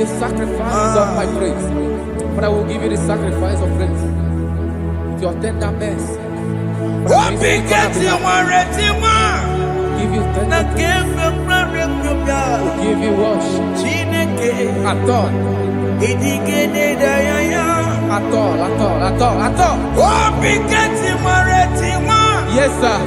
the sacrifice of my praise. But I will give you the sacrifice of praise. With your tender mercy. Give you tender praise. We'll give you worship. At all. Yes, sir.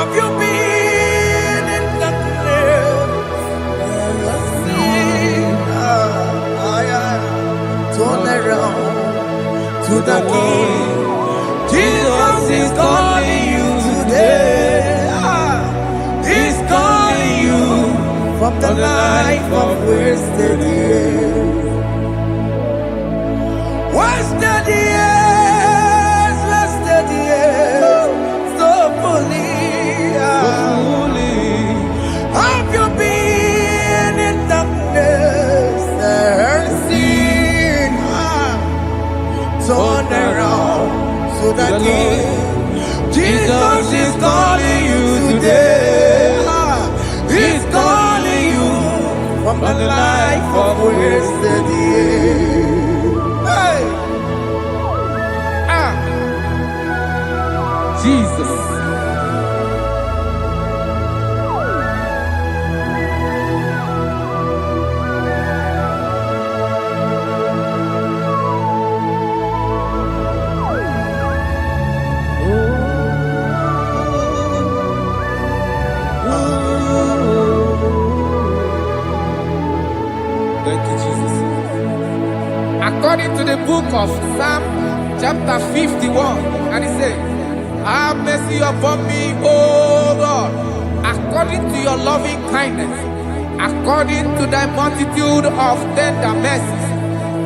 Have you been in the grave? Turn around to the King. Jesus is calling you today. He's calling you from the life of wasted years. Wasted years, wasted years, so fully. Have you been in darkness and seen? Turn around to the King. Jesus is calling you today. He's calling you from the life of wasted years. Hey. Jesus. Thank you, Jesus. According to the book of Psalm chapter 51, and it says, have mercy upon me, O Lord, according to your loving kindness, according to thy multitude of tender mercies,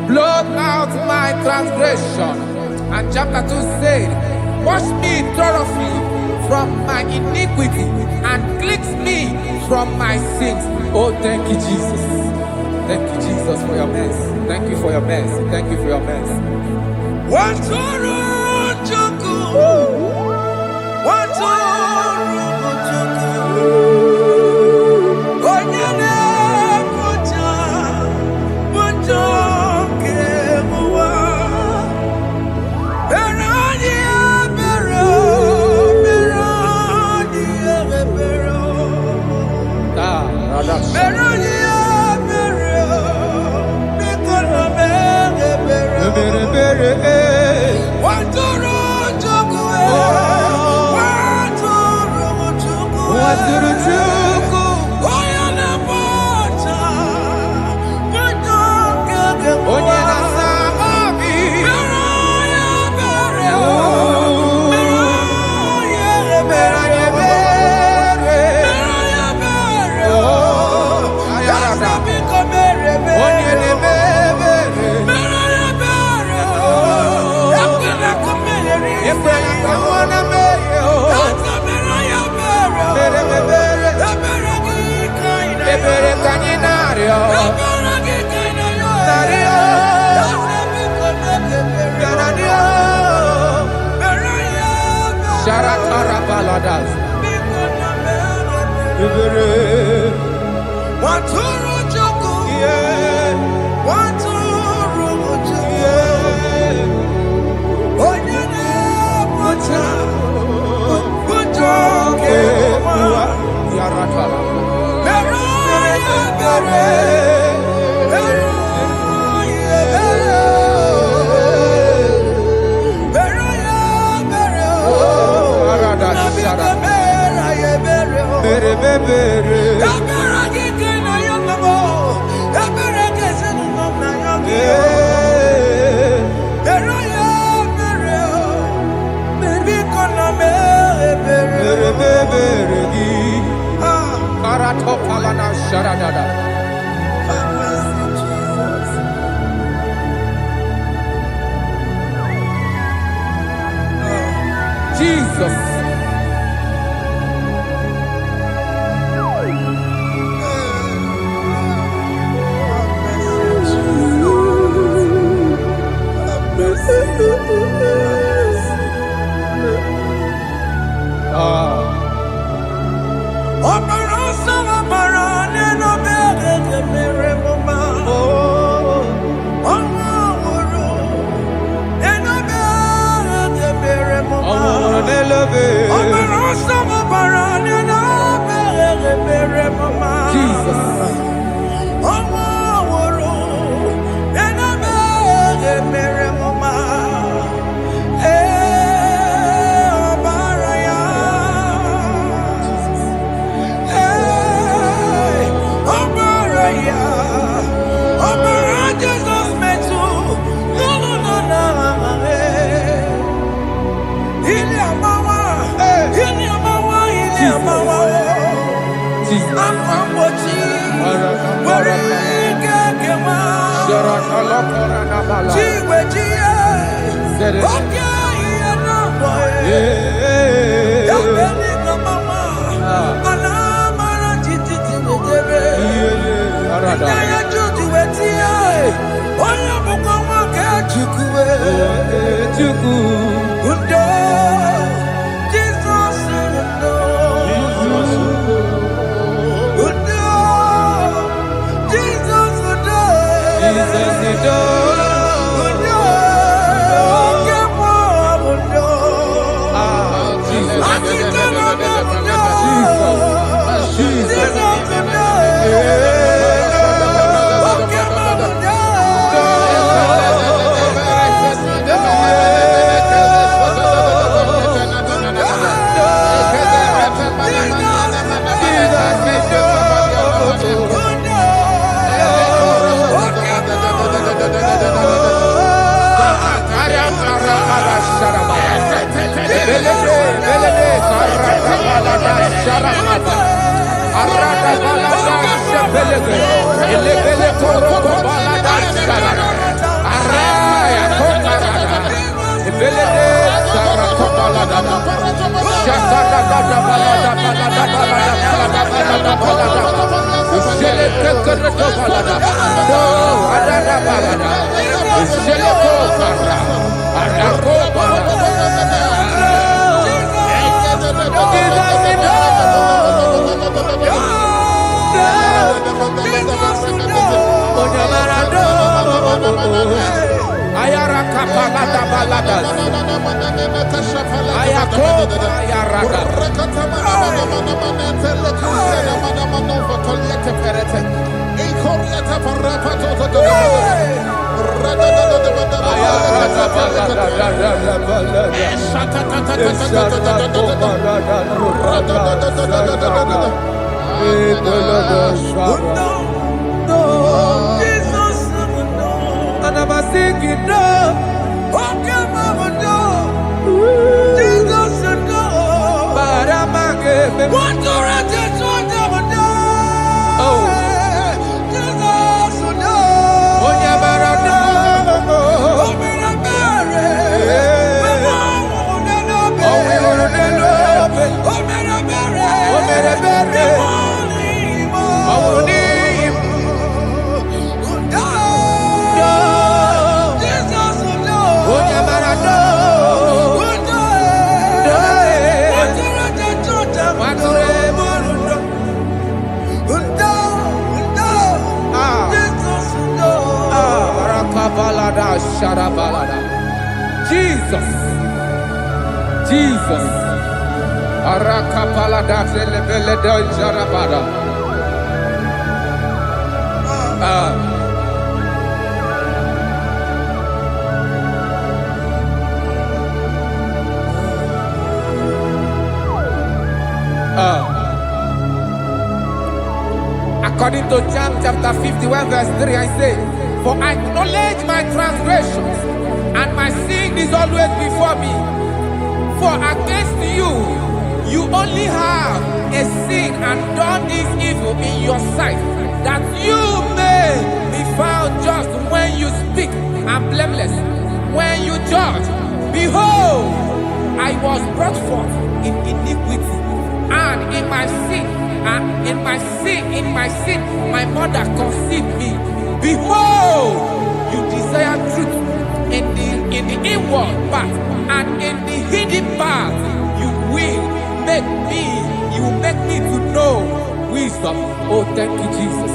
blot out my transgression. And chapter 2 said, wash me thoroughly from my iniquity and cleanse me from my sins. Oh, thank you, Jesus. Thank you, Jesus, for your mercy. Thank you for your mercy. Thank you for your mercy. Jesus. Jesus. Akwambochi. Warike kema. Chiwejiye. Okay, boy. Yabeni kamama. Alamara titi nedebe. Inaya juju wetie. Oya mukama ke chukwe. Undo. Jesus undo. Undo. Jesus undo. Jesus undo. Undo. Kemo undo. Jesus. Jesus. Arakapalada zelebeleda jarabada. According to John chapter 51 verse 3, I say, for I acknowledge my transgressions, and my sin is always before me. For against you, you only have a sin and done this evil in your sight, that you may be found just when you speak, and blameless when you judge. Behold, I was brought forth in iniquity, and in my sin, my mother conceived me. Behold, you desire truth in the inward part, and in the hidden part you will make me to know wisdom. Oh, thank you, Jesus.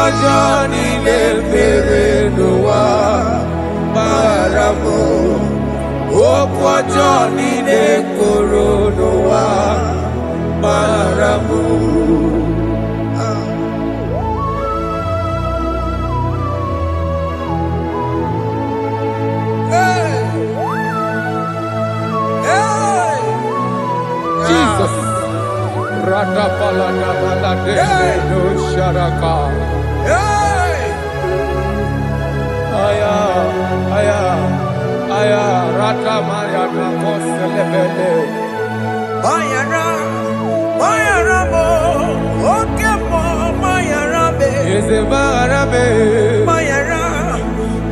ọjọ́ nílé bèrè ló wá bára mọ́. Òkú ọjọ́ nílé kóró ló wá bára mọ́. Jesus. Rada balada balade no sharaka. Aya, aya, aya. Rada Maria na koselebele. Mayara, Mayara mo, oke mo, Mayara be. Eze Mayara be. Mayara,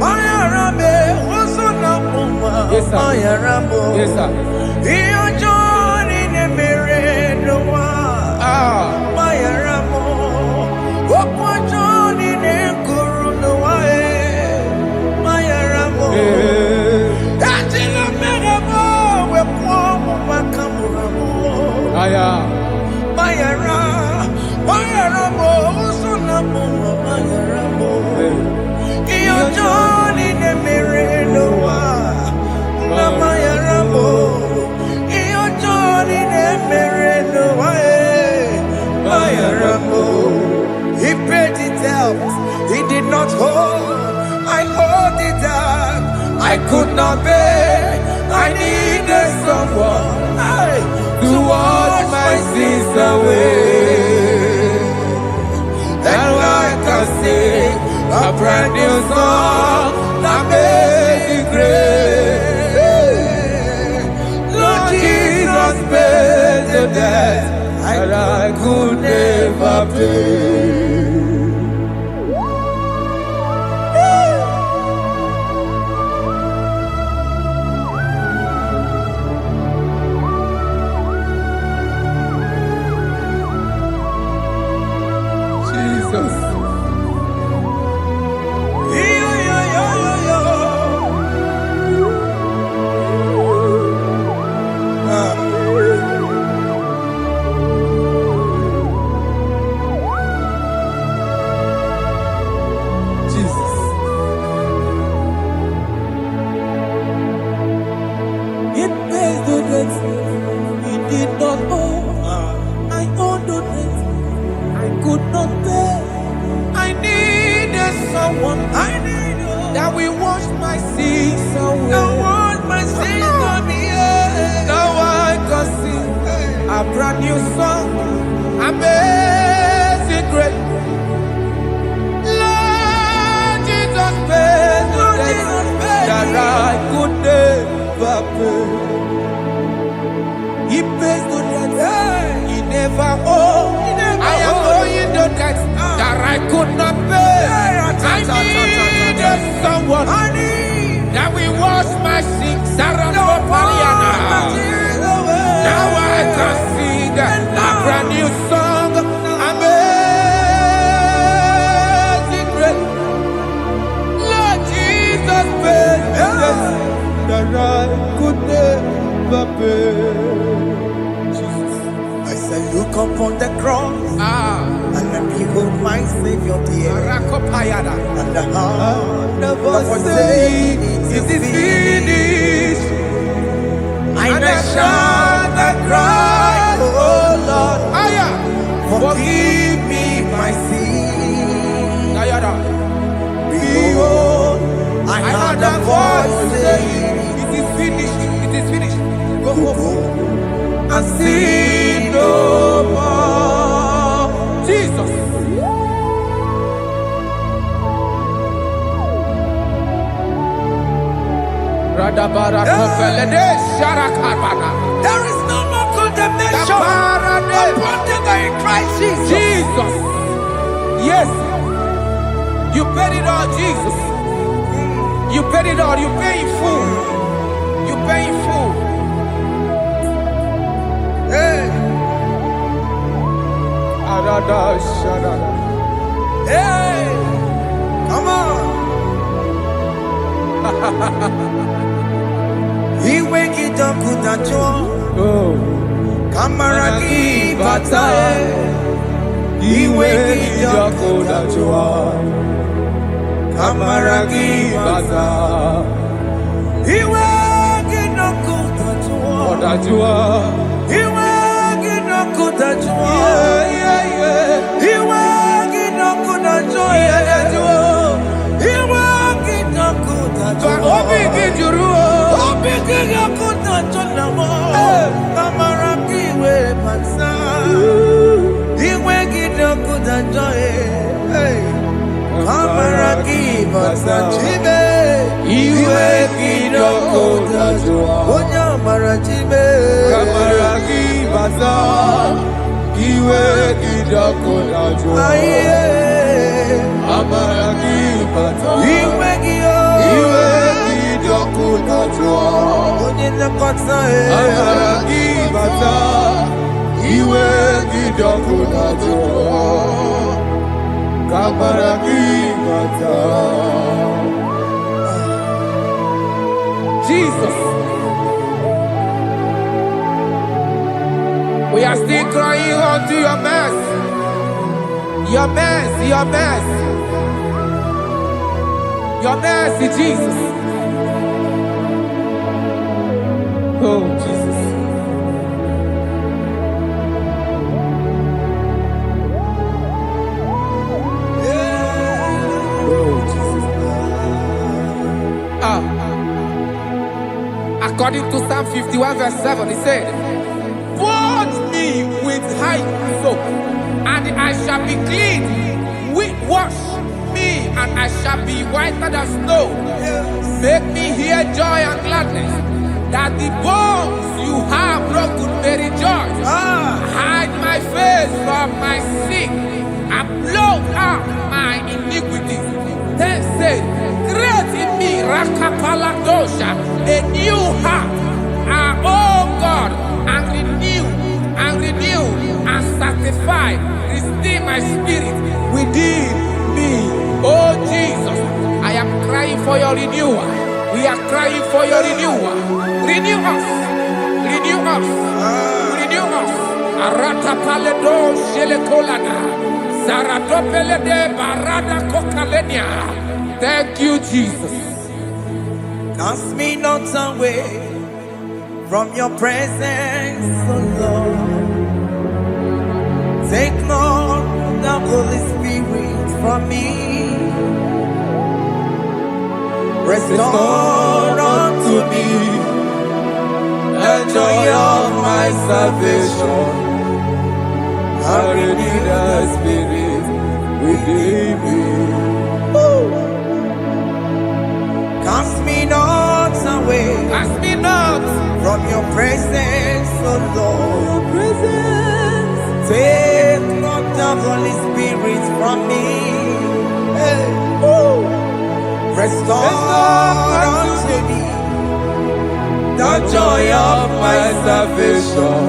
Mayara be, osona muma. Yes, sir. Mayara mo. Yes, sir. Iyo joni ne mere no wa. Mayara mo, okwa joni ne kuru no wa. Mayara mo. Ajila mere mo, we kwa mo makamura mo. Aya. Mayara, Mayara mo, osona muma. Mayara mo. Iyo joni ne mere no wa. Mayara mo. Iyo joni ne mere no wa. Mayara mo. He paid it out. He did not hold. I hold it out. I could not bear. I needed someone to wash my sins away. And I can sing a brand new song that made me great. Lord Jesus paid the debt that I could never pay. Jesus. Jesus. It pays the debt he did not owe. I owed the debt I could not pay. I needed someone that will wash my sins away. Now I can sing a brand new song, amazing grace. Lord Jesus paid the debt that I could never pay. He pays the debt he never owed. I am owing the debt that I could not pay. I needed someone that will wash my sins. Now I can sing a brand new song, amazing grace. Lord Jesus paid the debt that I could never pay. Jesus. I said, look upon the cross and then behold my Savior dear. And the heart Never say it is finished. I shout and cry, oh Lord, forgive me my sin. Behold, I heard a voice saying, it is finished, it is finished. go home And sin no more. Jesus. There is no more condemnation upon them that are in Christ Jesus. Jesus. Yes. You paid it all, Jesus. You paid it all. You pay in full. You pay in full. Hey, hey, come on. He wake it up with a Oh. Kamaraki batae Iwe kijoko dajua Kamaragi baza Iwe kijoko dajua Iwe kijoko dajua Iwe kijoko dajua Iwe kijoko dajua Obi kijoko dajua Kamaragi we baza Iwe kijoko dajua Kamaragi baza chibe Iwe kijoko dajua Onya marachibe Kamaragi baza Iwe kijoko dajua Kamaragi baza Iwe kijoko dajua Onye nakotsa Kamaragi baza Iwe kijoko dajua Kamaragi baza Jesus. We are still crying unto your mercy. Your mercy, your mercy. Your mercy, Jesus. Oh, Jesus. Oh Jesus According to Psalm 51 verse 7, he said, "Wash me with hyssop, and I shall be clean. Wash me, and I shall be whiter than snow. Make me hear joy and gladness, that the bones you have broken may rejoice. Hide my face from my sin, and blot out my iniquities. Then say, create in me Rakapaladosha, a new heart, oh God, and renew, and sanctify, restore my spirit within me." Oh Jesus, I am crying for your renewal. We are crying for your renewal. Renew us, renew us, renew us. Arata paledo shelekolada, zaradopele de barada kokalenia. Thank you, Jesus. Cast me not away from your presence, oh Lord. Take not the Holy Spirit from me. Restore unto me the joy of my salvation. And renew the spirit within me. Cast me not away, Cast me not from your presence, oh Lord. Take not the Holy Spirit from me. Hey. Restore unto me the joy of my salvation,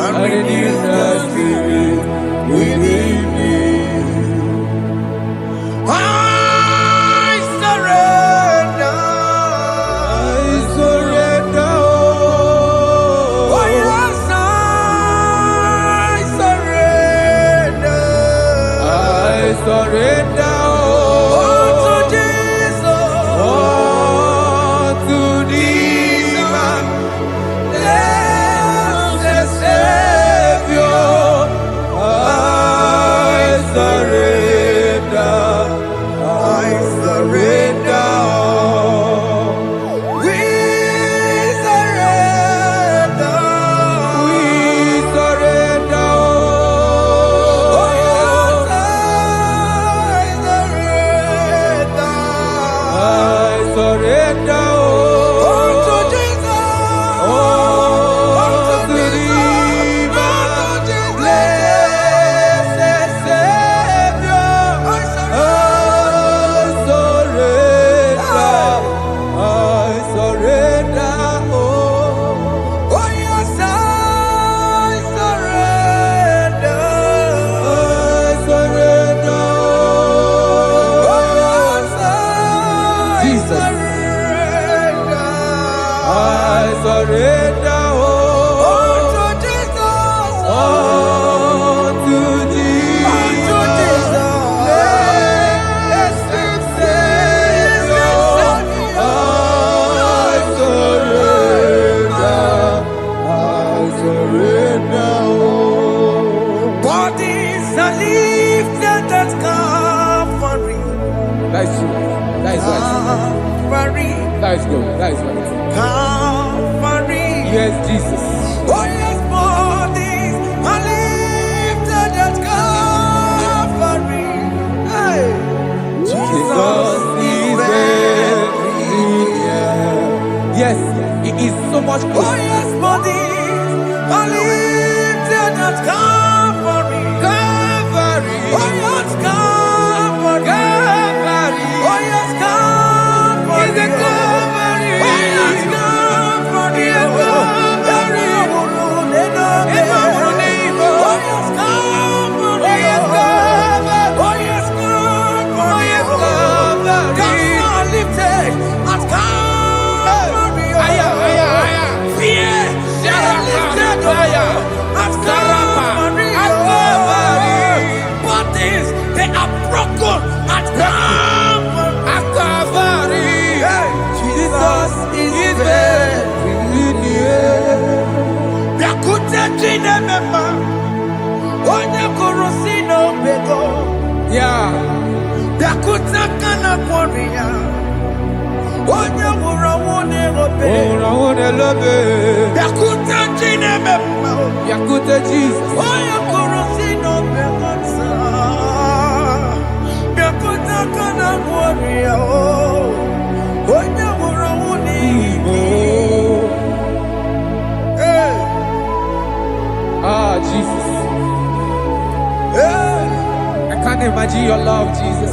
and renew the spirit within me. I surrender. Oh yes, I surrender. I surrender. That is true. That is right. Calvary. That is good. That is right. Calvary. Yes, Jesus. Oh yes, bodies are lifted at Calvary. Hey. Jesus is very near. Yes, it is so much closer. Oh yes, bodies are lifted at Calvary. Calvary. Oh yes, Calvary. Calvary. Oh yes, Calvary. Is it Calvary? Oh yes, Calvary. Yes, Calvary. Oh yes, Calvary. Oh yes, Calvary. Oh yes, Calvary. Oh yes, Calvary. God lifted at Calvary. Aya, aya, aya. Fear lifted at Calvary. At Calvary. Bodies, they are broken at Calvary. At Calvary. Jesus is very near. Yakute chinemema, onye kurusi n'obego. Yeah. Yakute kana kworiya, onye wurawo n'erobe. Oh, I want to love it. Yakute chinemema, Yakute Jesus. onye kurusi n'obego nsa. Yakute kana kworiya, onye wurawo n'erobe. Hey. Ah, Jesus. Hey. I can't imagine your love, Jesus.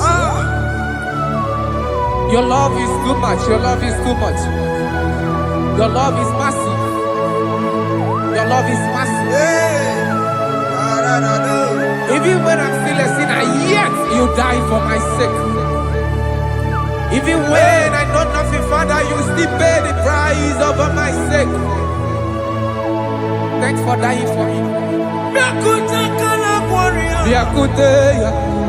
Your love is too much. Your love is too much. Your love is massive. Your love is massive. Hey. Even when I'm still a sinner, yet you die for my sake. Even when I know nothing, Father, you still pay the price over my sake. Thanks for dying for me. Yakute kana kworiya, Yakute,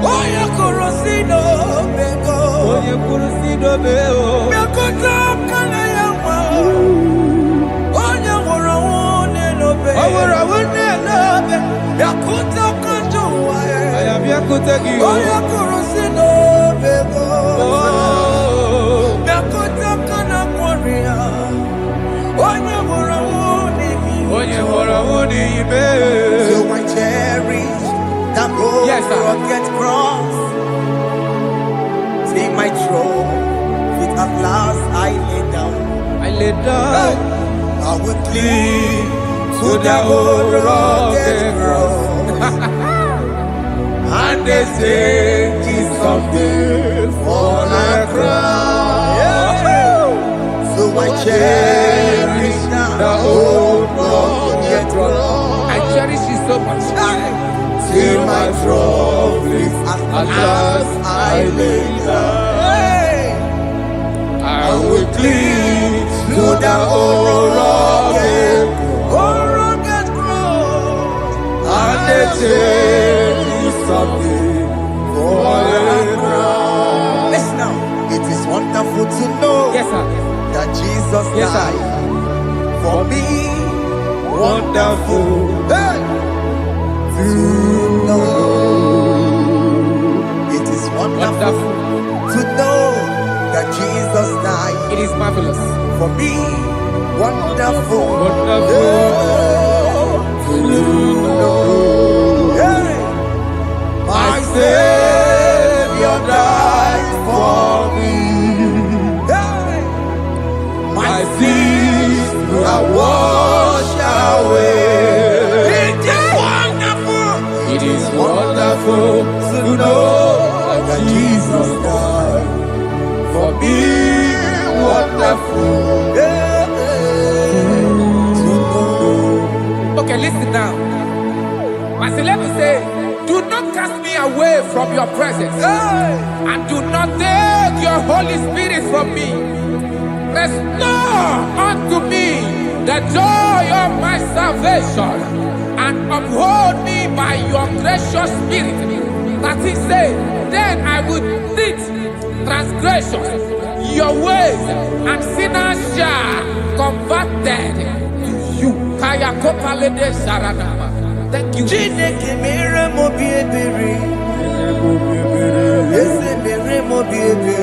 onye kurusi n'obego. onye kurusido beo. Yakute kana yawa, onye wurawo n'erobe. Awura wune lobe. Yakute kanjuwa, I am Yakute Gio. onye kurusi n'obego. Oh, Yakute kana kworiya, onye wurawo n'erobe. onye hora wuni ibe. So I cherish that old Yes, sir. rugged cross. See my throne, feet at last I lay down. I lay down I will cling to to the that old old rugged rugged cross. and they say it's something for a crown. So I cherish The old rugged cross. I cherish it so much. See my trophies at last I lay down. I will cling to the old rugged cross. and they say it's something for a crown. Listen now, it is wonderful to know Yes, sir. that Jesus Yes, sir. died for me. Wonderful. Hey! To know. It is wonderful Wonderful. to know that Jesus died It is marvelous. for me. Wonderful. Wonderful. To know. Hey! My Savior died for me. Hey! My sins are washed away. It is wonderful. It is wonderful to know that Jesus died for me. Wonderful. To know. Okay, listen now. As the level say, do not cast me away from your presence, Hey! and do not take your Holy Spirit from me. Restore unto me the joy of my salvation, and uphold me by your gracious spirit. That is said, then I will teach transgressions your ways, and sinners shall converted to you. Kaya kopalede saranama. Thank you. Chineke mere mo bi ebere. Eze mere mo bi ebere.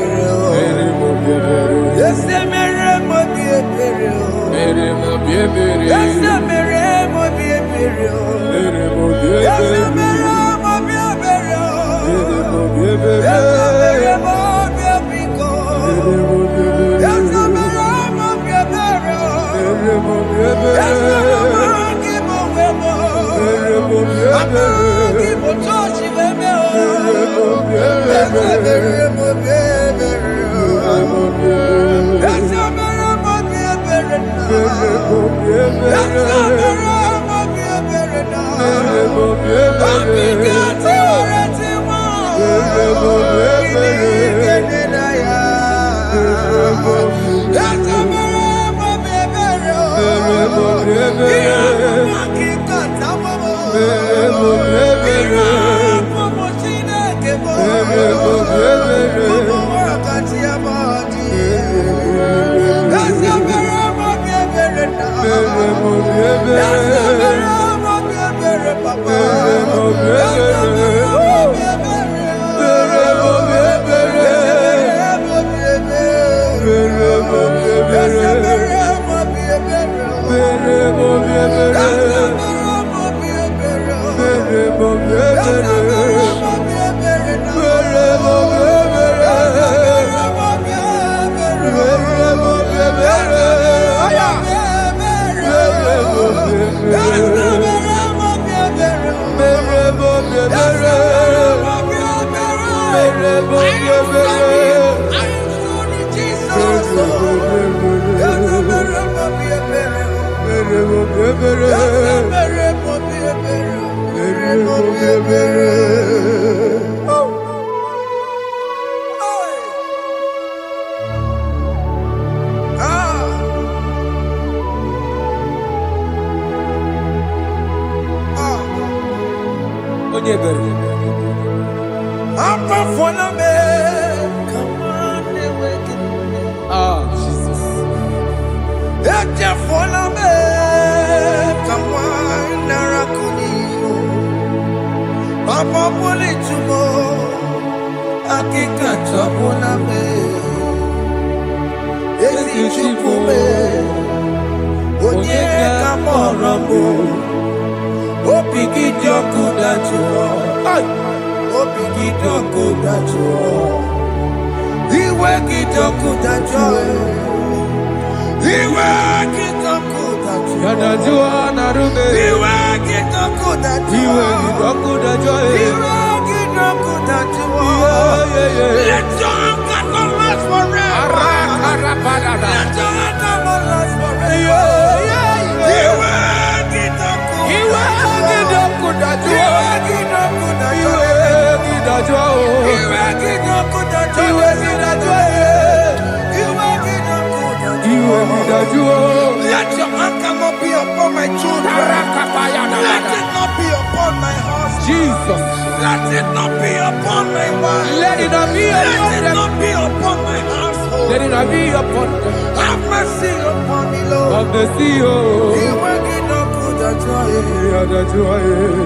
Let your anger not be upon my children. Let it not be upon my husband. Jesus. Let it not be upon my wife. Let it not be upon Let it not be upon my household. Let it not be upon them. Have mercy upon me, Lord. Of the sea, oh. You will get no good at joy.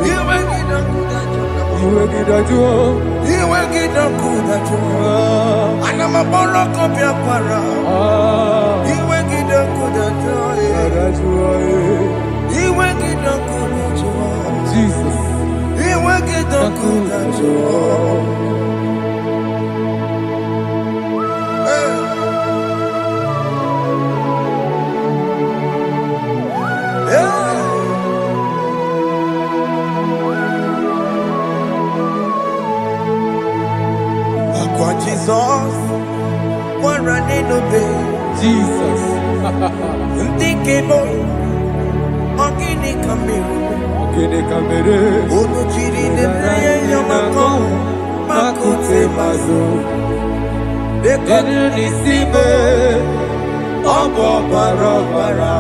You will get no good at joy. You will get no good at joy. And I'm a borrow of your para. You will get no good at joy. You will get no good at joy. Jesus. You will get no good at joy. Jesus, what running obey. Jesus. Thinking boy, Ogini Kamiru. Ono chiri de naya yamako, makute mazo. Dekonu nisibe, obo barabara.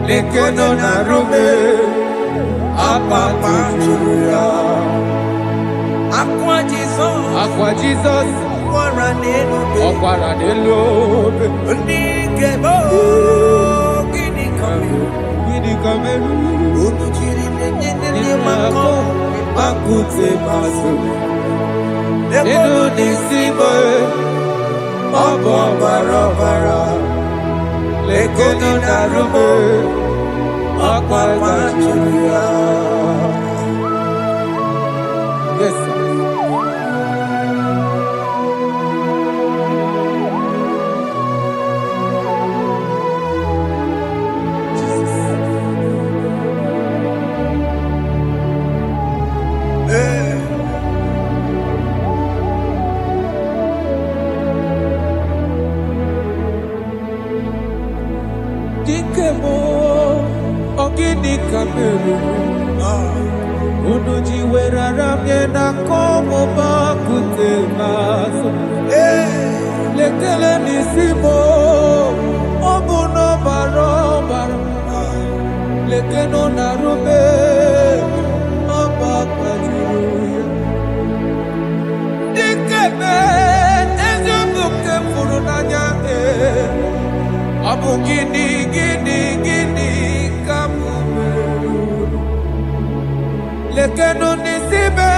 Dekonu narume, apapa churuya. Aqua Jesus, Okwaranelo, Ndikebo, Gini Kameru, Unuchiri Nene Mako, Makute Masu, Dekonu Nisibe, Obo Barabara, Lekonu Narume, Aqua Churuya. Yes, sir. gini kamelu. Unuji werara mjena komo bakute maso. Lekele nisimo obuno barobara. Lekeno narube abakajuya. Dikeme ezubuke furunanya abu gini kamumelu. Lekeno nisibe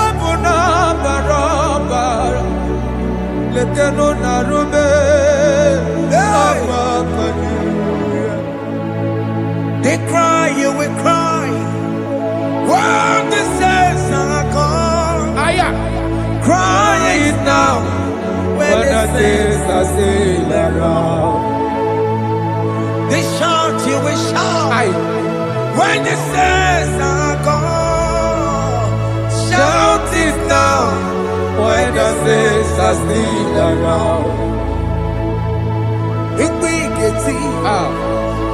abuno barobara. Lekeno narube abakajuya. They cry, you will cry. When the saints are gone, cry it now. When the saints are still around, they shout, you will shout. When the saints are gone, shout it now. When the saints are still around, it will get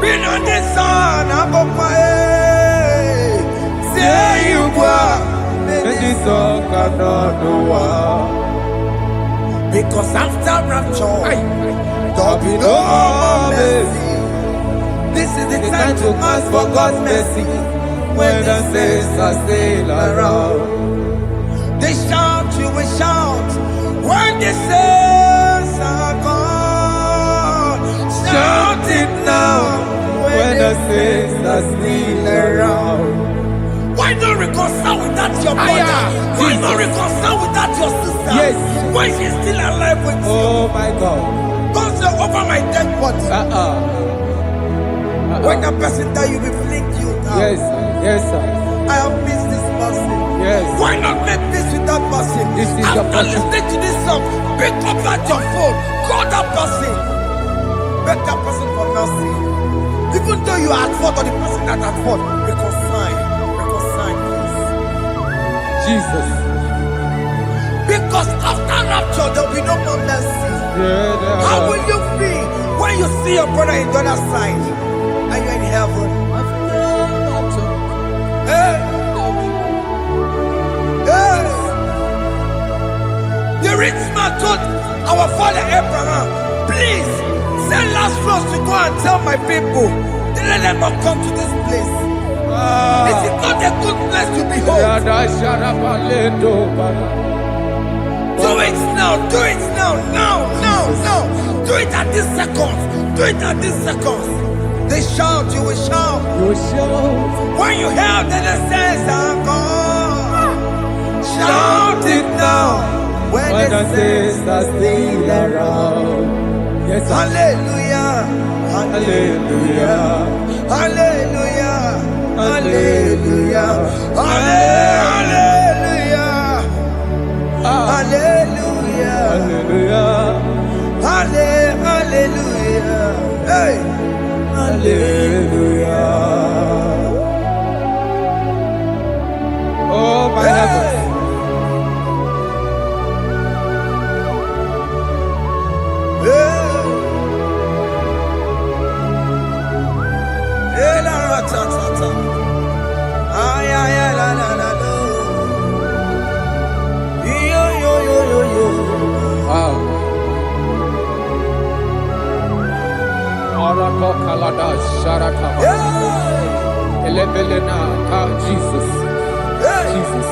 been on the sun, I'm up my say you were, and this song cannot know why. Because after rapture, there'll be no more mercy. This is the time to ask for God's mercy. When the saints are still around, they shout, you will shout. When the saints are gone, shout it now. When the saints are still around. Why not reconcile with that your brother? Why not reconcile with that your sister? Yes. Why she's still alive with you? Oh my God. Don't say over my dead body. When the person die, you will fling you down. Yes, yes, sir. I have missed this person. Yes. Why not make peace with that person? This is After the person. listening to this song, pick up that your phone, call that person, beg that person for mercy. Even though you are at fault or the person that at fault, reconcile, please. Jesus. Because after rapture, there will be no more mercy. How will you feel when you see your brother in the other side and you're in heaven? Hey. Hey. The rich man told our father Abraham, please send Lazarus to go and tell my people, let them not come to this place. This is not a good place to behold. Do it now, do it now, now. Do it at this second. Do it at this second. They shout, you will shout. When you hear that the saints are gone, shout it now. When the saints are still around. Yes, hallelujah, hallelujah, hallelujah, hallelujah, hallelujah, hallelujah, hallelujah, hallelujah, hey, hallelujah. Oh my heavens. Jesus. Jesus.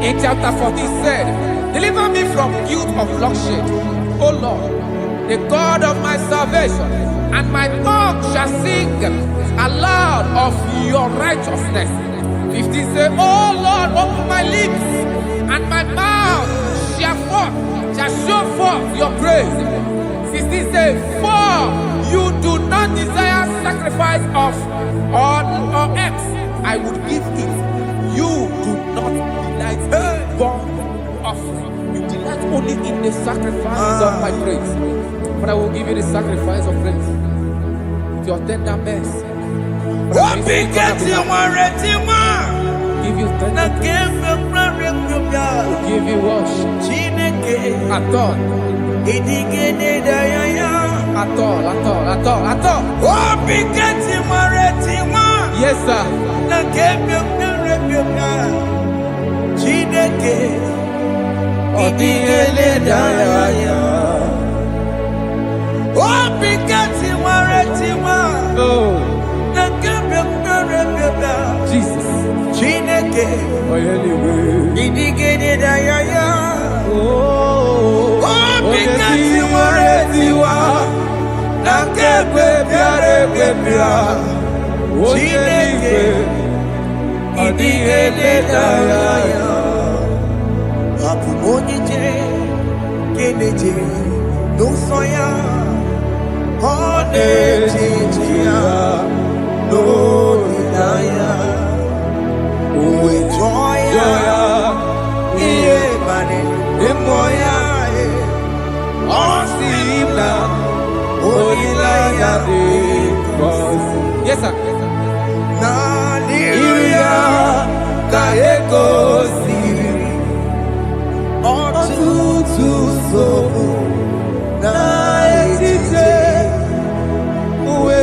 In chapter 14 said, deliver me from guilt of bloodshed, O Lord, the God of my salvation, and my tongue shall sing aloud of your righteousness. 15 say, O Lord, open my lips, and my mouth shall show forth your praise. 16 say, for you do not desire sacrifice of or eggs, I would give it. You do not delight in burnt offering. You delight only in the sacrifice of my praise. But I will give you the sacrifice of praise. With your tender mercy. Give you tender will give you worship. Aton. At all, at all, at all, at all. Oh, Pikati Maretiwa. Yes, sir. Na kebyo na rebyoka. Chineke. Odigele daya. Oh, Pikati Maretiwa. Oh, Na kebyo na rebyoka. Jesus. Chineke. Odigele daya. Oh, Pikati Maretiwa. Na kebyo na rebyoka. Chineke. Odigele daya. Apu monije, keneje, no soya, onejia, no ilaya, uwe joya, iye mane, emoya, osibla, onilaya de kosi. Yes, sir. Na liria, kaekosi. Ọtụtụ nsogbu na-etite uwe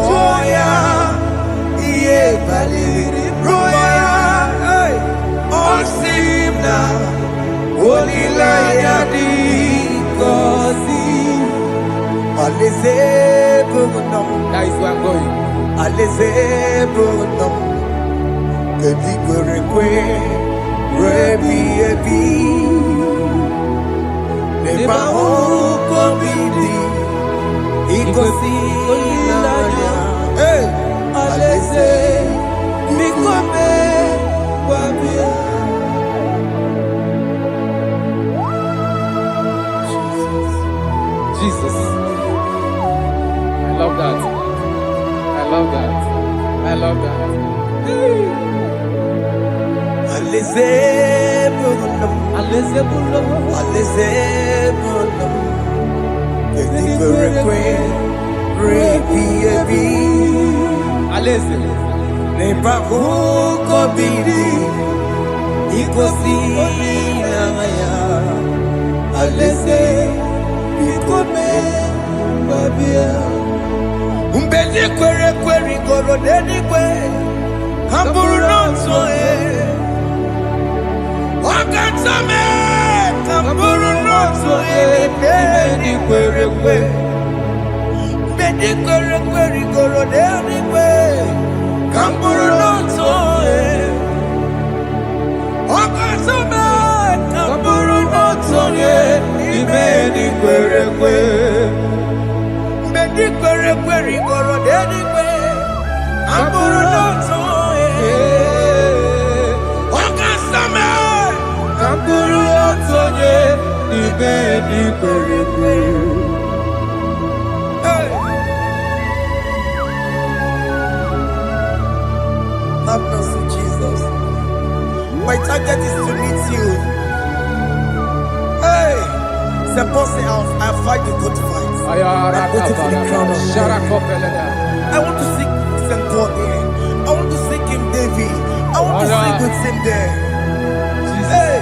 jụọ ya ihe baliri rụọ ya ọ sị m na olileanya dị ngọzi alaeze bụ nọ That is where I'm going. alaeze bụ nọ kedu kwere kwe rebi ebi Neba huko bidi ikosi ilanya aleze mikome wabia Jesus. I love that. I love that. I love that. aleze bunam Aleze bulo. aleze bunam kedi kwerekwe rebi ebi Aleze. Neba huko bidi ikosi ilanya aleze mikome wabia Mbedi kwerekwe rigoro dedigwe Hamburu n'otu Wakatame Hamburu n'otu Mbedi kwerekwe Mbedi kwerekwe rigoro dedigwe Hamburu n'otu Wakatame Hamburu n'otu Mbedi kwerekwe Mbedi kwerekwe rigoro dedigwe Hamburu n'otu Kamburu otonye ibe di kwerekwe. Have mercy, Jesus. My target is to meet you. Hey, suppose I'll fight the good fight. I'm waiting for the crown of glory. I want to seek St. God there. I want to seek King David. I want to sing with him there. Hey,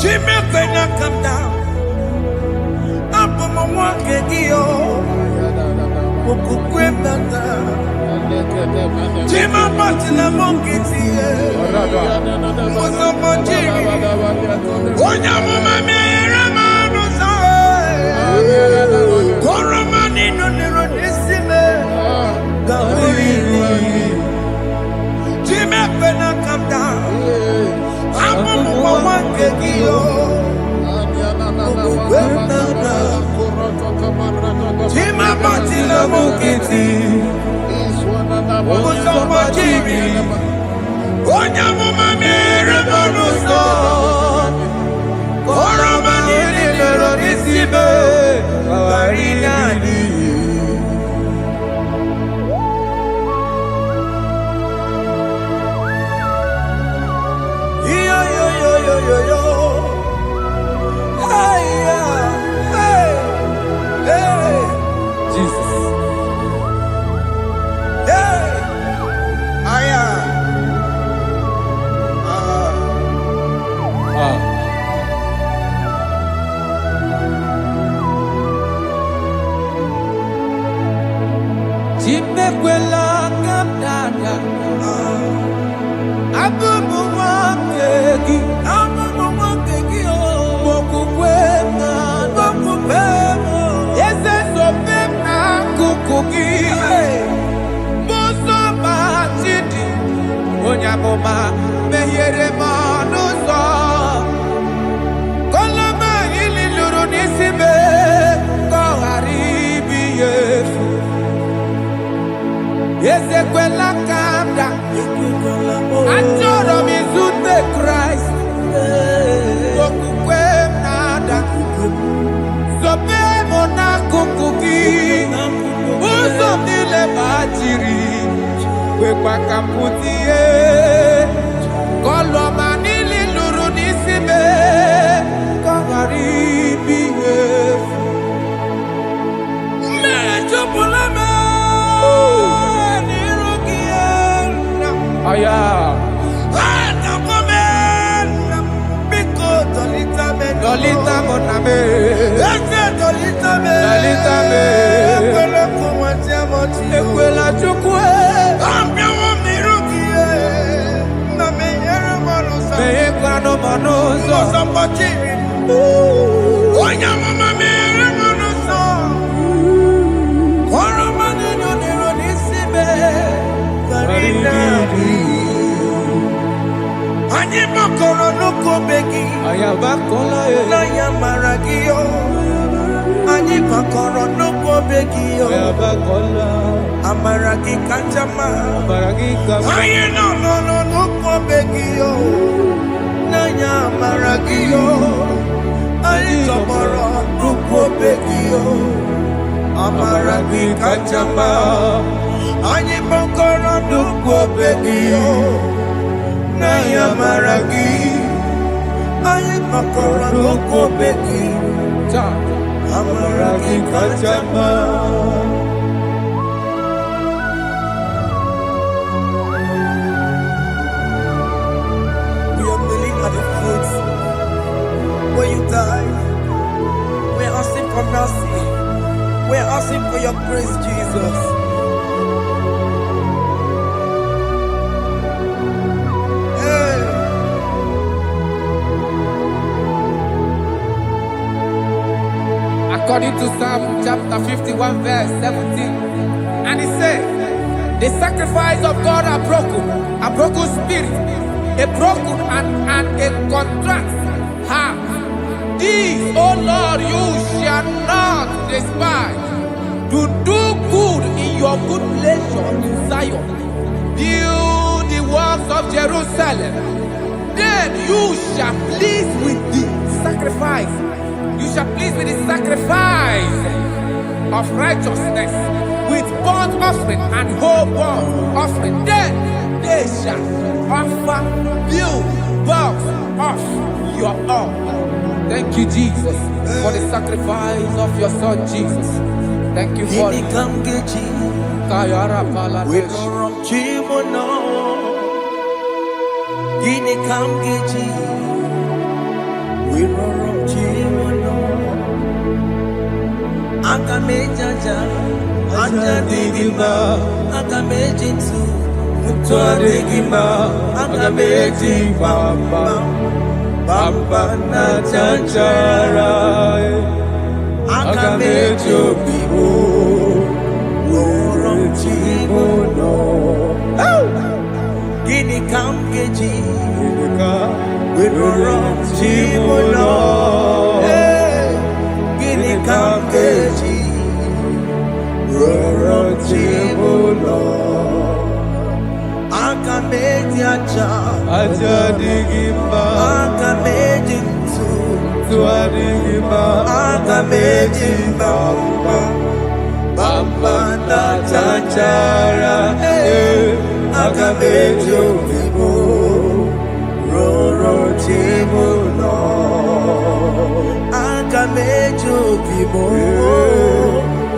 Jimmy cannot come down. Up on my one kegio. Ukukwemata. Jimmy Martina Monkiti. Mozo Monjiri. Onya mama mera manusa. Koromani no nero nisime. Jimmy cannot come down. I'm on one kegio. Jimmy Martina Monkiti. Mozo Monjiri. Onya mama mera manusa. Koromani no nero nisime. Barinani. Yo. Hey, Jesus. Hey, amụma mehiere m ọnụ ụzọ koloma ili lụrụ n'isi me ka ọ ghara ibu ihe efu ezekwela ka m da achọrọ m izute Kraịst okwukwe m na-ada zobe m n'akụkụ gị ụzọ m niile gbachiri kwekwa ka m pụta ihe kọlọma niile lụrụ n'isi me ka ọ ghara ibu ihe efu mmehie jupụla m n'iru gị aya Dolita mo na me, dolita me, ekwela chukwe, me ekwano monoso, onya mama me monoso, koro mani no niro nisime, karina. Anyị bakọrọ n'ụkọ begi, na ya mara gị yo. Anyị bakọrọ n'ụkọ begi yo, amara gị kacha mma. Anyị nọ n'ụkọ begi yo, na ya mara gị yo. Anyị tọgbọrọ n'ụkọ begi yo, amara gị kacha mma. Anyị bakọrọ n'ụkọ begi yo. Naya maragi, aye makora loko beki, amaragi kachama. We are kneeling at the foot where you died. We are asking for mercy. We are asking for your grace, Jesus. According to Psalm chapter 51 verse 17, and he said, the sacrifice of God are broken spirit, a broken and a contrite heart. These, O Lord, you shall not despise. To do good in your good pleasure in Zion. Build the works of Jerusalem. Then you shall please with the sacrifice. You shall please with the sacrifice of righteousness, with burnt offering and whole burnt offering. Then they shall offer you bulks of your own. Thank you, Jesus, for the sacrifice of your Son, Jesus. Thank you for it. Akamejaja, ajadigima, akamejinsu, mutuadigima, akamejibamba, bamba na chanchara, akamejobibo, roromchimono. Gini kamgeji, roromchimono. Kamgeji, Rorochimulo, Akameji aja digima, Akameji tuadigima, Akameji bamba, bamba na chanchara, Akameji obibo, Rorochimulo. Akamejo bibo,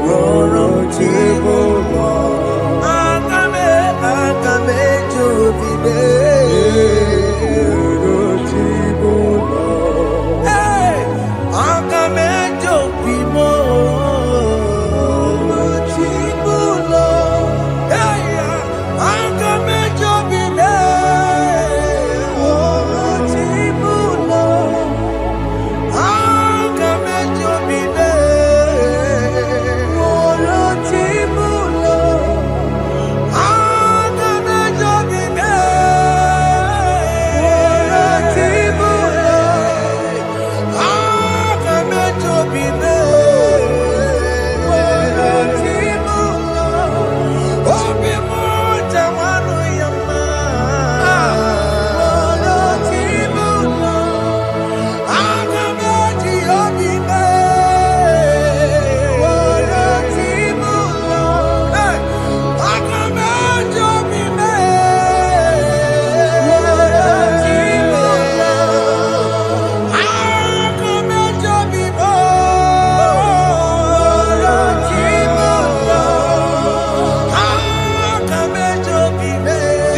roro chibo lo. Akamejo bibe, roro chibo lo. Akamejo bibo, roro chibo lo. Akamejo bibe, roro chibo lo. Akamejo bibe.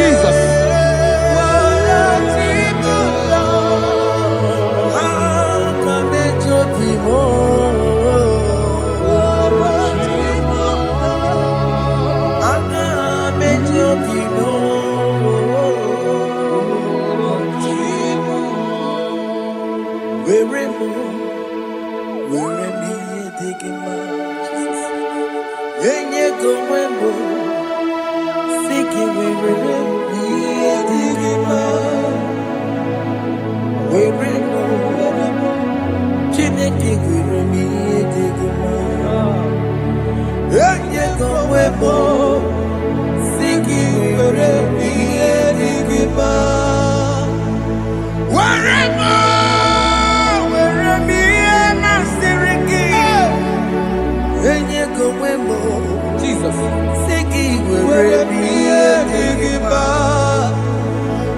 Jesus. Jesus.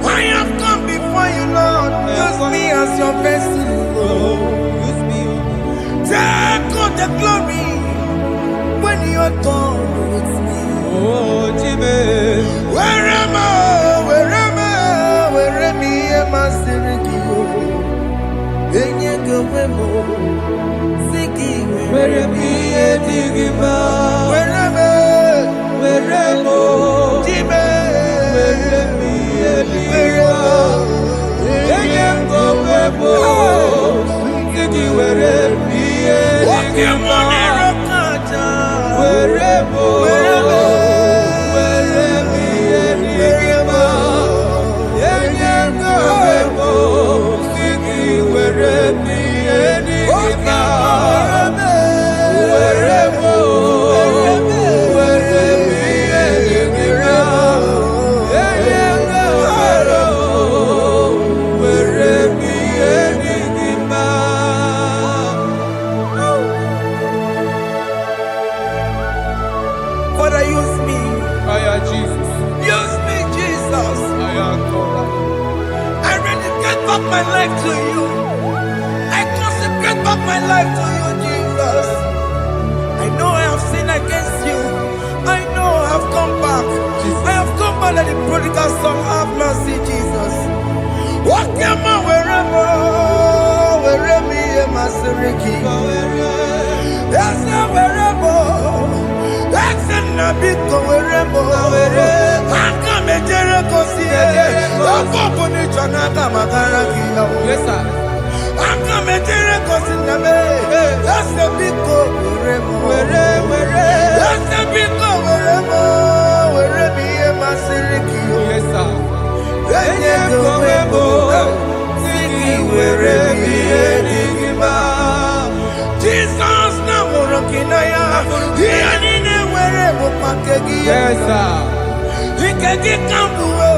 I have come before you, Lord. Use me as your vessel, Lord. Use me. Take all the glory when you are done with me. Oh, Jimmy. Where am I? Where am I? Where am I? Sirikio. Enye gowemo. Siki. Where am I? Digima. Where am I? Where am I? Jimmy. Where am I? Digima. Enye gowemo. Siki where am I? Digima. Where am I? Father, use me. Jesus. Use me, Jesus. I rededicate back my life to you. I consecrate back my life to you, Jesus. I know I have sinned against you. I know I have come back. I have come back like the prodigal son. Have mercy, Jesus. Walk your man wherever me and my Siriki. Yes, wherever. That's a big wherever. I come and Jericho see it. Yes, sir. I come and Jericho see the man. That's a big wherever. That's a big wherever me and my Siriki. Yes, sir. Jesus na morokina ya yani ne wherever pakegi. Yes, sir. Ikegi kambuo,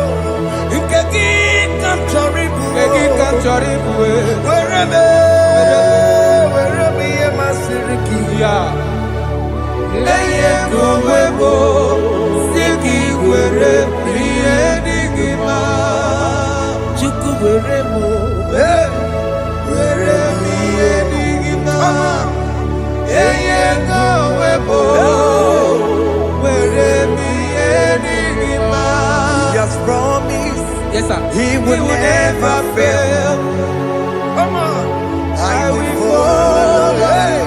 ikegi kamchoribu, Egi kamchoribu. wherever ye masiriki. Yeah. Eye kowebo, siki were priye digima. Chuku wherever, Were priye digima. Eye kowebo, were priye digima. He has promised. Yes, sir. He will never fail. Come on. I will follow.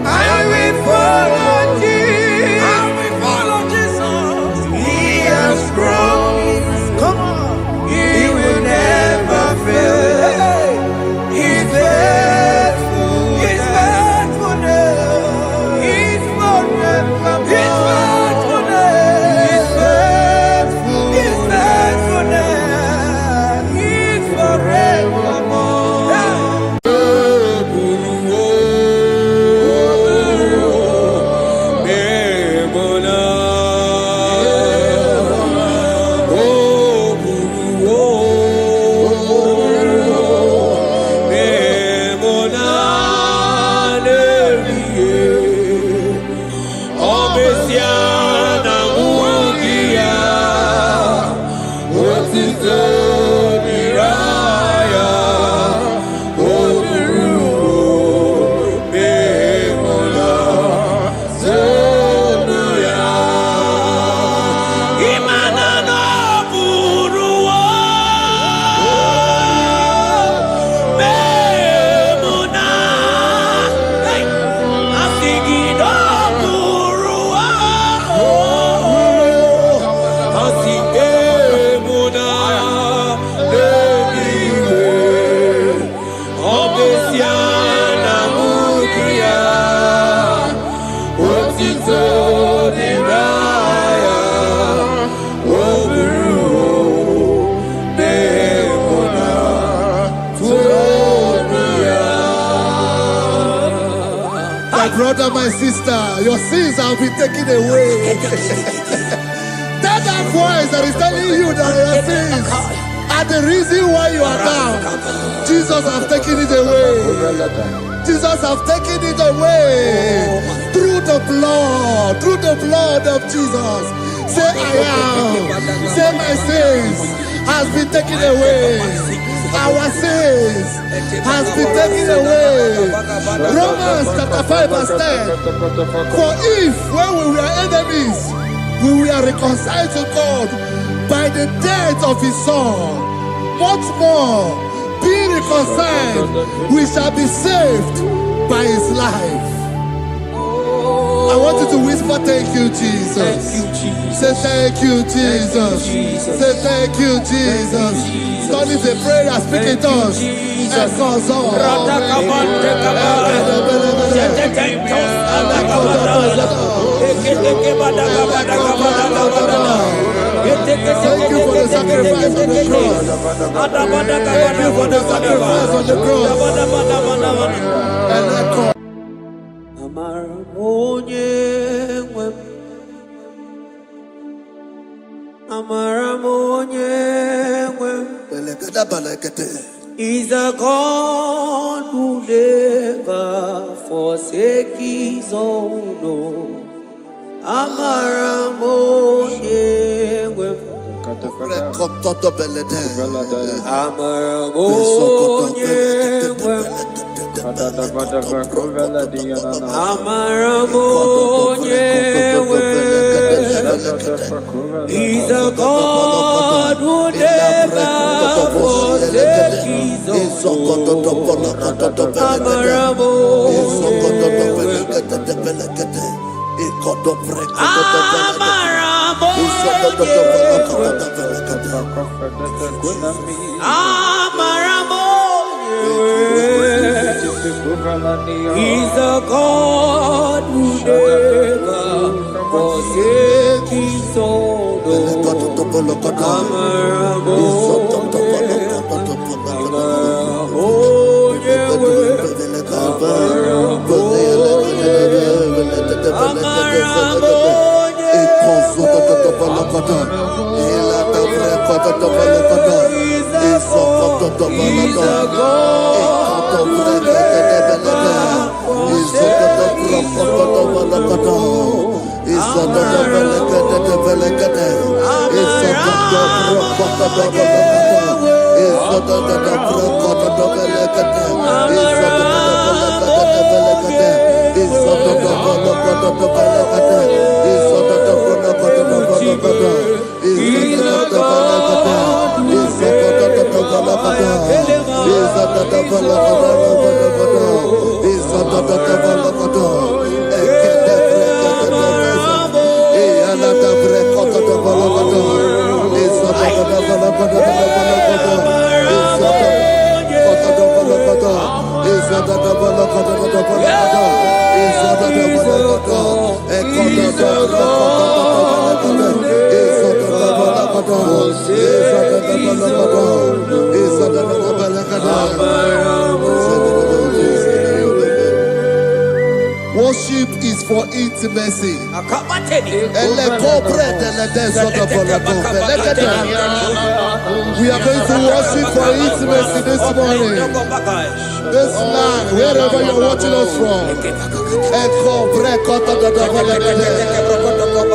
I will follow Jesus. I will follow Jesus. He has promised. Come on. He will never fail. He's faithful. He's faithfulness. He's forever. He's faithfulness. He's faithful. He's faithfulness. He's forever. brother, my sister, your sins have been taken away. Tell that voice that is telling you that your sins are the reason why you are down. Jesus has taken it away. Jesus has taken it away. Through the blood of Jesus. Say I am. Say my sins has been taken away. Our sins has been taken away. Romans chapter 5 verse 10. For if when we were enemies, we were reconciled to God by the death of his son, much more, being reconciled, we shall be saved by his life. I want you to whisper, thank you, Jesus. Thank you, Jesus. Say thank you, Jesus. Say thank you, Jesus. Don't need a prayer, speak in tongues. Thank you for the sacrifice on the cross. Thank you for the sacrifice on the cross. Is a God who never forsake his own. He's a God who never forsakes his own. He's a God who never forsakes his own. Worship is for intimacy. We are going to worship for intimacy this morning. This land, wherever you're watching us from.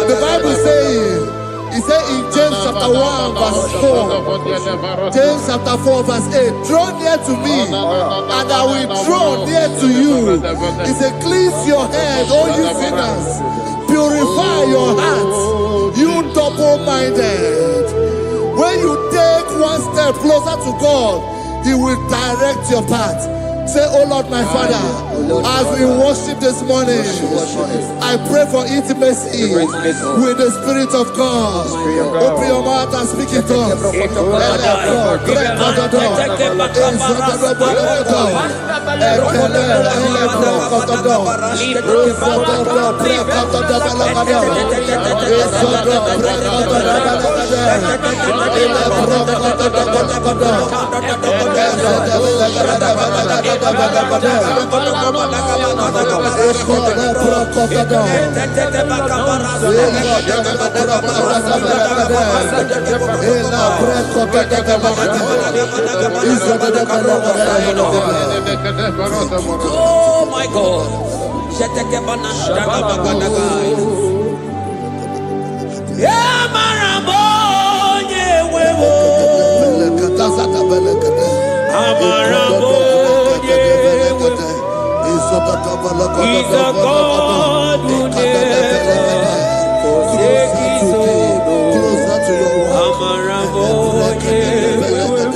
The Bible says, it says in James chapter 1 verse 4, James chapter 4 verse 8, draw near to me and I will draw near to you. It says, cleanse your head, all you sinners, purify your hearts, you double-minded. When you take one step closer to God, he will direct your path. Say, oh Lord, my Father, as we worship this morning, I pray for intimacy with the Spirit of God. Open your mouth and speak in tongues. Oh my God. Yeah, Marabo, yeah, wewo. Amarabo, yeah, wewo. He's a God who never forsake his own. Amarabo, yeah, wewo.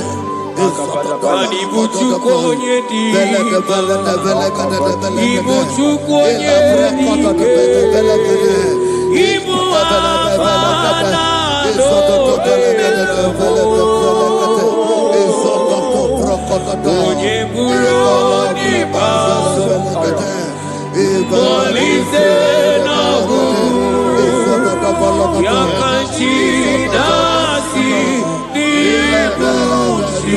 Ibuchukonye di, Ibuchukonye di, Ibu Afana Onye buru ni baso, Polise nagu, Yakanchi nasi di buchi.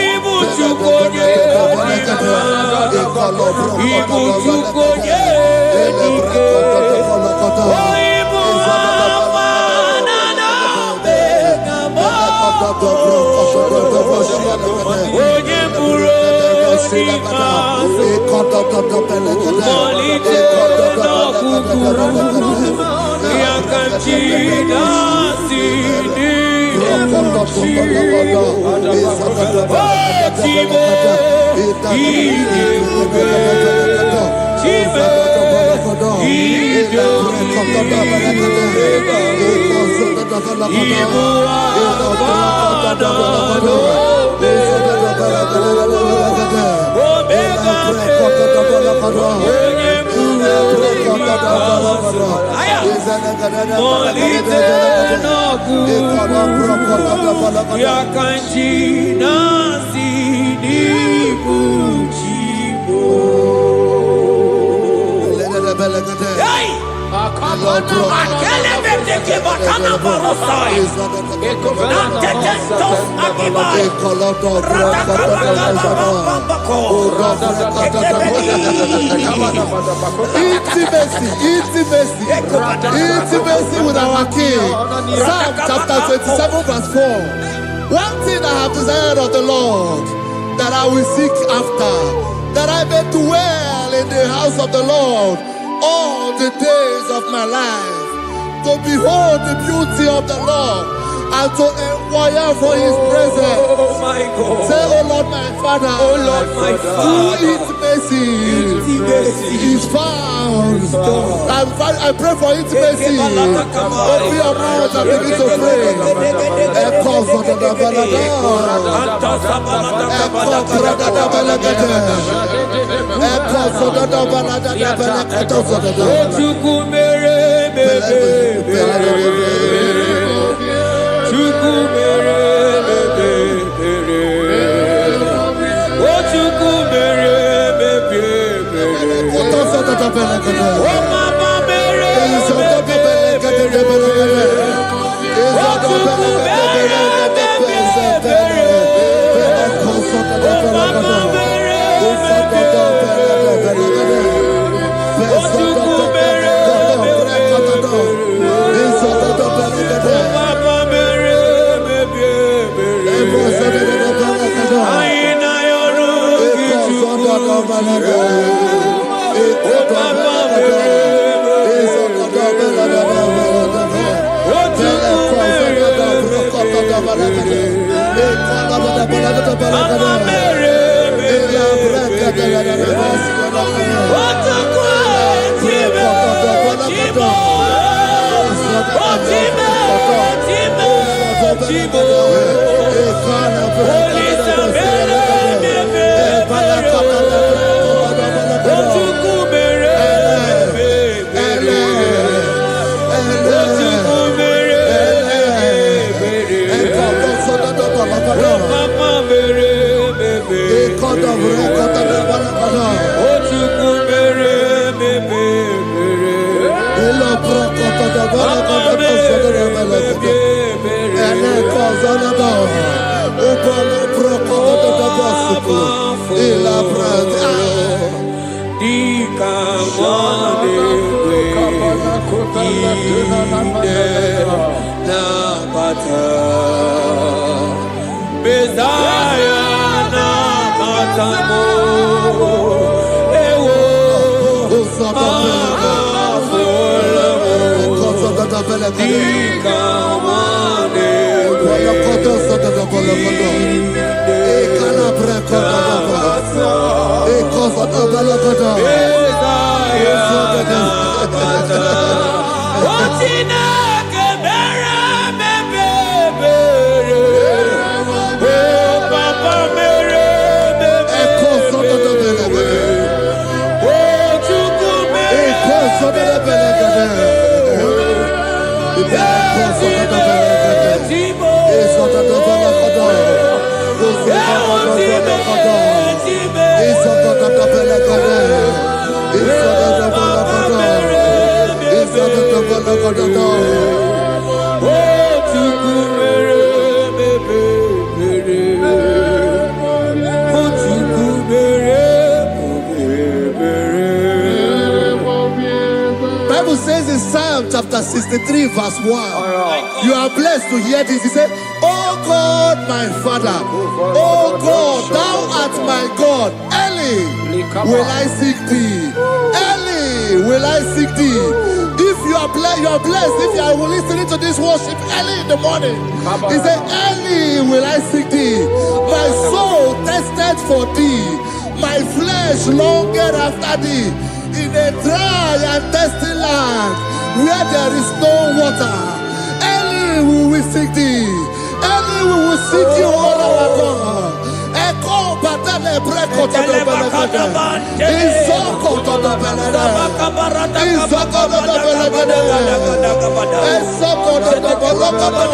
Ibuchukonye Intimacy with our King. Psalm chapter 27 verse 4. One thing I have desired of the Lord, that I will seek after, that I may dwell in the house of the Lord all the days of my life, to behold the beauty of the Lord and to inquire for his presence. Oh my God. Say, oh Lord my Father, Oh Lord my Father, through intimacy is found. I pray for intimacy. Open your mouth and begin to pray. Bible says in Psalm chapter 63 verse 1, you are blessed to hear this. He said, "Oh God, my Father, oh God, thou art my God. Early will I seek thee. Early will I seek thee." If you are blessed if you are listening to this worship early in the morning. He said, "Early will I seek thee. My soul thirsted for thee. My flesh longed after thee. In a dry and thirsty land where there is no water. Early will we seek thee. Early we will seek you, O our God. Echo batale breko to the belagada. Izoko to the belagada. Izoko to the belagada. Izoko to the belagada.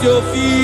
Your feet,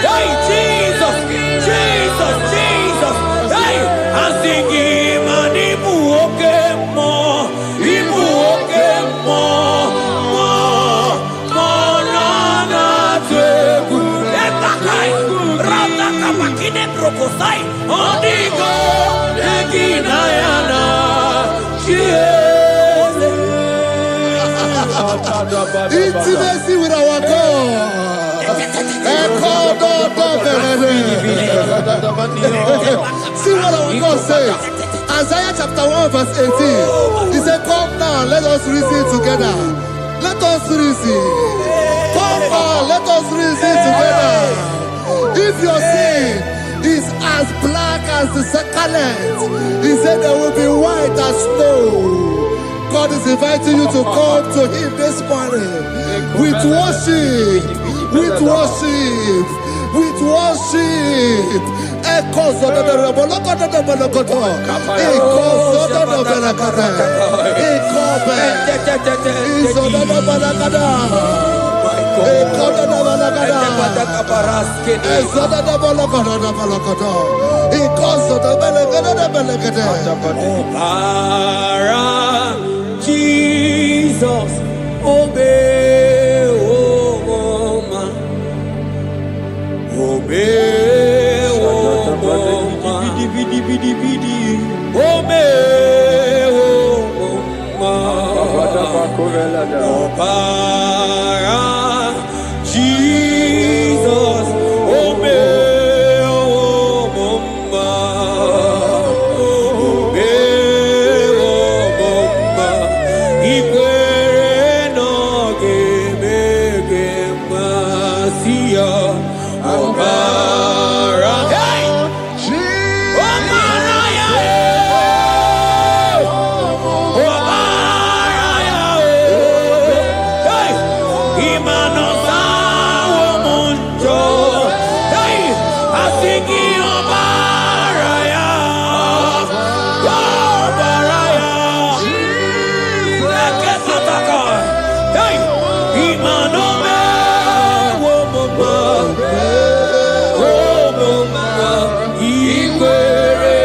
Hey, Jesus, Jesus, Jesus. Hey, I'm singing, man, Ibu more, na teku. Etakai, rata kapakine brokosai. Onigo, ekinayana, Intimacy with our God. us says, Isaiah chapter 1 verse 18. He said, come now, let us reason together. Let us reason. Come on, let us reason together. If your sin is as black as the scarlet, he said there will be white as snow. God is inviting you to come to him this morning with worship, with worship, with worship. Echoes of the Jesus, obey, oh man, obey, oh man, obey, oh man, Jesus, obey, oh man, obey, oh man, Igwe no game masia, obara, hey, obara ya, obara ya, hey, imano sa womunjo, hey, asiki obara ya, obara ya, leke pataka, hey, imano me womuma, womuma, ikwere.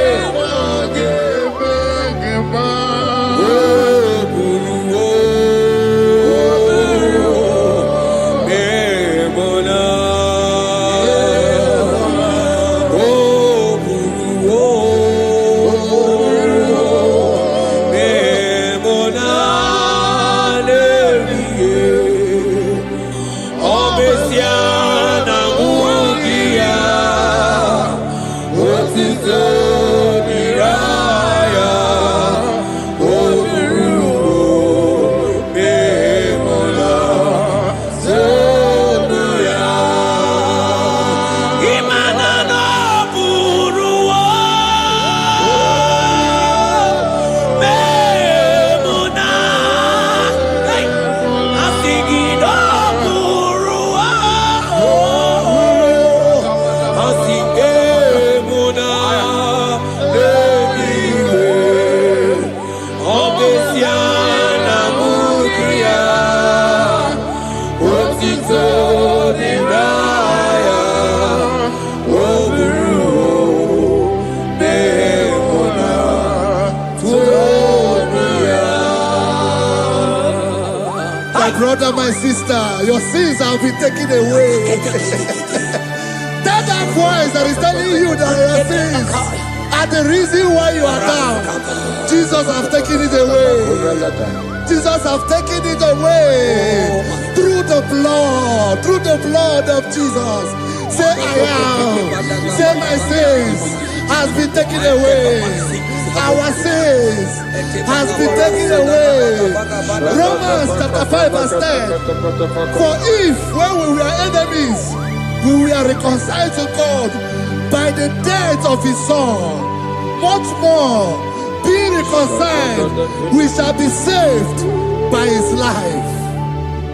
My brother, my sister, your sins have been taken away. Tell that voice that is telling you that your sins are the reason why you are down. Jesus has taken it away. Jesus has taken it away. Through the blood of Jesus. Say I am. Say my sins has been taken away. Our sins has been taken away. Romans chapter 5 verse 10. For if when we were enemies, we were reconciled to God by the death of his son, much more, being reconciled, we shall be saved by his life.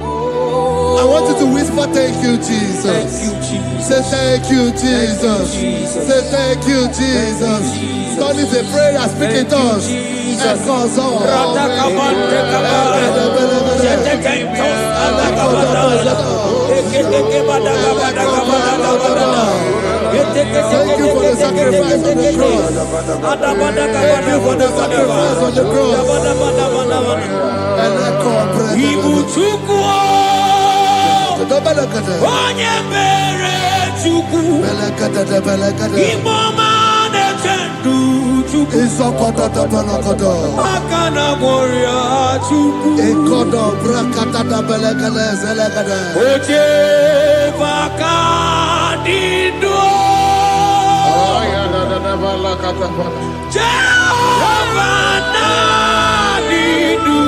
I want you to whisper, thank you, Jesus. Thank you, Jesus. Say thank you, Jesus. Say thank you, Jesus. Turn it a prayer, speak in tongues. Echoes on. Thank you for the sacrifice on the cross. Thank you for the sacrifice on the cross. And onye mere Chukwu imoma na-echendu Chukwu aka na gboria Chukwu oche baka dido Jehovah Nadidu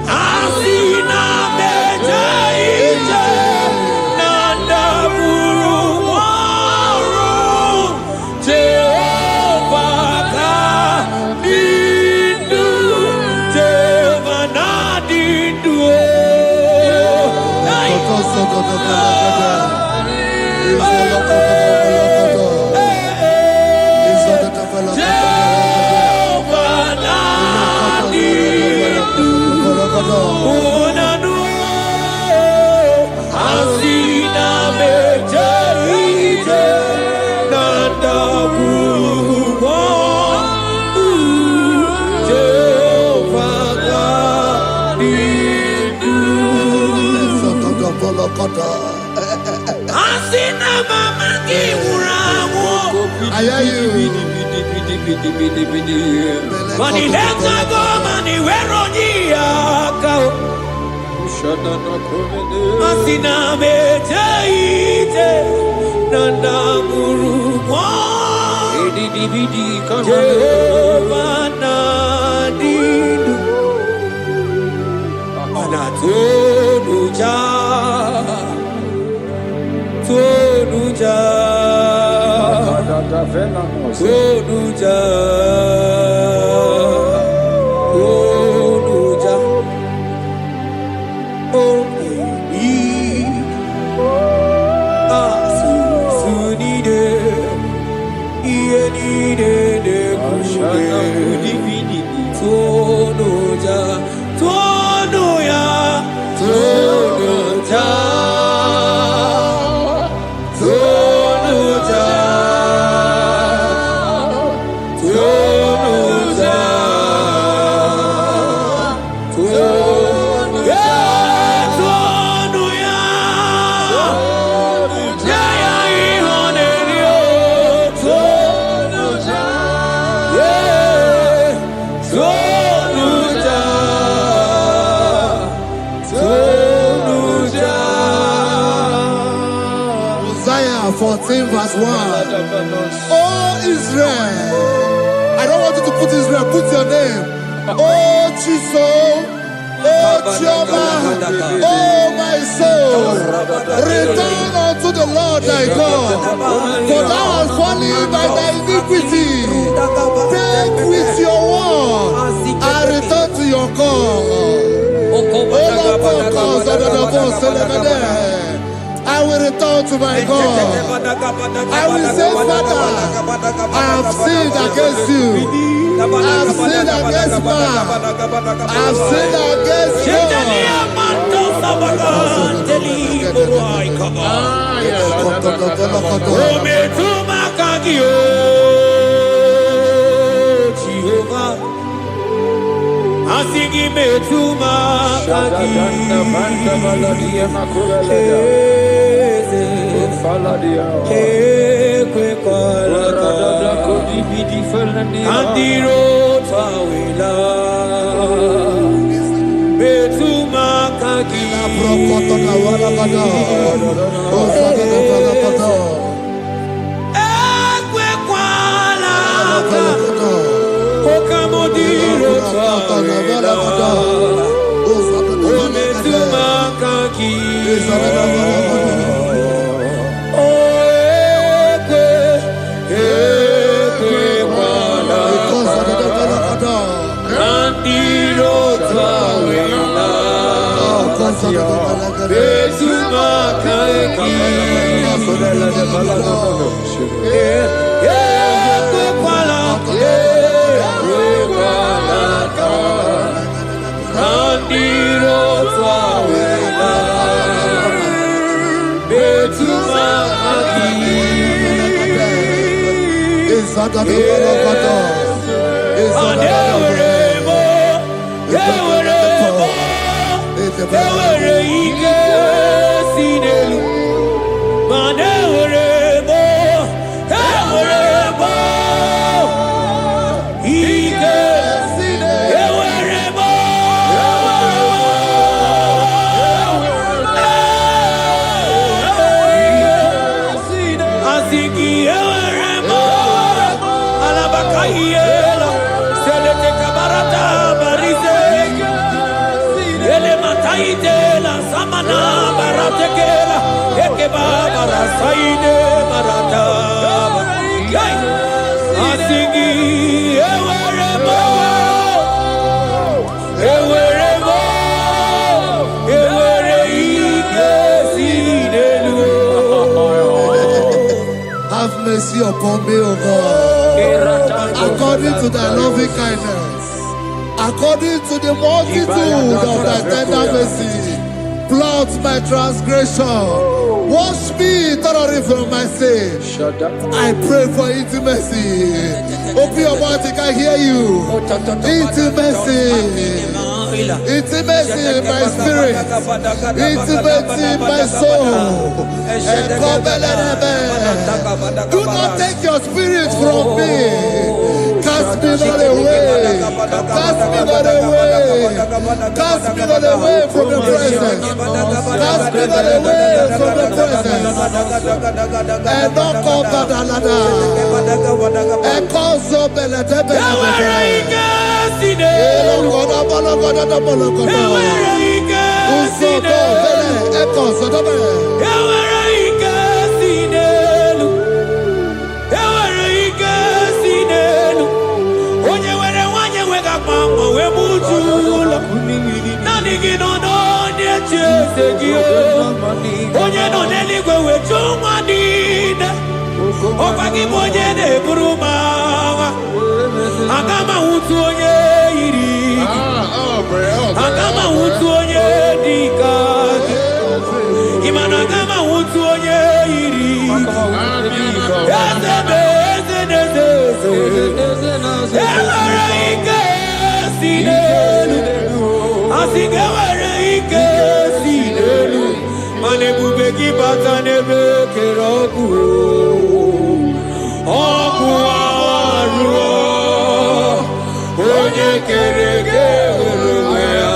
Asina Bejaije Nanda Buru Waru Jehovah Nadidu Jehovah Nadidu I hear you. Mani lenga goma ni weroniaka Asina mejaite Nanda murugwa Jehovah Nadidu Anatonuja Tonuja Tonuja Tonuja Oh baby Asunide Ienide de Kushide Tonuja Tonuya Tonuja Isaiah 14 verse 1. Oh Israel, I don't want you to put Israel, put your name. Oh Chiso, oh Chioma, oh my soul, return unto the Lord thy God, for thou hast fallen by thy iniquity. Take with your word and return to your God. I will return to my God. I will say, Father, I have sinned against you. I have sinned against man. I have sinned against God. Asigi betuma kaki kwe kolaka Andiro tawila betuma kaki ekwe kolaka Okamodiro tawila Ometuma kaki Samana samana baratekela ekeba barasaide barata asigi eweremo Have mercy upon me, O God, according to thy loving kindness, according to the multitude of thy tender mercy. Blot my transgression, wash me thoroughly from my sin. I pray for intimacy. Open your mouth, I can hear you. Intimacy. Intimacy in my spirit, intimacy in my soul. Do not take your spirit from me. Cast me not away. Cast me not away. Cast me not away from the presence. Cast me not away from the presence. And not come back another. And call so Agama utu onye iri Agama utu onye dika Imana agama utu onye iri Ezebe Ewere ike sinelu Asigewere ike sinelu Manebube kibata nebe kerogu Ogu aruo Onye kereke uruya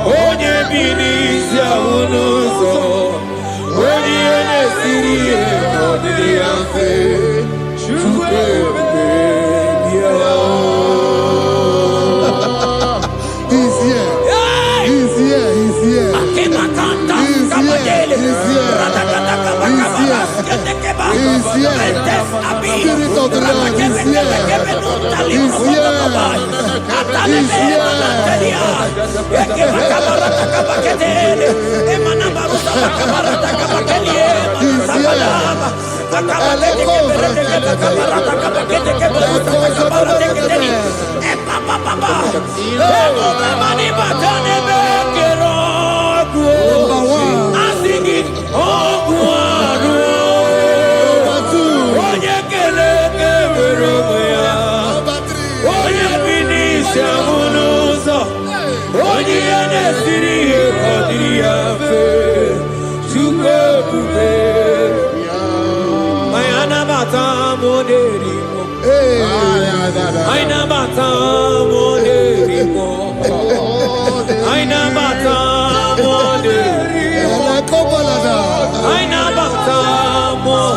Onye binisi ahunuzo Onye nesiri ekodiri amfe Chukwe He's here. He's here. He's here. He's here. Spirit of the Lord is here. He's here. He's here.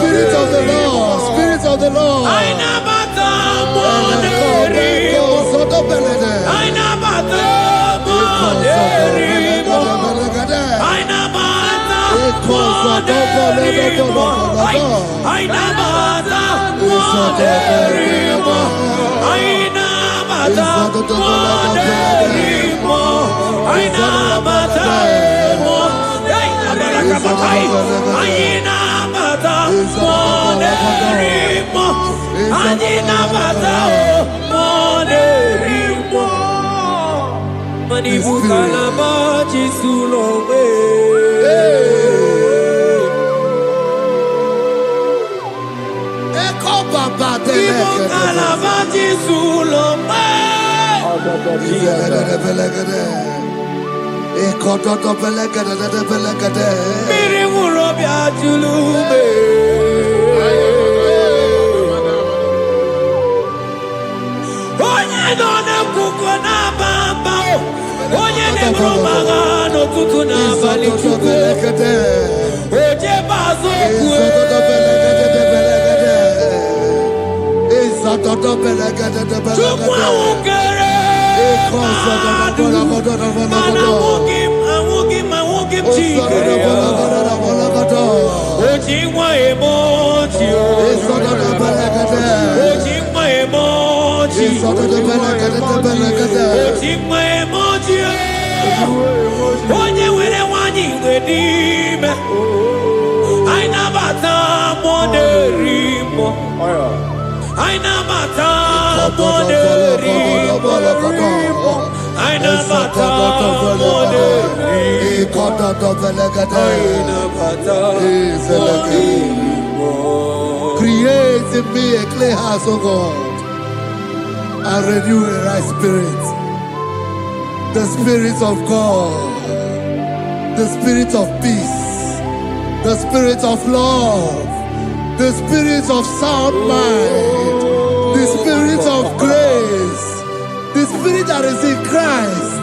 Spirit of the Lord, Spirit of the Lord. Onye were wanyi wedime Aina bata moderimo Aina bata moderimo Aina bata moderimo Aina bata moderimo. Create in me a clean house, O God, and renew a right spirit. The Spirit of God, the Spirit of peace, the Spirit of love, the Spirit of sound mind, the Spirit of grace, the Spirit that is in Christ.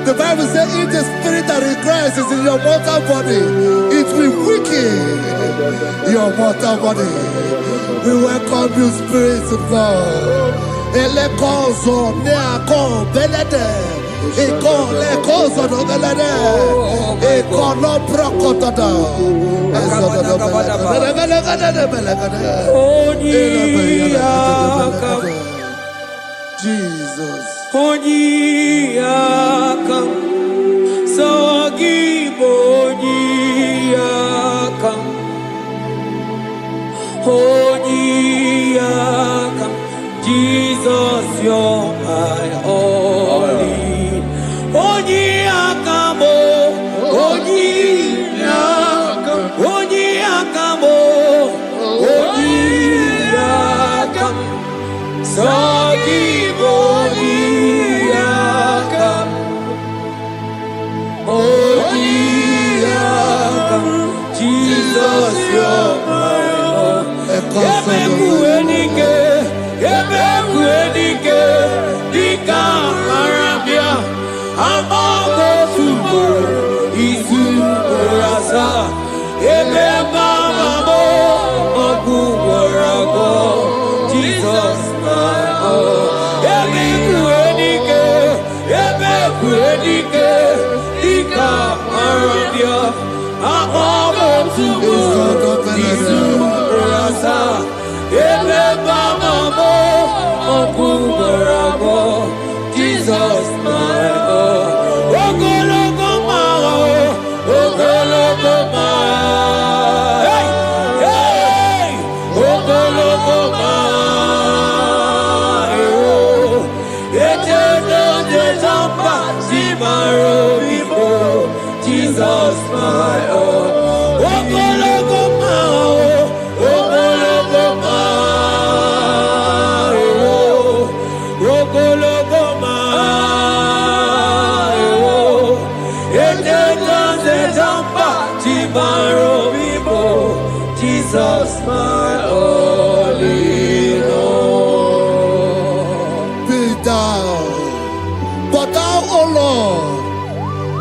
The Bible says, if the Spirit that is in Christ is in your mortal body, it will weaken your mortal body. We welcome you, Spirit of God. Elekozo neako belede. Eko lekozo no belede. Eko no brokotada. Jesus. Onyiyakam, Sogibo Onyiyakam, Onyiyakam, Jesus, you're my only. Onyiyakam, Onyiyakam, Onyiyakam, Onyiyakam, Sogibo Onyiyakam, Onyiyakam, Jesus, you're my Lord. Ebekuenike, ebekuenike, dika marabia, amago subo, isu rasa, ebebamamo, oguwarago, Jesus, my Lord. Ebekuenike, ebekuenike, dika marabia, amago subo, isu rasa, ebebamamo, oguwarago, Jesus, my Lord. Ogologo mao, ogologo mao, hey, hey, ogologo mao, eternal desamba, simaro vivo, Jesus, my Lord. Ogologo mao, ogologo mao, ogologo mao, eternal desamba, simaro vivo, Jesus, my only Lord. Be thou, but thou, O Lord,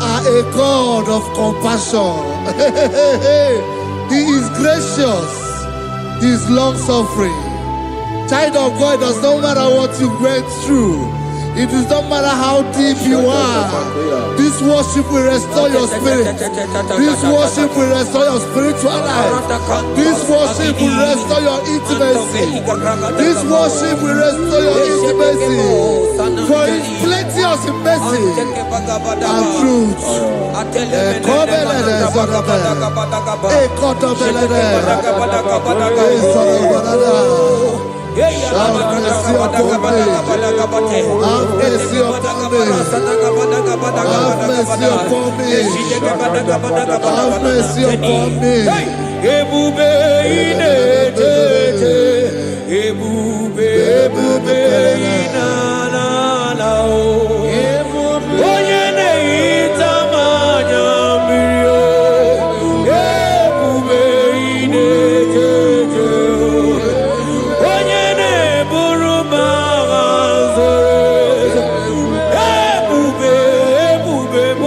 are a God of compassion. He is gracious, He is long suffering. Child of God, it does not matter what you went through. It does not matter how deep you are. This worship will restore your spirit. This worship will restore your spiritual life. This worship will restore your intimacy. This worship will restore your intimacy. For His plenty of mercy and truth. Have mercy upon me. Have mercy upon me. Have mercy upon me. Have mercy upon me. Ebube inetete, ebube, ebube inanana o. Onye na-ehita mmanya mmiri o. Ebube inetete o. Onye na-eburu m agha nzọ. Ebube, ebube m o.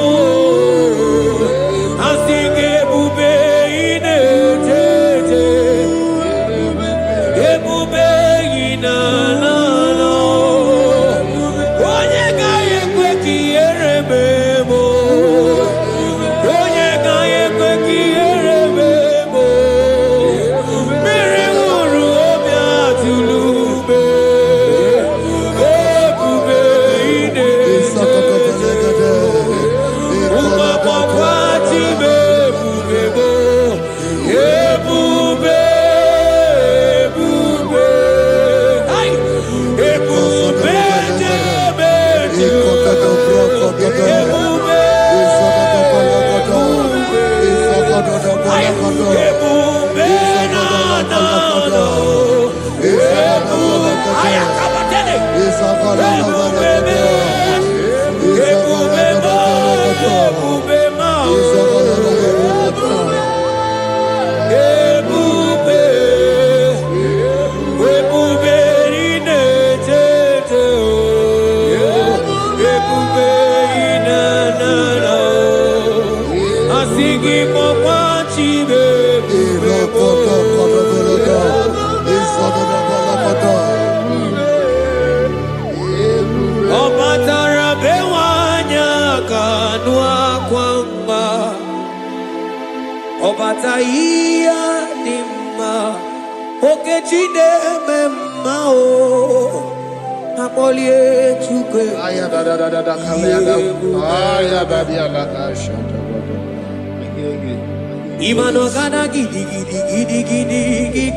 Asị gị ebube inetete. Ebube inanana o. Obataia dimma okechide memma o apolie chuke aya da kalenda aya badia la shata imano kana gidi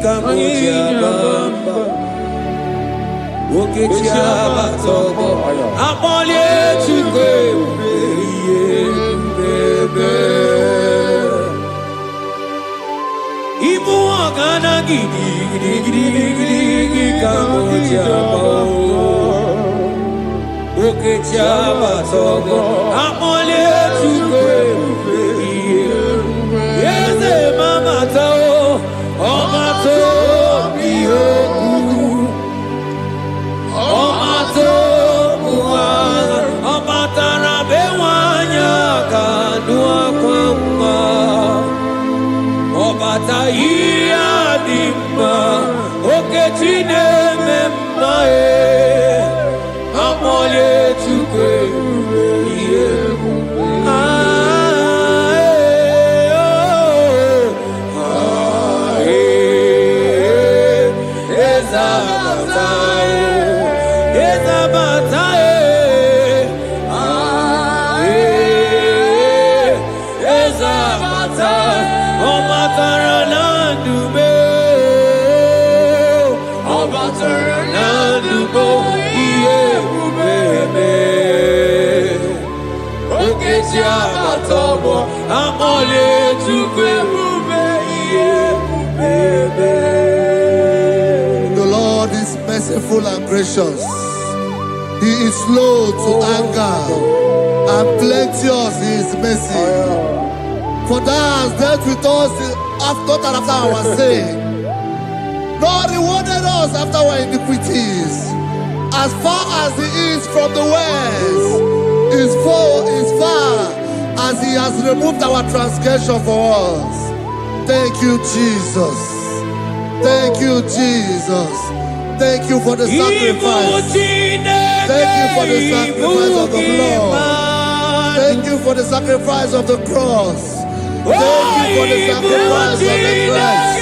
kamoja bamba okechia batogo apolie chuke bebe Ibu agana gidi kamoja oke chaba sogo amole chuke yeze mama tao omato biyoku omato buwa omatara bewanya kanua kwamba Obataia dimma okechine memma amole chukwe The Lord is merciful and gracious. He is slow to anger and plenteous in his mercy. For thou hast dealt with us after our sin, nor rewarded us after our iniquities. As far as the east from the west is far as he has removed our transgression for us. Thank you, Jesus. Thank you, Jesus. Thank you for the sacrifice. Thank you for the sacrifice of the blood. Thank you for the sacrifice of the cross. Thank you for the sacrifice of the Christ.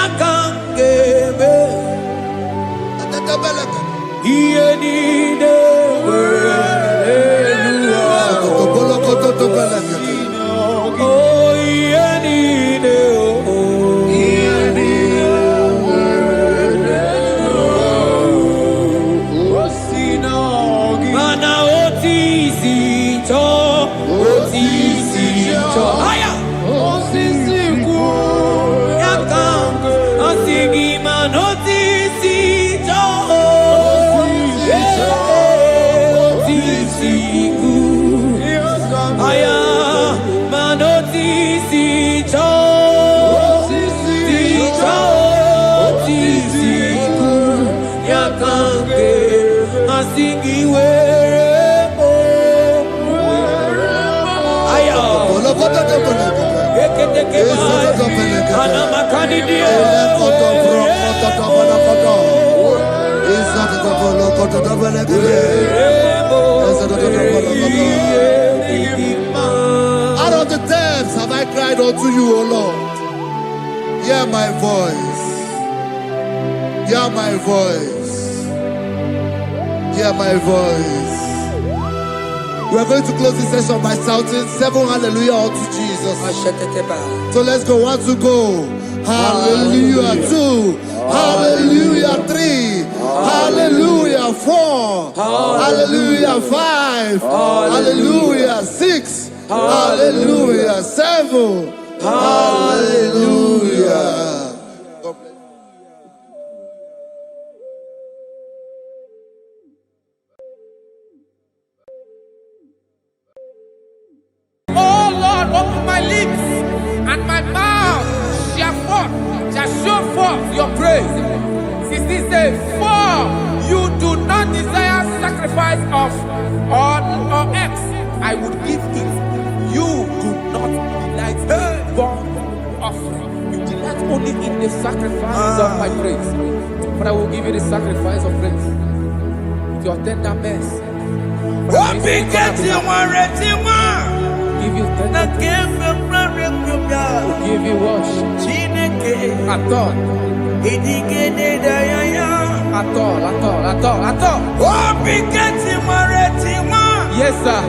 Yakangebe. Iyenide. Oh, iyenide. Mana otisi cho. Aya. Out of the depths have I cried unto you, O Lord. Hear my voice. Hear my voice. Hear my voice. We are going to close this session by shouting 7 hallelujah unto Jesus. So let's go. 1, 2, go. Hallelujah. 2. Hallelujah. 3. Hallelujah. 4. Hallelujah. 5. Hallelujah. 6. Hallelujah. 7. Hallelujah. Open my lips, and my mouth shall show forth your praise. 16 says, for you do not desire sacrifice of or X, I would give it. You do not delight in burnt offering. You delight only in the sacrifice of my praise. But I will give you the sacrifice of praise. With your tender mercy. Give you tender give you worship. At all. Yes, sir.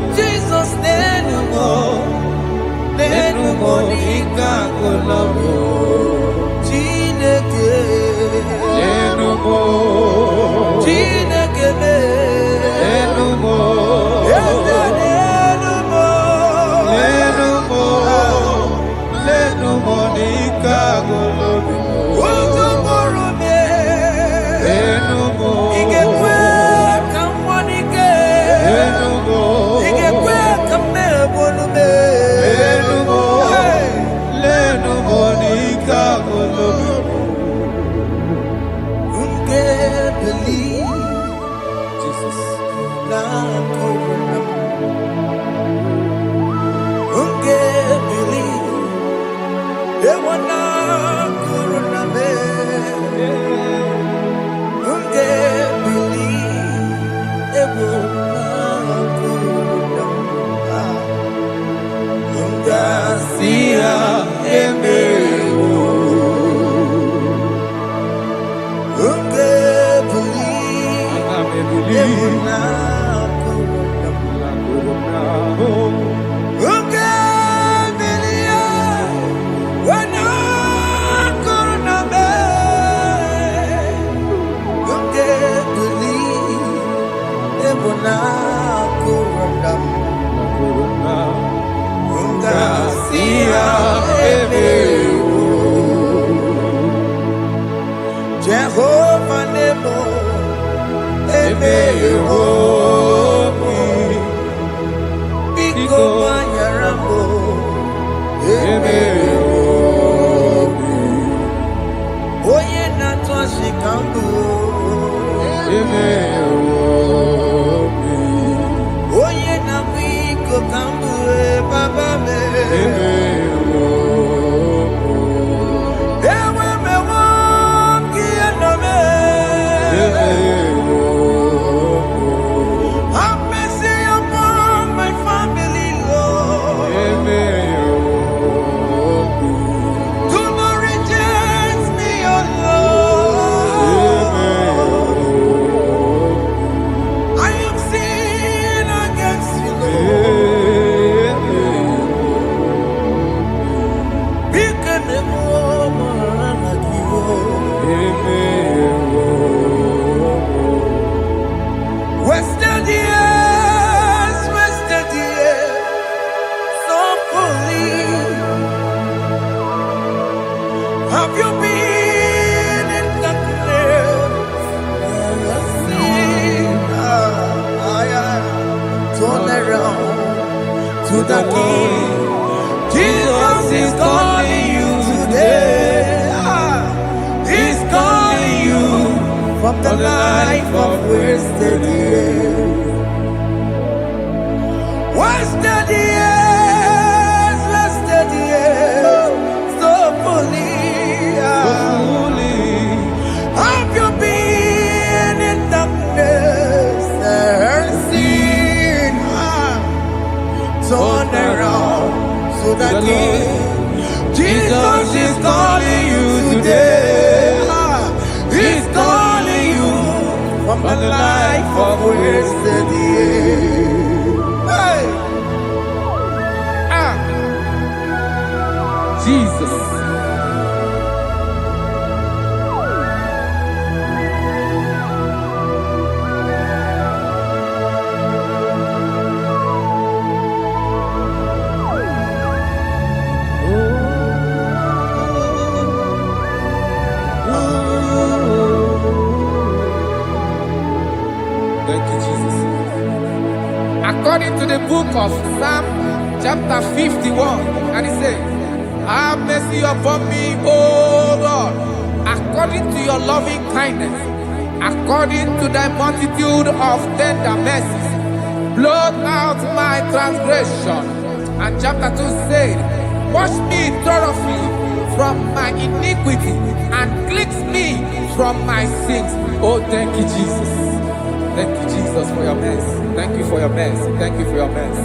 Jesus, Oye na twashi kambu. Oye na wiko kambu baba me. Ewe me wangi na me. Have mercy upon my family, Lord. Do not reject me, oh Lord. I am sin against you, Lord. Become a woman like you. Wasted years, so fully. Have you been in darkness? Turn around to the King. Jesus is calling you today. He's calling you from the life of wasted years. Wasted years, so fully. Have you been in darkness and seen? Turn around so that Jesus is calling you today. He's calling you from the life of wasted years. Hey. Jesus. Thank you, Jesus. According to the book of Psalm, chapter 51, and it says, have mercy upon me, O Lord, according to your loving kindness, according to thy multitude of tender mercies, blot out my transgression. And chapter 2 said, wash me thoroughly from my iniquity and cleanse me from my sins. Oh, thank you, Jesus. Thank you, Jesus, for your mercy. Thank you for your mercy. Thank you for your mercy.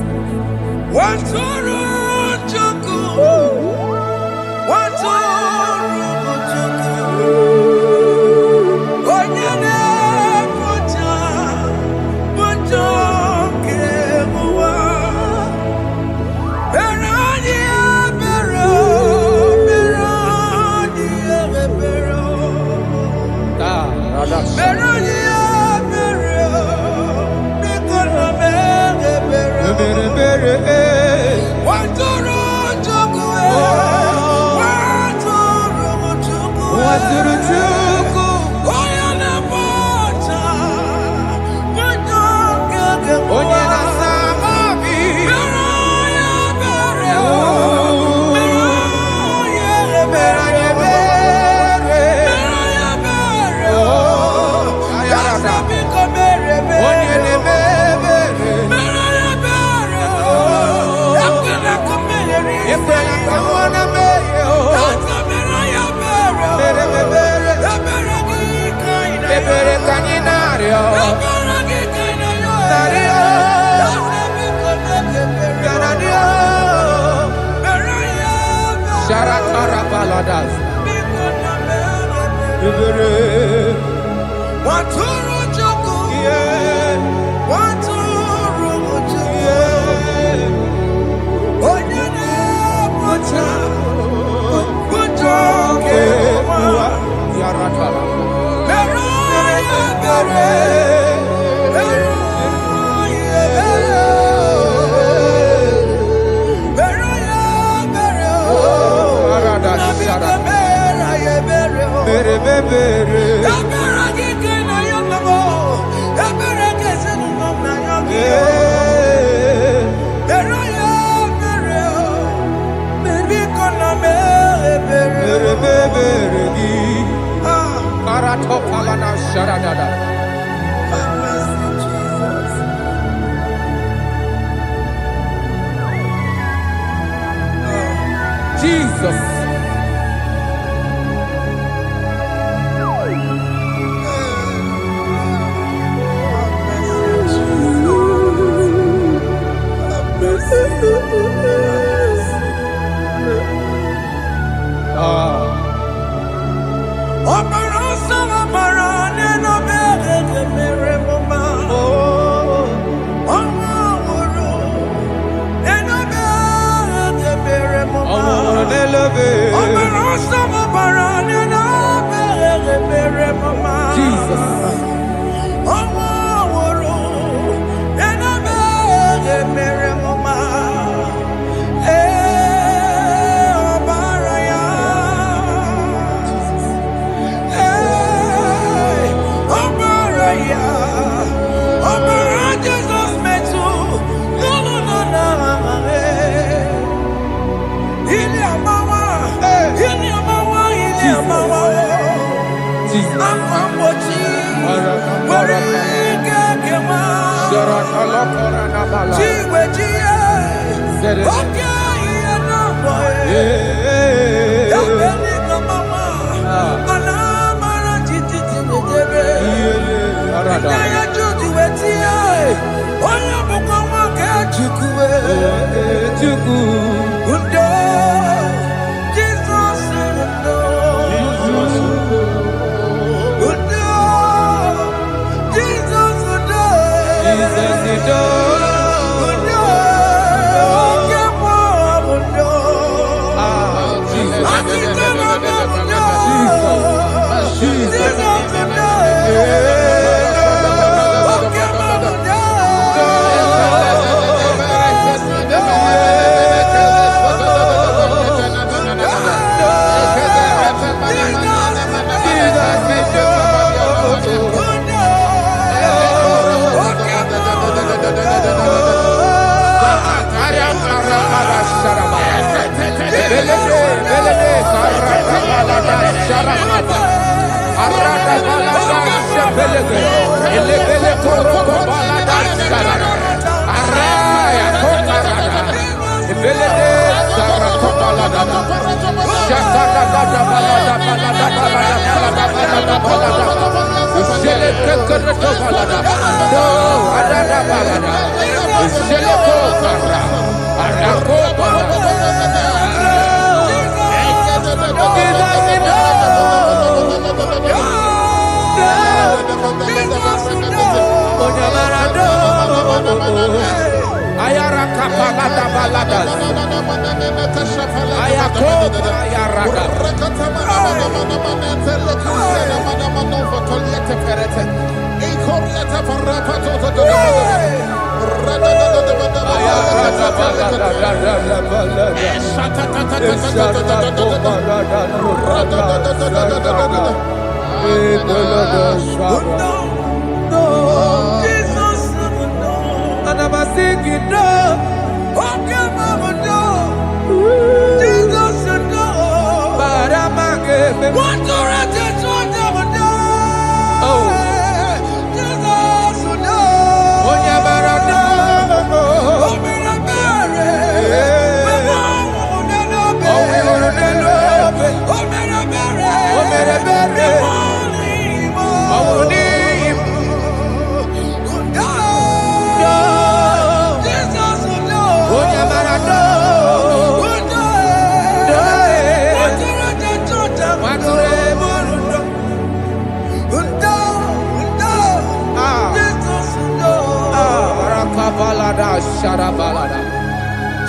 Balato Palana Sharadada. Have mercy, Jesus. Jesus.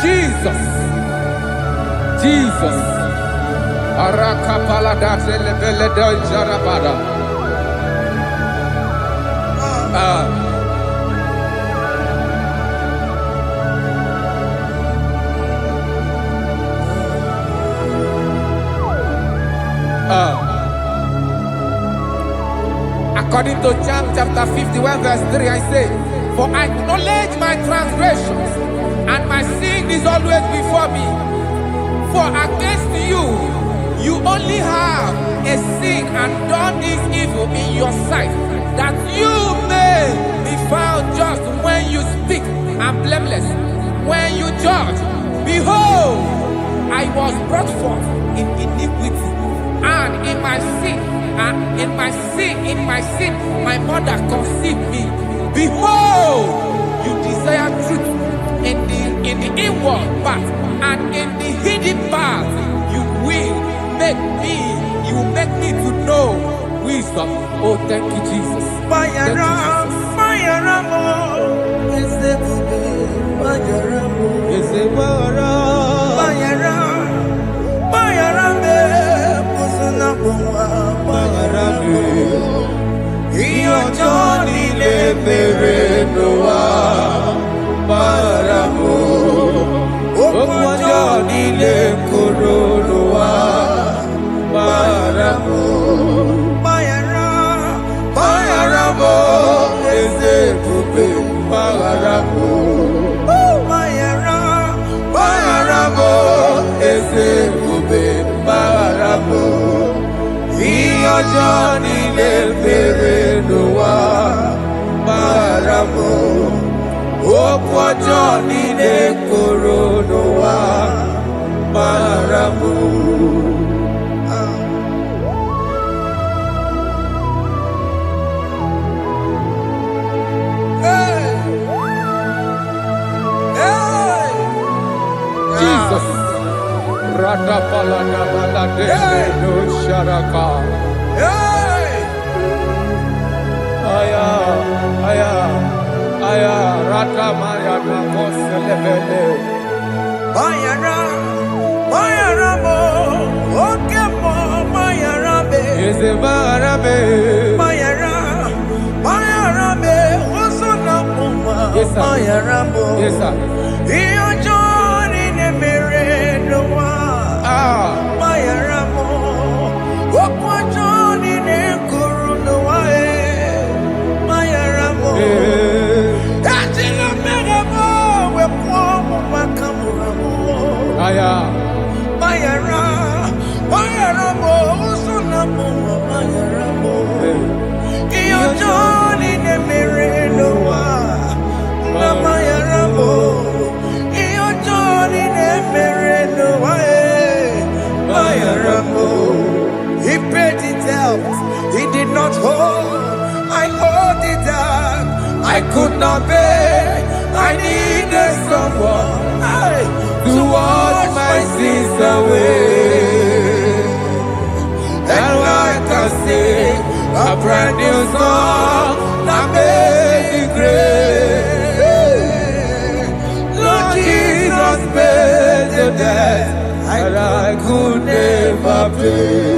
Jesus. Jesus. Arakapalada zelebeledo jarabada. According to John chapter 51 verse 3, I say, for I acknowledge my transgressions, and my sin is always before me. For against you, you only have a sin and done this evil in your sight, that you may be found just when you speak and blameless when you judge. Behold, I was brought forth in iniquity, and in my sin, my mother conceived me. Behold, you desire truth in the inward part, and in the hidden part you will make me to know wisdom. Oh, thank you, Jesus. Thank you, Johnny Leperedoa Baramo Okwa Johnny Lekorodoa Baramo. Jesus. Radapalana balade no sharaka. Aya, rata maya na koselebele. Bayara mo, oke mo, bayara be. Eze bayara be, osona muma, bayara mo. Yes, sir. Iyo joni ne mere noa. Bayara mo, okwa joni ne kuru noa. Bayara mo. Ajina mere mo, we kwa mo makamura mo. Aya. Bayara mo, usuna mo, bayara mo. Iyo joni ne mere noa. Na bayara mo. Iyo joni ne mere noa. Bayara mo. He paid it out. He did not hold. I owed it out. I could not pay. I needed someone to wash my sins away. And I can sing a brand new song that made me great. Lord Jesus paid the debt that I could never pay.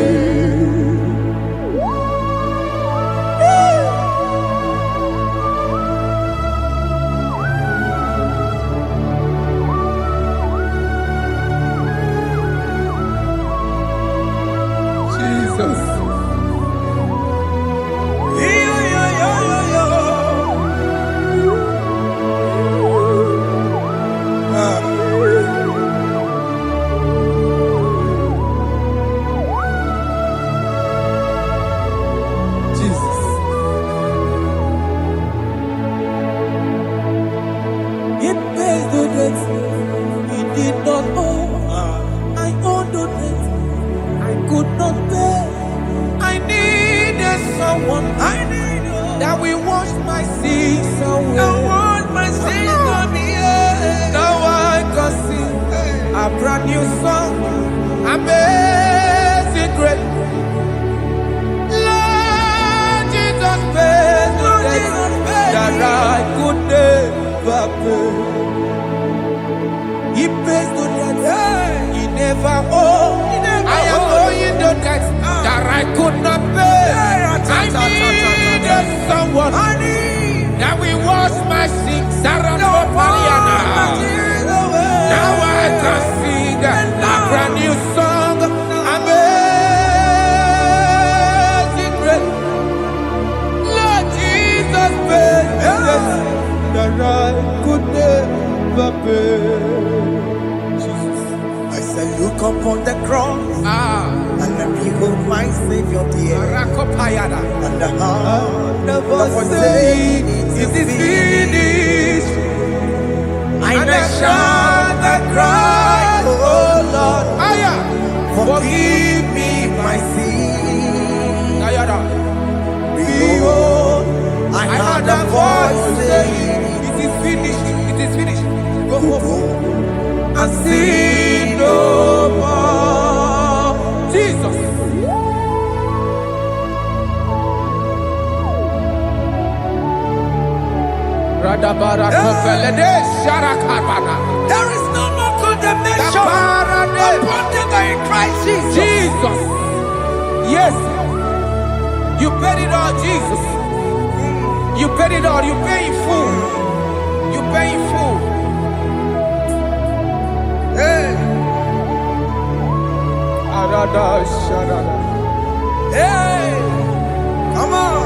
That we wash my sins away. Now I can sing a brand new song, amazing grace. Lord Jesus paid the debt that I could never pay. He pays the debt he never owed. I am owing the debt that I could not pay. I needed someone that will wash my sins. Now I can sing upon the cross, and I behold my Savior there. And the heart, the voice saying, it is finished. And I shout and cry, oh Lord, forgive me my sin. Behold, I heard a voice saying, it is finished, it is finished. Go home and sin no more. Jesus. There is no more condemnation upon them that in Christ Jesus. Jesus. Yes. You paid it all, Jesus. You paid it all. You pay in full. You pay in full. Hey. Hey. Come on.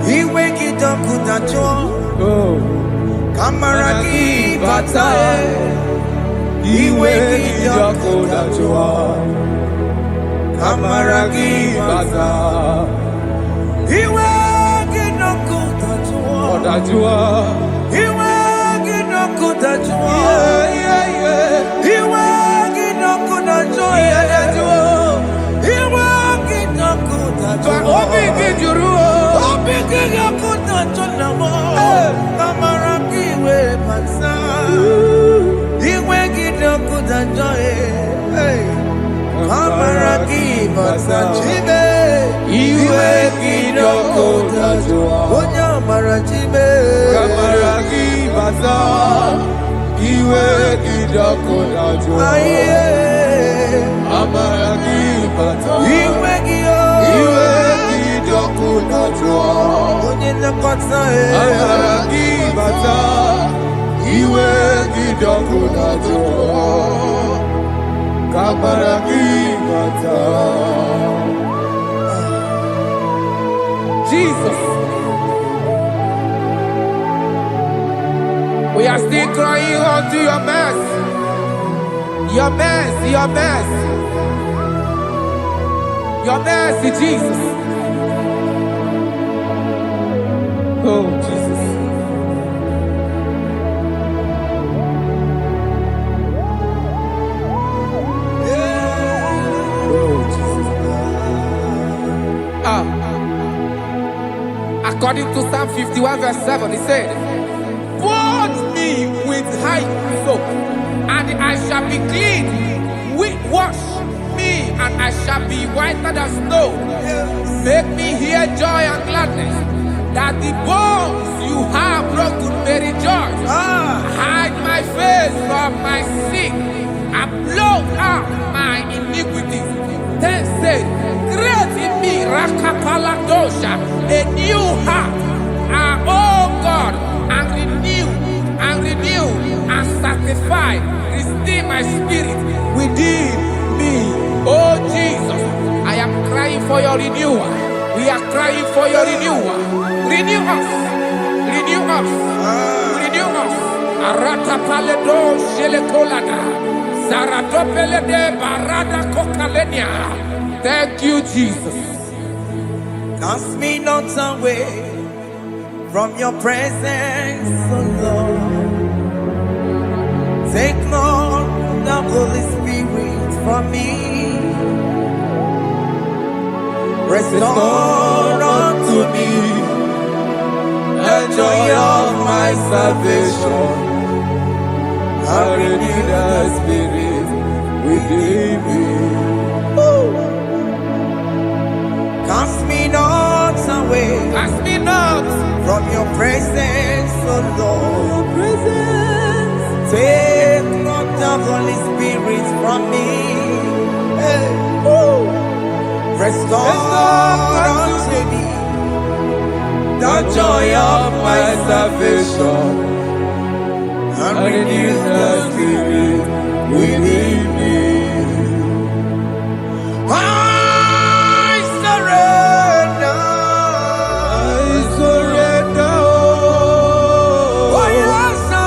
Iwe kidokudacho. Kamaraki batae. Iwe kidokudacho. Kamaraki batae. Iwe kidokudacho. Iwe kidokudacho. Iwe kidokudacho. Iwe kidokudacho. Obi kijuru. Obi kidokudacho namo. Kamaraki we pansa. Iwe kidokudacho. Kamaraki pansa chibe. Iwe kidokudacho. Onya marachibe. Kamaraki basa. Iwe kidokudacho. Amaraki basa. Iwe kidokudacho. Onye nakotsa Amaraki basa. Iwe kidokudacho. Kamaraki basa. Jesus. We are still crying unto your mercy. Your mercy, your mercy. Your mercy, Jesus. Oh, Jesus. Oh, Jesus. According to Psalm 51 verse 7, he said, "Wash me with hyssop, and I shall be clean. Wash me, and I shall be whiter than snow. Make me hear joy and gladness, that the bones you have broken may rejoice. Hide my face from my sin, and blot out my iniquities. Then say, create in me Rakapaladosha, a new heart, oh God, and renew, and sanctify, restore my spirit within me." Oh Jesus, I am crying for your renewal. We are crying for your renewal. Renew us, renew us, renew us. Arata paledo shelekolada, zaratopelede barada kokalenia. Thank you, Jesus. Cast me not away from your presence, oh Lord. Take not the Holy Spirit from me. Restore unto me the joy of my salvation, and renew the spirit within me. Cast me not away, Cast me not from your presence, oh Lord. Take not the Holy Spirit from me. Hey. Restore unto me the joy of my salvation, and renew the spirit within me. I surrender. Oh yes, I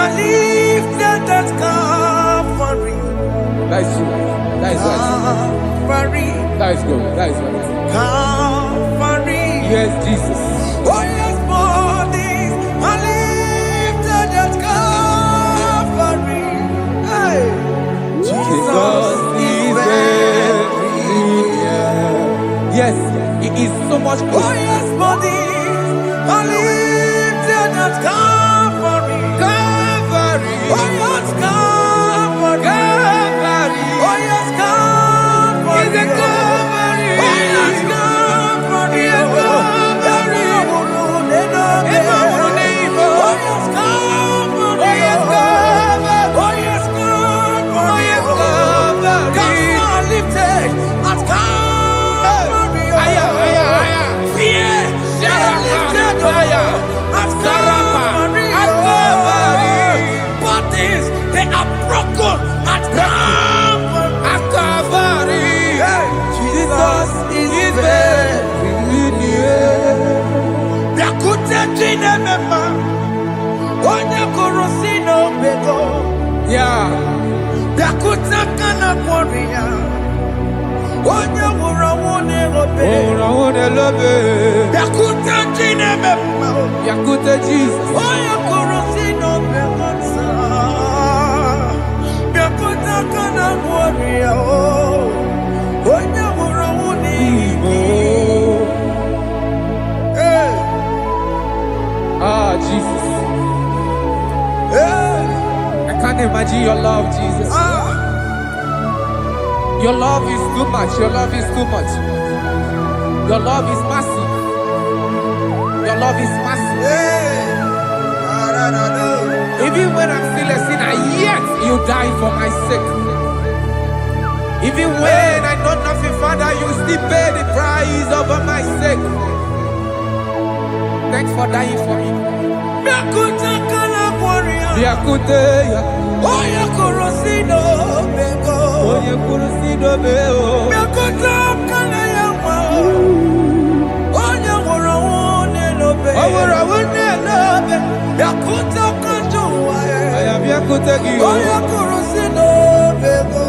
are lifted at Calvary. That is true. That is right. Calvary. That is good. That is right. Calvary. Yes, Jesus. Oh yes, bodies are lifted at Calvary. Hey. Jesus is very near. Yes, it is so much Oh closer. yes, bodies are lifted at Calvary. Calvary. Oh yes, Calvary. Calvary. Oh yes, Calvary. Is it Calvary? Oh yes, Calvary. Yes, Calvary. They are broken at Calvary. Jesus is very near. Yeah. Yakute Jesus. Ah, Jesus. I can't imagine your love, Jesus. Your love is too much. Your love is too much. Your love is massive. Your love is massive. Even when I'm still a sinner, yet you die for my sake. Even when I know nothing, Father, you still pay the price over my sake. Thanks for dying for me. Oye kurusino beo. Owura wune lobe. I am yakutegi. Oye kurusino bego.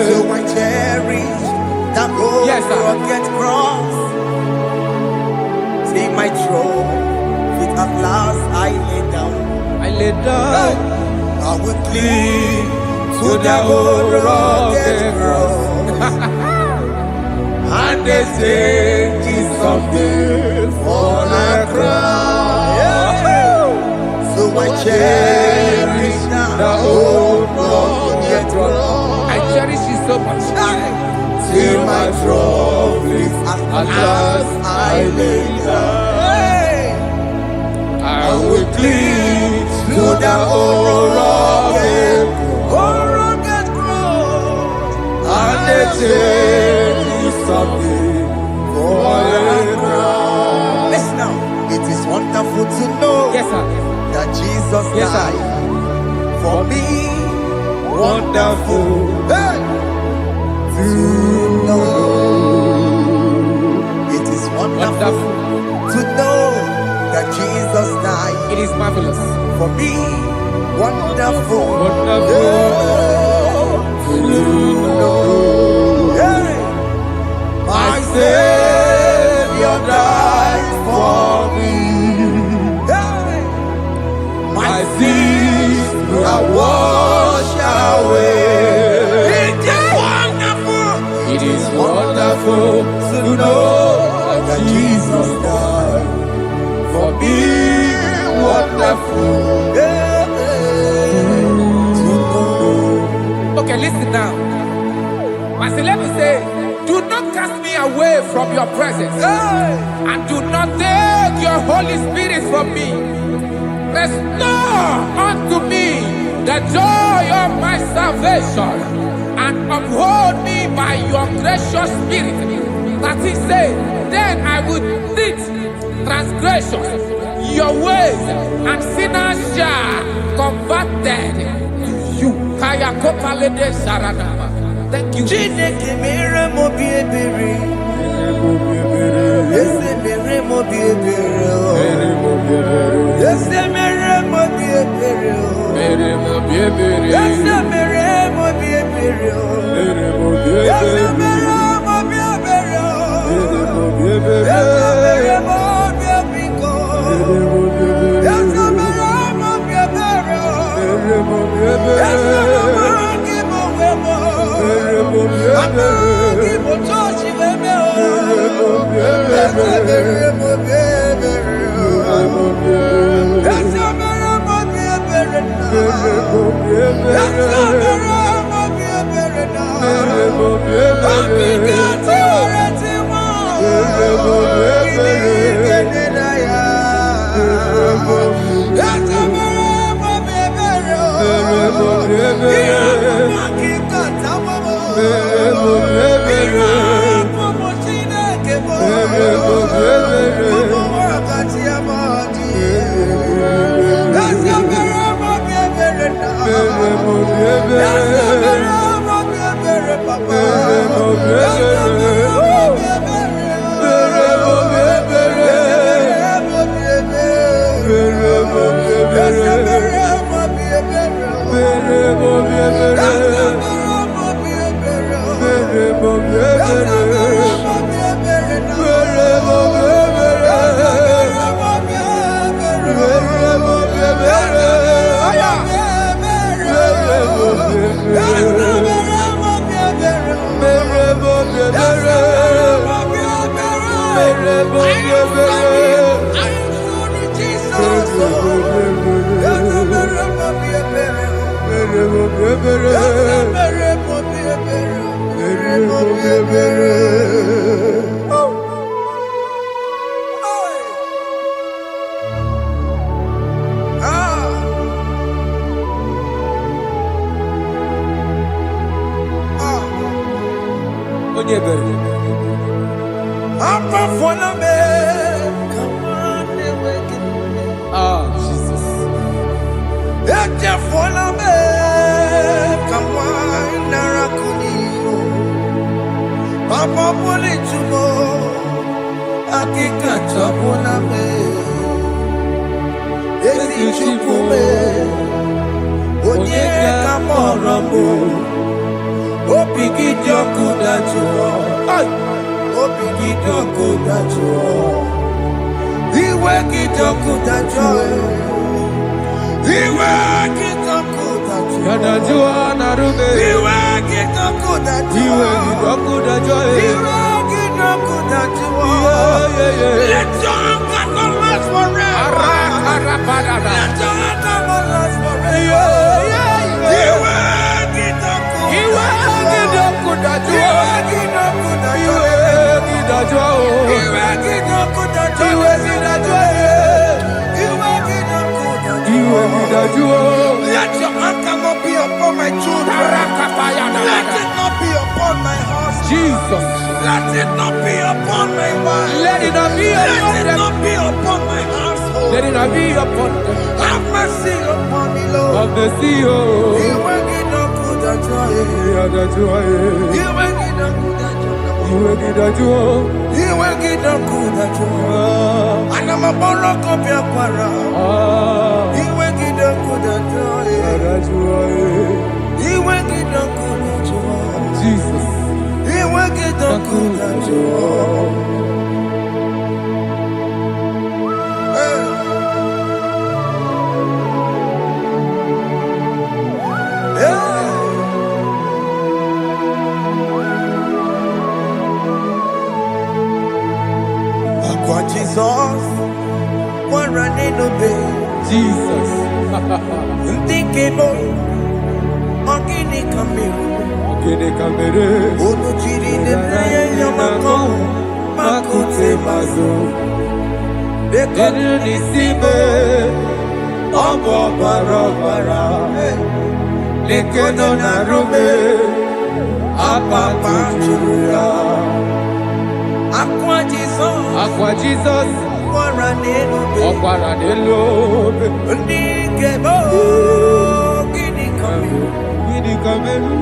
So I cherish that rugged cross. See my throne, with at last I lay down. I lay down. I will cling to the old rugged cross. And they say it's something for the crown. So I cherish The old rugged cross. I cherish it so much. Till my troubles at last I lay down. I will cling To the old rugged cross. and they say it's something for the crown. Listen now, it is wonderful to know Yes, sir. that Jesus Yes, sir. died for me. Wonderful. Hey! To know. It is wonderful Wonderful. to know that Jesus died It is marvelous. for me. Wonderful. Wonderful. To know. Hey! My Savior died for me. Hey! My sins are washed away. It is wonderful. It is wonderful to know that Jesus died for me. Wonderful. Okay, listen now. My let say, do not cast me away from your presence, and do not take your Holy Spirit from me. Restore unto me the joy of my salvation, and uphold me by your gracious spirit. That is say, then I would teach transgressions your ways, and sinners shall converted to you. Kaya kopalede saranama. Thank you. Chineke mere mo bie ebere. Ese mere mo bi ebere. Ese mere mo bi ebere. Ese mere mo bi ebere. Ese mere mo bi ebere. Ese mere mo bi ebiko. Ese mere mo bi ebere. Ese mere mo wemo. Amagi mo tochi weme o. Ese mere mo bi ebere. Ese mere mo bi ebere na. Ese mere mo bi ebere na. Abigati oreti mo. Gidi na ya. Ese mere mo bi ebere o. Iya mo kikata mo. Iya mo chineke mo. Mo wakati ya madi. Ese mere mo bi ebere na. Ese mere mo bi ebere papa. Ese mere mo bi ebere. Ese mere mo bi ebere. Ese mere mo bi ebere. Jesus. Papa pole tumo, akika tabona me. Esi chukume, onye kamoramo. Opigi joku dajuo, opigi joku dajuo. Iwe kijoku dajuo, iwe kijoku dajuo. Yadajua narume. Iwe kijoku dajuo, Iwe kijoku dajuo. Iwe kijoku dajuo. Let your anger not last forever. Let your anger not last forever. Iwe kijoku. Iwe kijoku dajuo. Iwe kijoku dajuo. Iwe kidajuo. Iwe kijoku dajuo. Iwe kidajuo. Iwe kijoku dajuo. Iwe kidajuo. Let your anger not be upon my children. Let it not be upon my house. Jesus. Let it not be upon my wife. Let it not be Let upon it them. not be upon my household. Let it not be upon them. Have mercy upon me, Lord. Of the sea. Iwe kijoku dajuo. Iwe kijoku dajuo. Iwe kidajuo. Iwe kijoku dajuo. Anamaboro pia kwara. Iwe kijoku dajuo. Iwe kijoku dajuo. Jesus. Iwe kijoku dajuo. Kwa Jesus, kwa raneno be. Jesus. Ndikebo, ogini kamiru. Kede kamere. Ono chiri de praye yamako, makute mazo. Denu nisibe. Obo barabara. Lekeno narume. Apa tujuya. Akwa Jesus, Aqua Jesus. kwa raneno be. Ọ̀pára nílò. Ndikebo, ogini kamiru. Gidi kamere.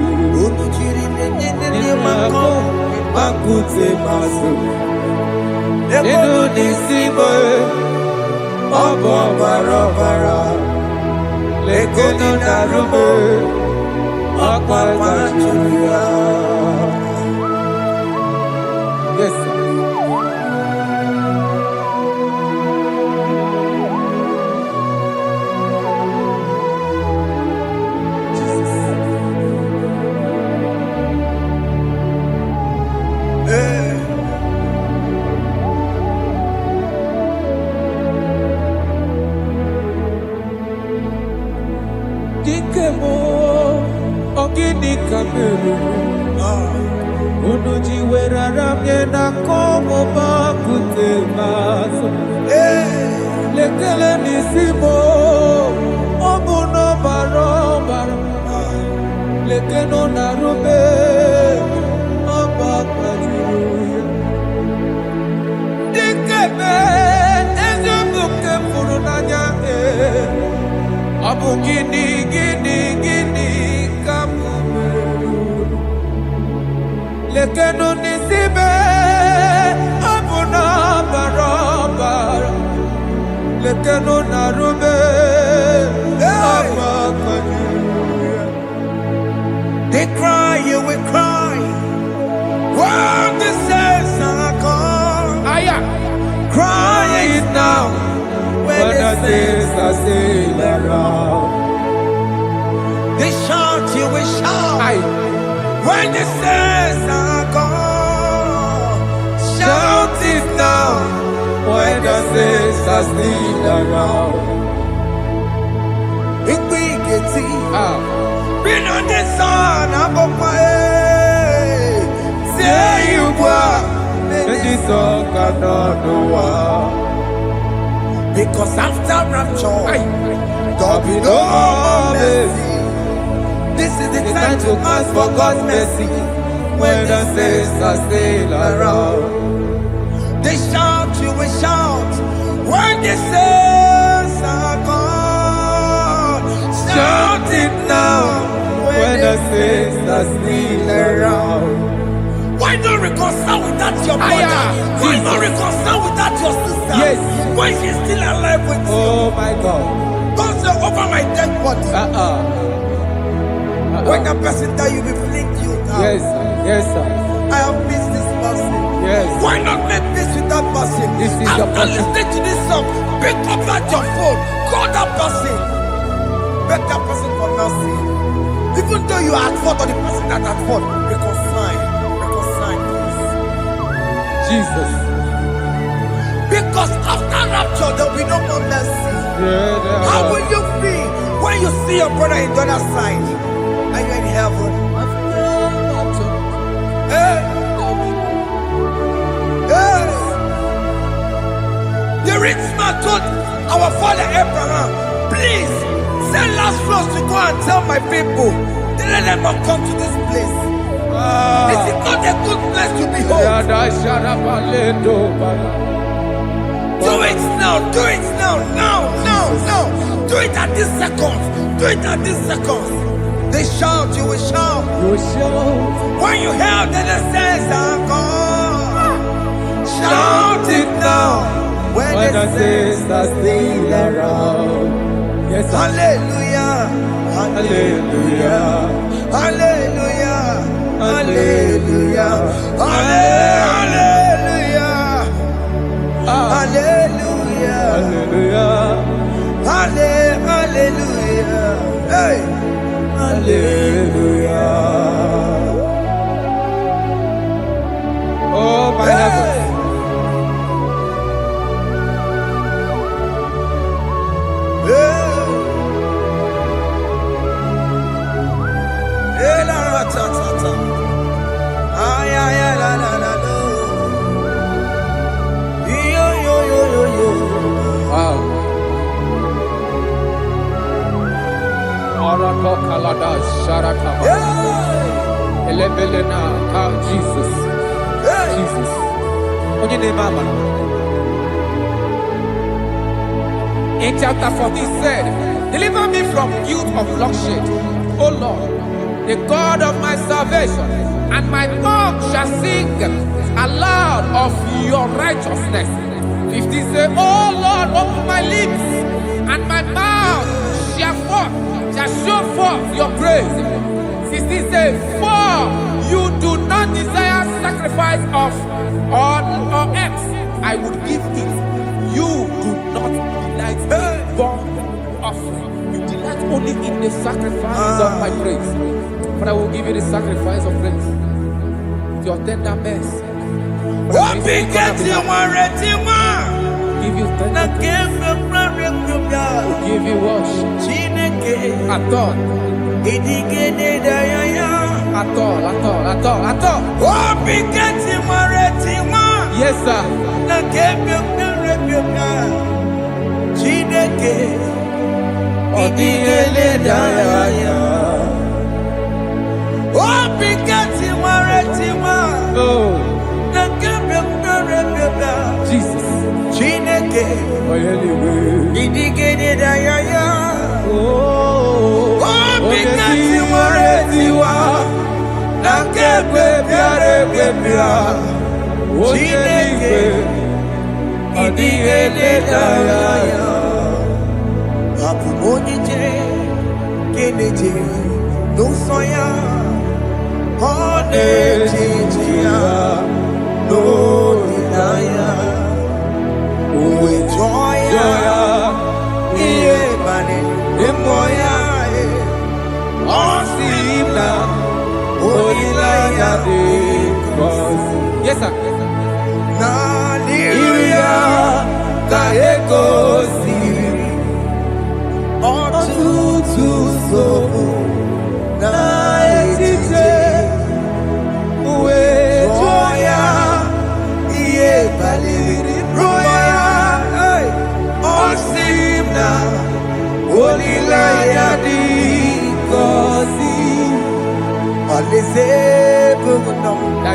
Ono chiri de yamako, kute maso. Nenu nisimo obo barabara. Lekeno narume akwa pachuya. Yes, sir. Dikemo ogini kameru unuji werara mjena komo bakute maso lekele nisimo obuno barobara lekeno narube abakajuya dikeme ezobuke furunanya Abu gini kamumeru lekeno nisibe abu na barabara lekeno narube abakajuya. They cry, you will cry. When the saints are gone, Aya, cry it now. When the saints are still around, they shout, you will shout. ay, When the saints are gone, shout it now. when the saints are still around. Big getty, Ah, been on the sun, I'm on my way. Say you are, and this song cannot do because after rapture, ay, there'll be no more mercy. This is the time to ask for God's mercy. when the saints are still around. They shout, you will shout. When the saints are gone, shout it now. When the saints are still around. Why not reconcile with that your brother? Aya, Why Jesus. not reconcile with that your sister? Yes. When she's still alive with you. Oh my God. Don't say over my dead body. When that person die, you will fling you down. Yes, sir. Yes, sir. I have missed this person. Yes. Why not make peace with that person? This is your After person. listening to this song, pick up that your phone, call that person, beg that person for mercy. Even though you are at fault or the person that at fault, reconcile, please. Jesus. Because after rapture, there will be no more mercy. Yeah, How will you feel when you see your brother in the other side and you're in heaven? Hey. Hey. The rich man told our father Abraham, please send Lazarus to go and tell my people, let them not come to this place. This is not a good place to behold. Do it now, do it now, now. Do it at this second. Do it at this second. They shout, you will shout. When you hear that the saints are gone, shout it now. When the saints are still around. Yes, sir. Hallelujah, hallelujah, hallelujah, hallelujah, hallelujah, hallelujah, Hallelujah. hallelujah, hey, Hallelujah. Oh, my heaven. Wow. Arato kalada sharataba. Elebelena ka Jesus. Jesus. Onye name mama. In chapter 40 said, deliver me from guilt of bloodshed, O Lord, the God of my salvation. and my tongue shall sing aloud of your righteousness. 15 say, oh Lord, open my lips, and my mouth shall show forth your praise. 16 say, for you do not desire sacrifice of or eggs, I would give it. You do not delight in burnt offering. You delight only in the sacrifice of my praise. But I will give you the sacrifice of praise. Your tender mercy. Give you tender give you worship. At all. Yes, sir. Oh, Jesus. Yes, sir. That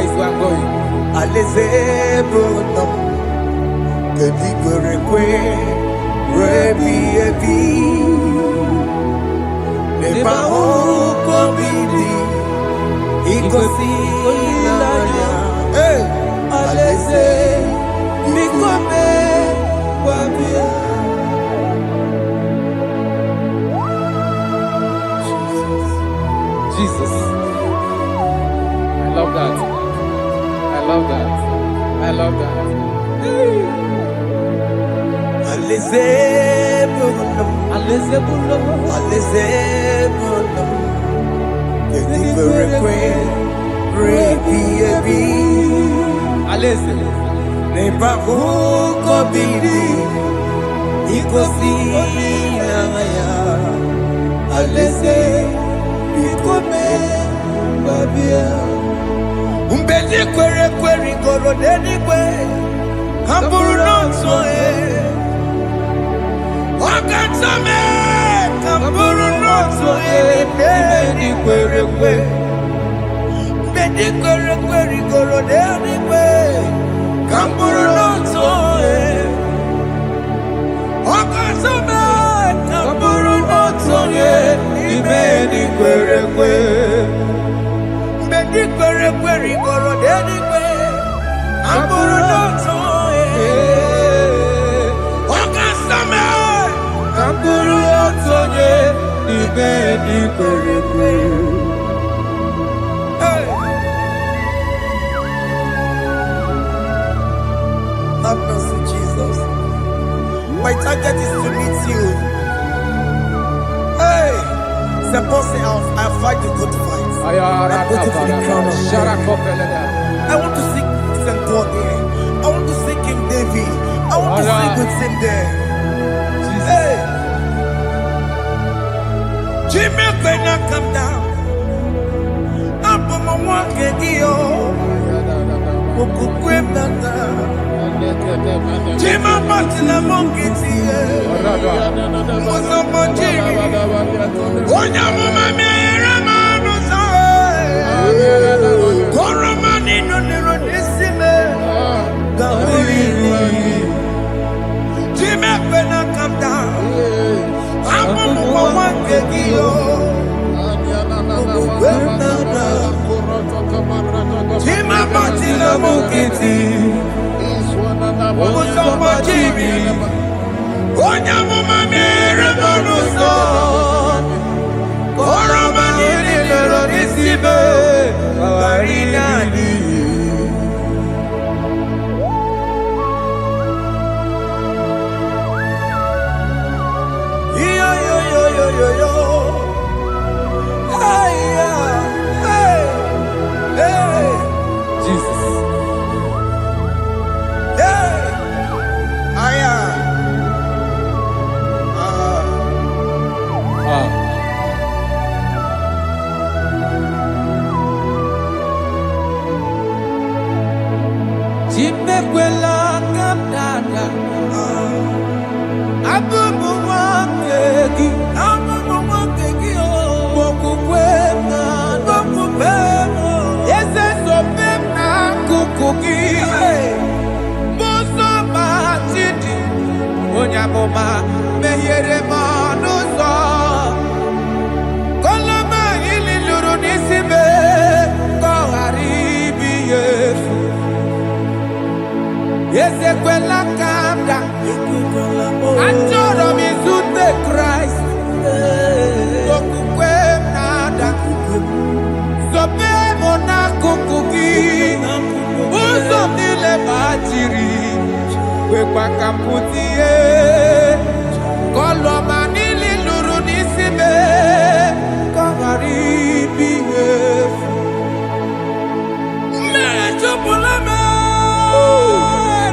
is where I'm going. Jesus. I love that. I love that. I love that. Have mercy, Jesus. My target is to meet you. Hey, suppose I fight the good fight. I'm waiting for the crown of glory. I want to see St. Paul there. I want to see King David. I want to sing with him there. Hey, Jimmy, when I come down, I'm on my walk again. Jima Martina Monkiti, Mosamoji, Onya Mama Mera Koromani no Nero Nisime, Jima when I come down, I'm on my one Chimekwela kamdada. Abụmụ nwoke gị. Abụmụ nwoke gị o. Mokwukwe mmadụ. Mokwukwe mmadụ. Eze sobe m n'akụkụ gị. Mụsọ ma chidi. Onye amụma meghere m ọnụ ụzọ. Koloma ili lụrụ n'isi m ka ọ ghara ibi ya efu. Ezekwela ka m ga. Achọrọ m izute Kraịst. Okwukwe m na-ada. Zobe m n'akụkụ gị. Ụzọ m niile gbachiri. Kwekwa ka m pụta ihe. Koloma niile lụrụ n'isi m ka ọ ghara ibi ya efu. Mmehie jupụla m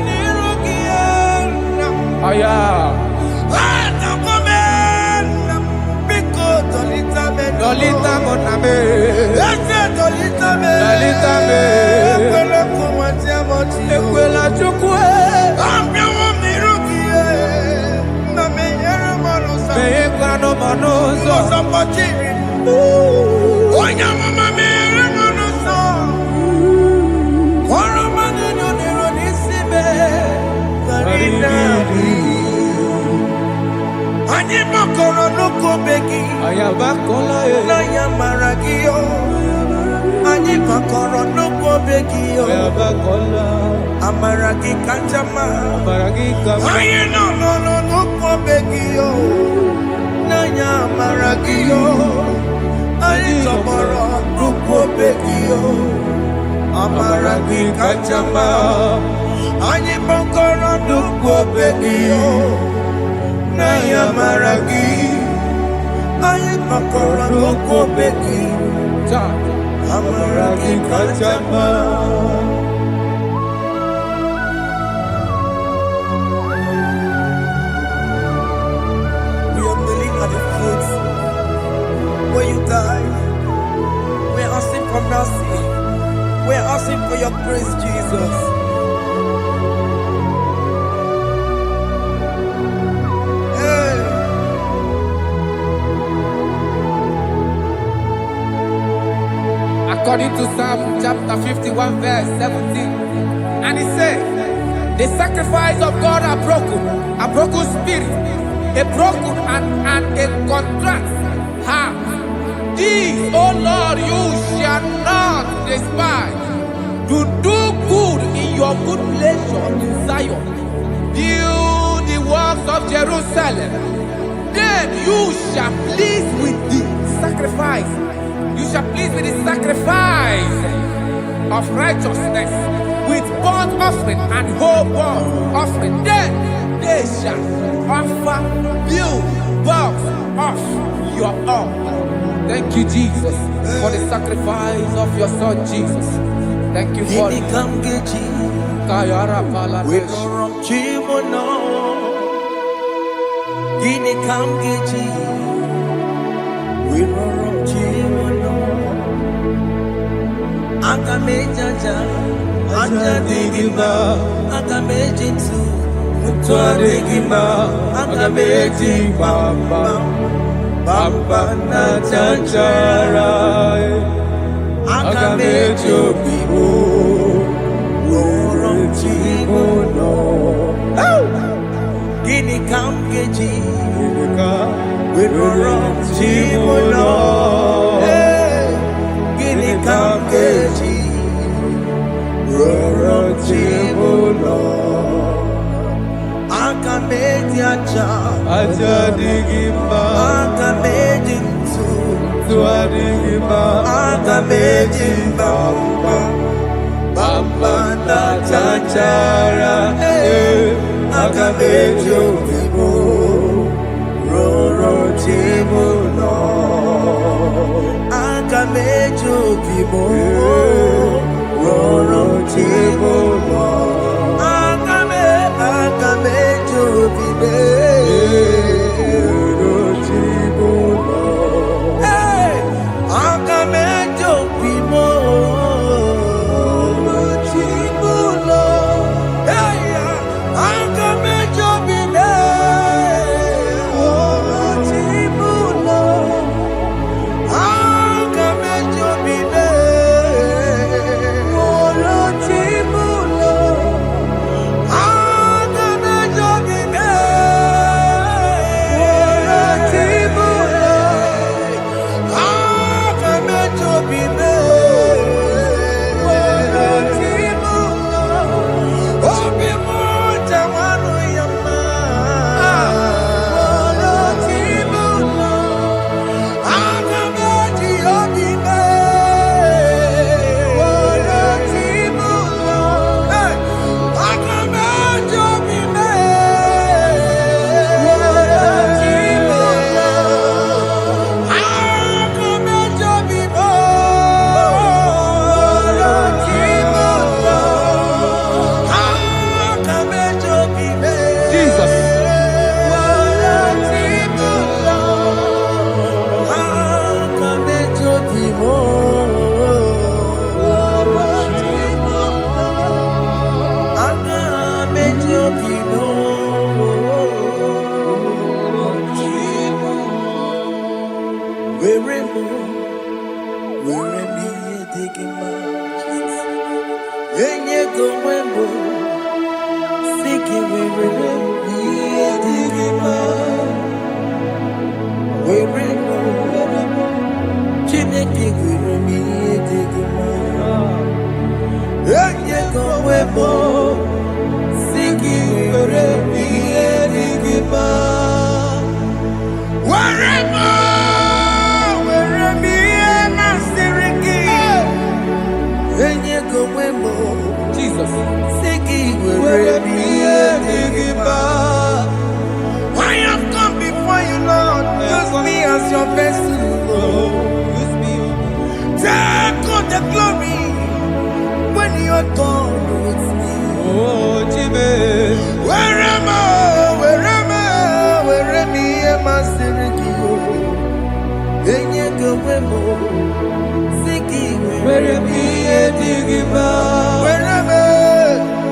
n'iru gị elu. Aya. Biko dolita m. Dolita m na m. Eze dolita m. Dolita m. Ekwela ka ụwa tie m ọchị. Ekwela Chukwu. Abịawo m n'iru gị na meghere m ọnụ ụzọ. Meghekwanụ m ọnụ ụzọ. Ụzọ kpọchiri. Onye amụma meghere m ọnụ ụzọ. Ọrụ m niile n'iru n'isi m. Anyị gbakọrọ n'ụkwụ be gị. N'anya mara gị o. Anyị gbakọrọ n'ụkwụ be gị o. Amara gị kacha mma. Anyị nọ n'ụkwụ be gị o. N'anya amara gị o. Anyị tọgbọrọ n'ụkwụ be gị o. Amara gị kacha mma. Anyị gbakọrọ n'ụkwụ be gị o. N'anya amara gị. Anyị gbakọrọ n'ụkwụ be gị. Amara gị kacha mma. We are kneeling at the foot where you died. We are asking for mercy. We are asking for your grace, Jesus. Hey. According to Psalm chapter 51 verse 17, and it says, the sacrifice of God are broken spirit, a broken and a contrite heart. These, O Lord, you shall not despise. To do good in your good pleasure in Zion. Build the works of Jerusalem. Then you shall please with the sacrifice. You shall please with the sacrifice of righteousness, with burnt offering and whole burnt offering. Then they shall offer build works of your own. Thank you, Jesus, for the sacrifice of your Son, Jesus. Thank you for it. Kayara Paladesh. Agamejaja, Ajadigima, Agamejitu, Mutuadigima, Agameji Bamba, Bamba Nachachara, Agamejo Bibo, Rorom Chimono, Gini Kamgeji, Rorom Chimono. Kamgeji, Roro Chibulo, Akameji Aja Digima, Akameji Tuadigima, Akameji Bamba, Bamba Nachachara, Akameji Obibo, Roro Chibulo. Akamejo bibo, roro chibo, akamejo bibe, roro chibo, akamejo bibo, roro chibo. enye gomwembo siki werere iye digima weremo chineke werere iye digima enye gomwembo siki werere iye digima weremo wereme iye nasiriki enye gomwembo Jesus. siki wereme iye digima. I have come before you, Lord. Use me as your vessel, Lord. Use me. Take all the glory when you're done with me. Oh, Jimmy. Where am I? Where am I? Sirikio. Enye gowemo. Siki Where am I? Digima. Where am I?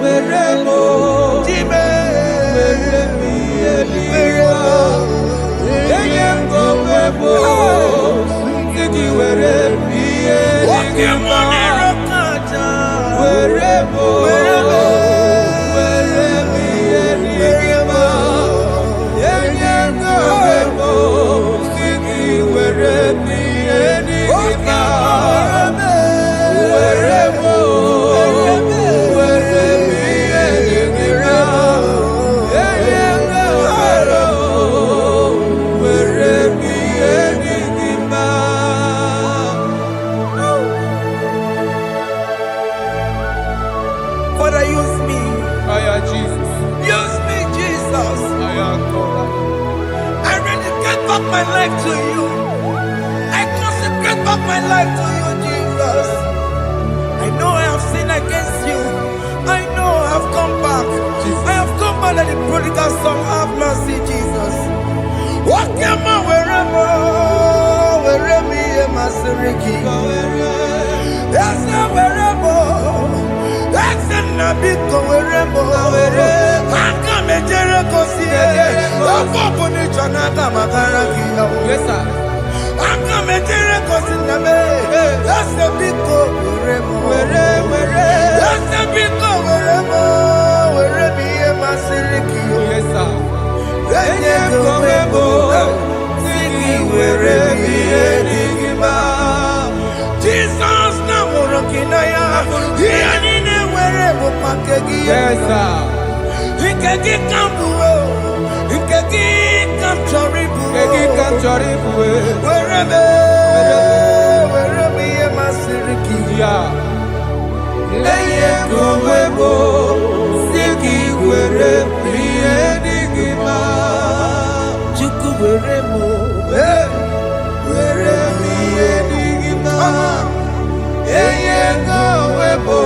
Where am I? Jimmy. Where am I? Digima. Enye gowemo. Siki where am I? Digima. Where am I? Where am I? Digima. Enye gowemo. Siki where am I? Digima. Father, use me. Jesus. Use me, Jesus. I dedicate back my life to you. I consecrate back my life to you, Jesus. I know I have sinned against you. I know I have come back. I have come back like the prodigal son. Have mercy, Jesus. What am I wherever? Wherever am I, Siriki? Yes, I'm wherever. That's a nabiko wherever. I come a Jericho, see it. I'm up on the Janaka Makaraki. Yes, sir. I'm coming to the that's the big go wherever. That's the big go wherever me and my Siriki. Yes, sir. Then you go wherever Jesus now working Yes, sir. He can get come he can get come wherever me and my Siriki. Yeah. Eye gowebo siki were priye digima. Chuku weremo Were priye digima. Eye gowebo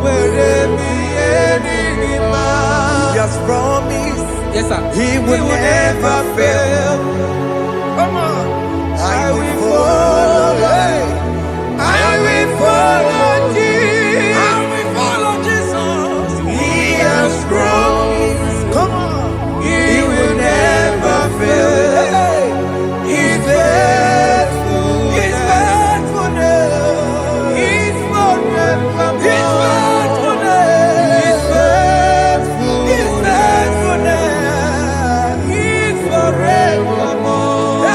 were priye digima. He has promised. Yes, sir. He will never fail. Come on. I will follow. I will follow Jesus. I will follow Jesus. He has promised. Come on. He will never fail. He's faithful. His faithfulness. He's forevermore. His faithfulness. He's faithful. His faithfulness. He's forevermore.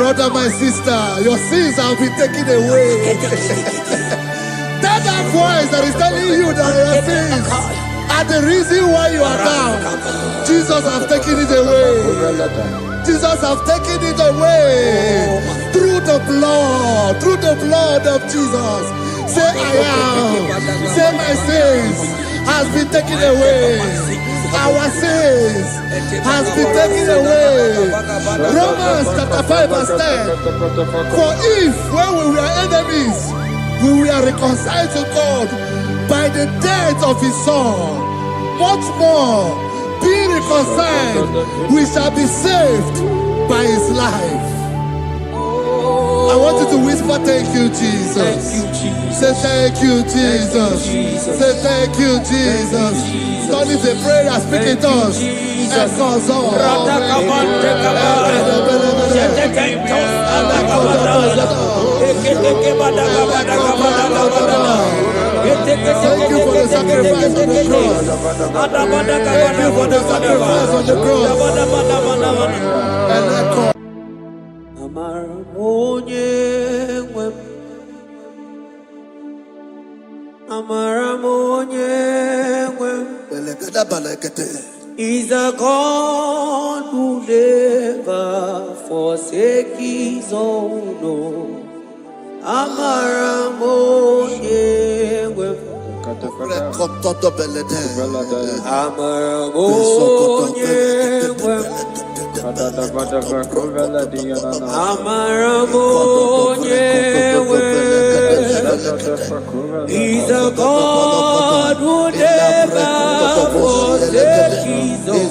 brother, my sister, your sins have been taken away. Tell that voice that is telling you that your sins are the reason why you are down. Jesus has taken it away. Jesus has taken it away. Through the blood of Jesus. Say I am. Say my sins has been taken away. Our sins has been taken away. Romans chapter 5 verse 10. For if when we were enemies, we were reconciled to God by the death of his son, much more, being reconciled, we shall be saved by his life. I want you to whisper, thank you, Jesus. Thank you, Jesus. Say thank you, Jesus. Thank you, Jesus. Say thank you, Jesus. Turn it a prayer, speak it us. Thank you for the sacrifice on the cross. Thank you for the sacrifice on the cross. And echo. Is a God who never forsake his own. He's a God who never forsake his He's a God who never forsake his own.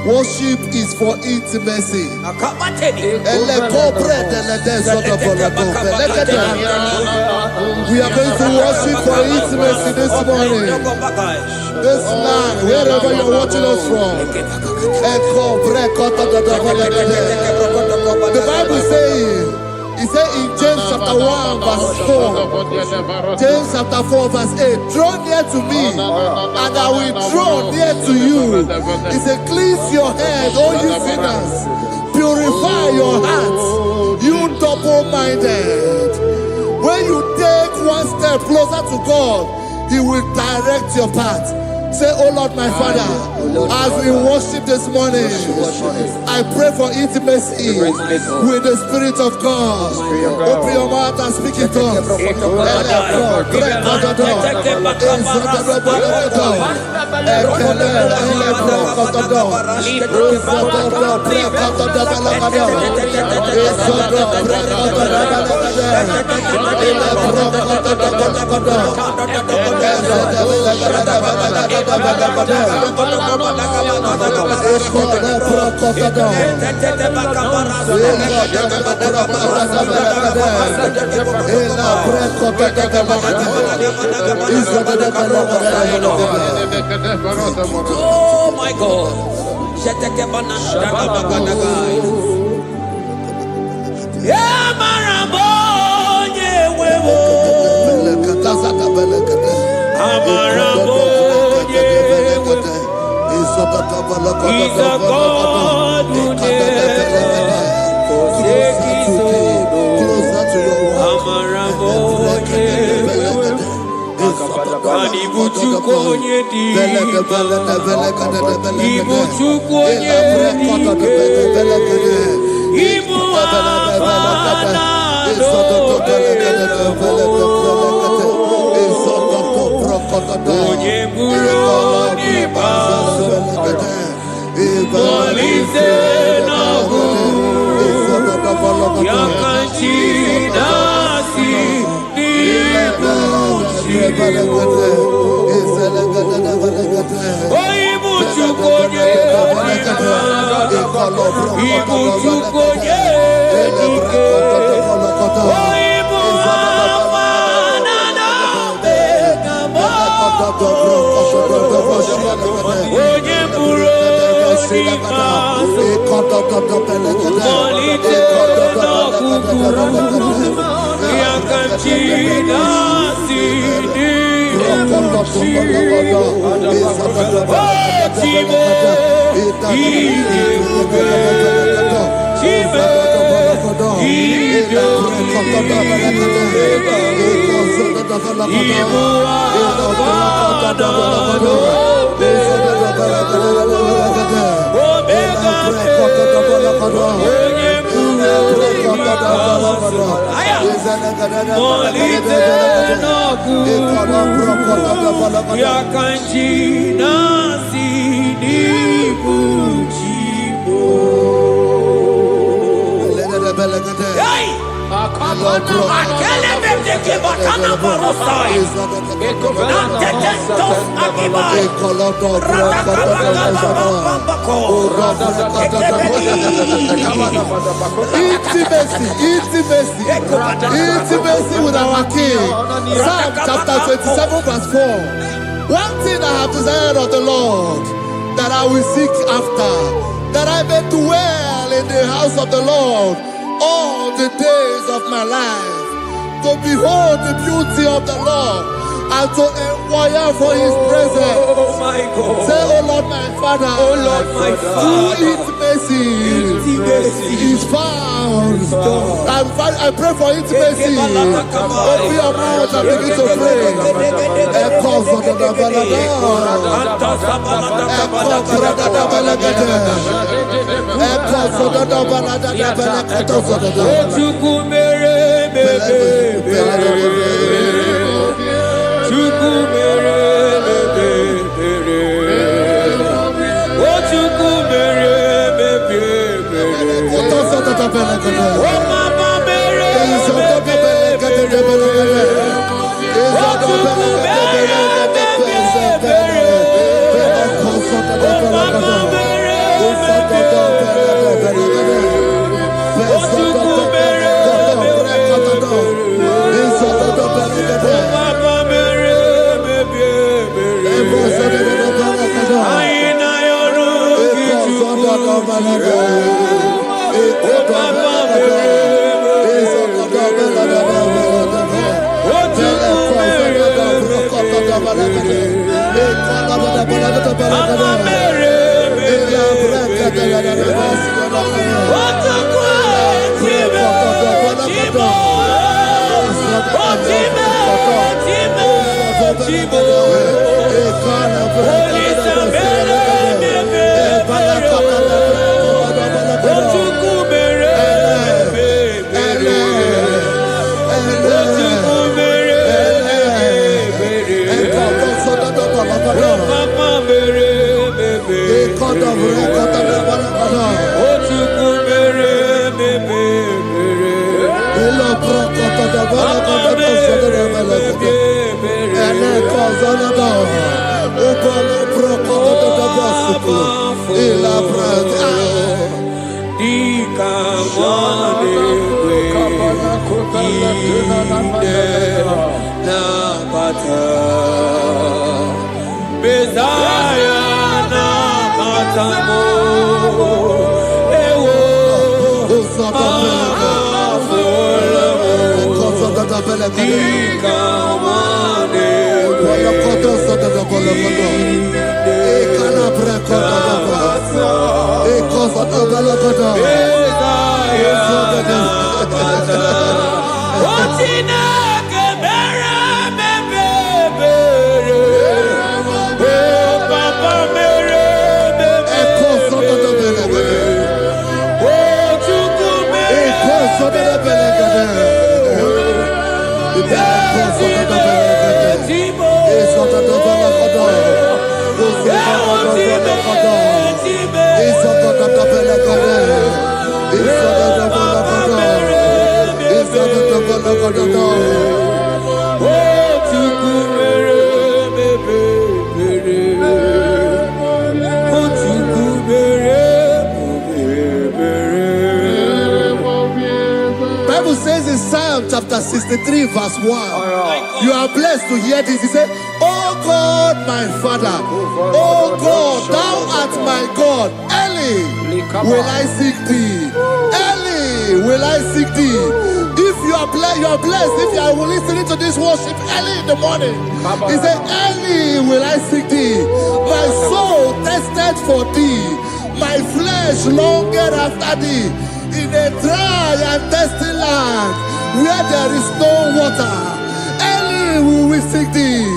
Worship is for intimacy. We are going to worship for intimacy this morning. This night, wherever you're watching us from. The Bible says, it says in James chapter 1 verse 4, James chapter 4 verse 8, draw near to me and I will draw near to you. It says, cleanse your head, all you sinners, purify your hearts, you double-minded. When you take one step closer to God, he will direct your path. Say, oh Lord, my Father, as we worship this morning, I pray for intimacy with the Spirit of God. Open your mouth and speak it to us. Oh my God. He's a God who never forsakes his Intimacy with our King. Psalm chapter 27 verse 4. One thing I have desired of the Lord, that I will seek after, that I may dwell in the house of the Lord all the days of my life, to behold the beauty of the Lord, and to inquire for his presence. Oh my God. Say, oh Lord my Father, Oh Lord my Father, intimacy is found. I pray for intimacy. Open your mouth and begin to pray. Bible says in Psalm chapter 63 verse 1, you are blessed to hear this. He said, "Oh God, my Father, oh God, thou art my God. Early will I seek thee. Early will I seek thee." If you are blessed if you are listening to this worship early in the morning. He said, "Early will I seek thee. My soul thirsted for thee. My flesh longed after thee. In a dry and thirsty land where there is no water. Early will we seek thee.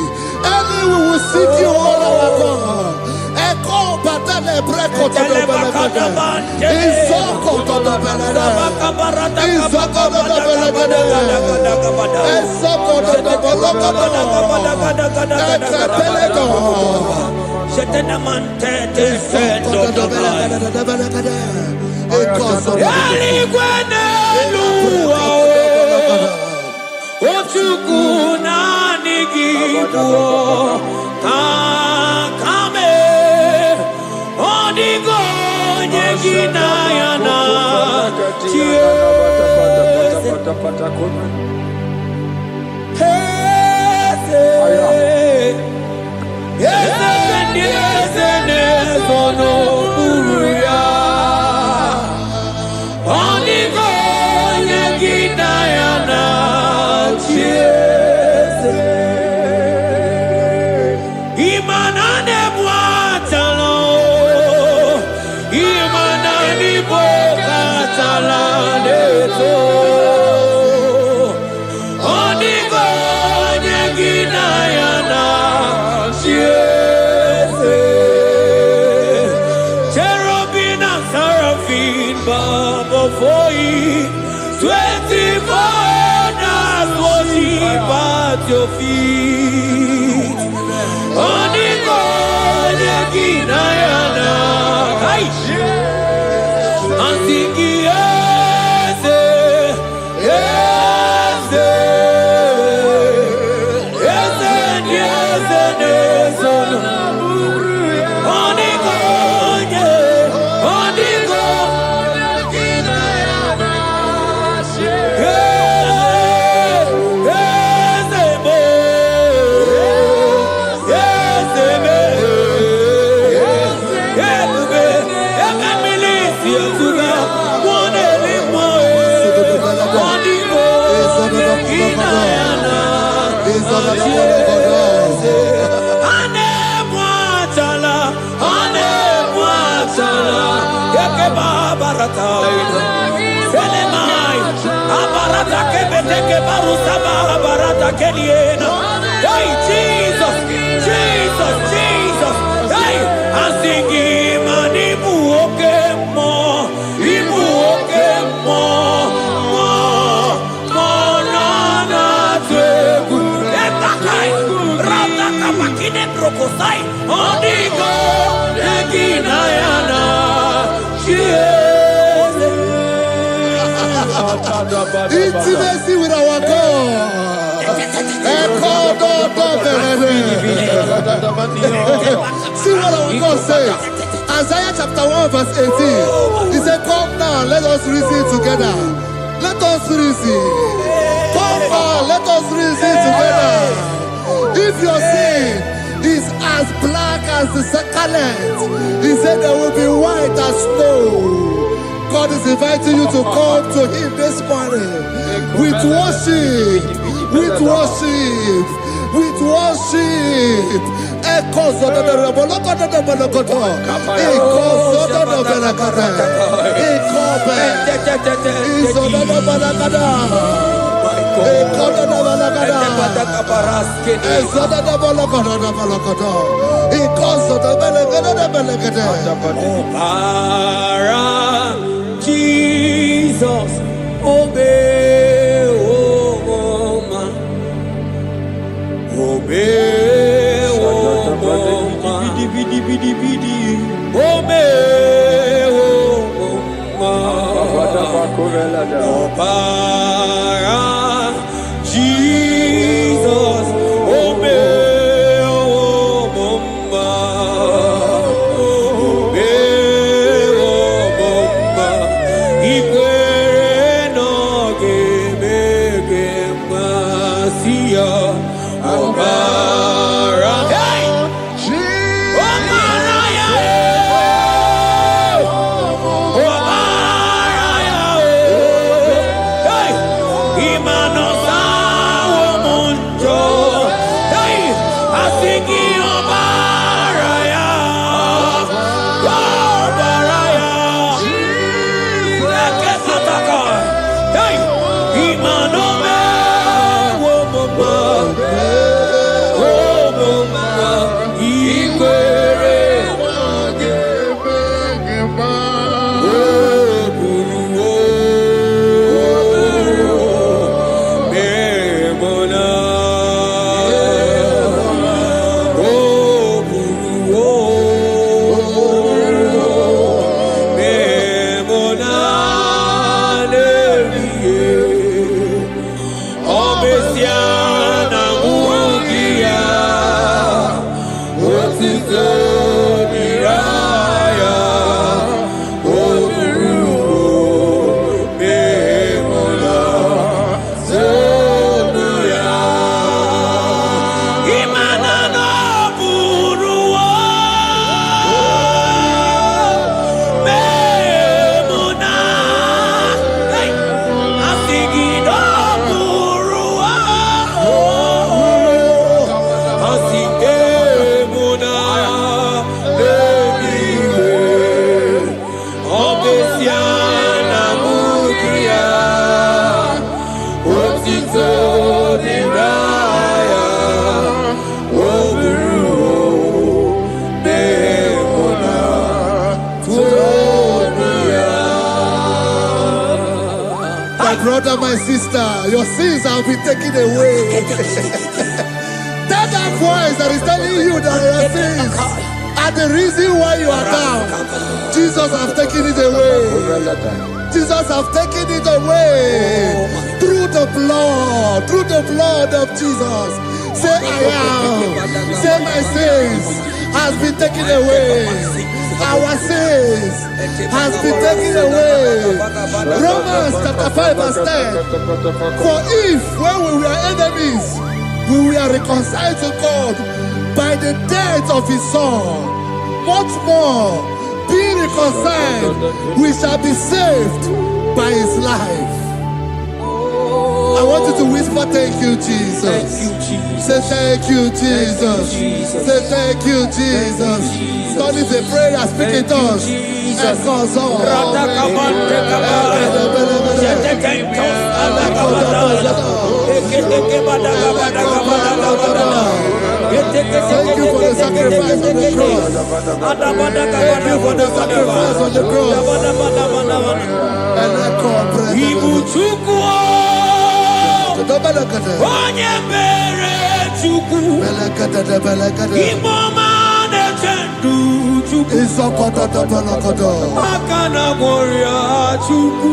Early we will seek you, all our God. Echo batale breko to the belagada. Izoko to the belagada. Izoko to the belagada. Izoko to the belagada. Ekapelego. Shetenamante defendo the belagada. Your feet on the Ginayana, and singing yes, yes, yes, yes, yes, on the Hey, Jesus, Jesus, Jesus. Hey, I'm singing, man, Ibu okemo, na twegu. Etakai, rataka makine brokosai, onigo, eginayana, intimacy with our God. See what our God says. Isaiah chapter 1 verse 18. He said, come now, let us reason together. Let us reason. Come now, let us reason together. If your sin is as black as the scarlet, he said there will be white as snow. God is inviting you to come to him this morning with worship, with worship, with worship. Echoes of the Jesus, obey, oh man, obey, oh man, obey, oh man, Jesus, obey, oh brother, my sister, your sins have been taken away. That voice that is telling you that your sins are the reason why you are down. Jesus has taken it away. Jesus has taken it away through the blood of Jesus. Say I am. Say my sins has been taken away. Our sins has been taken away. Romans chapter 5 verse 10. For if when we were enemies, we were reconciled to God by the death of his son, much more, being reconciled, we shall be saved by his life. I want you to whisper, thank you, Jesus. Thank you, Jesus. Say thank you, Jesus. Thank you, Jesus. Say thank you, Jesus. God is a prayer, speak it to us. Thank you for the sacrifice on the cross. Thank you for the sacrifice on the cross. Onye mere Chukwu Imoma na-echendu Chukwu Aka na gworia Chukwu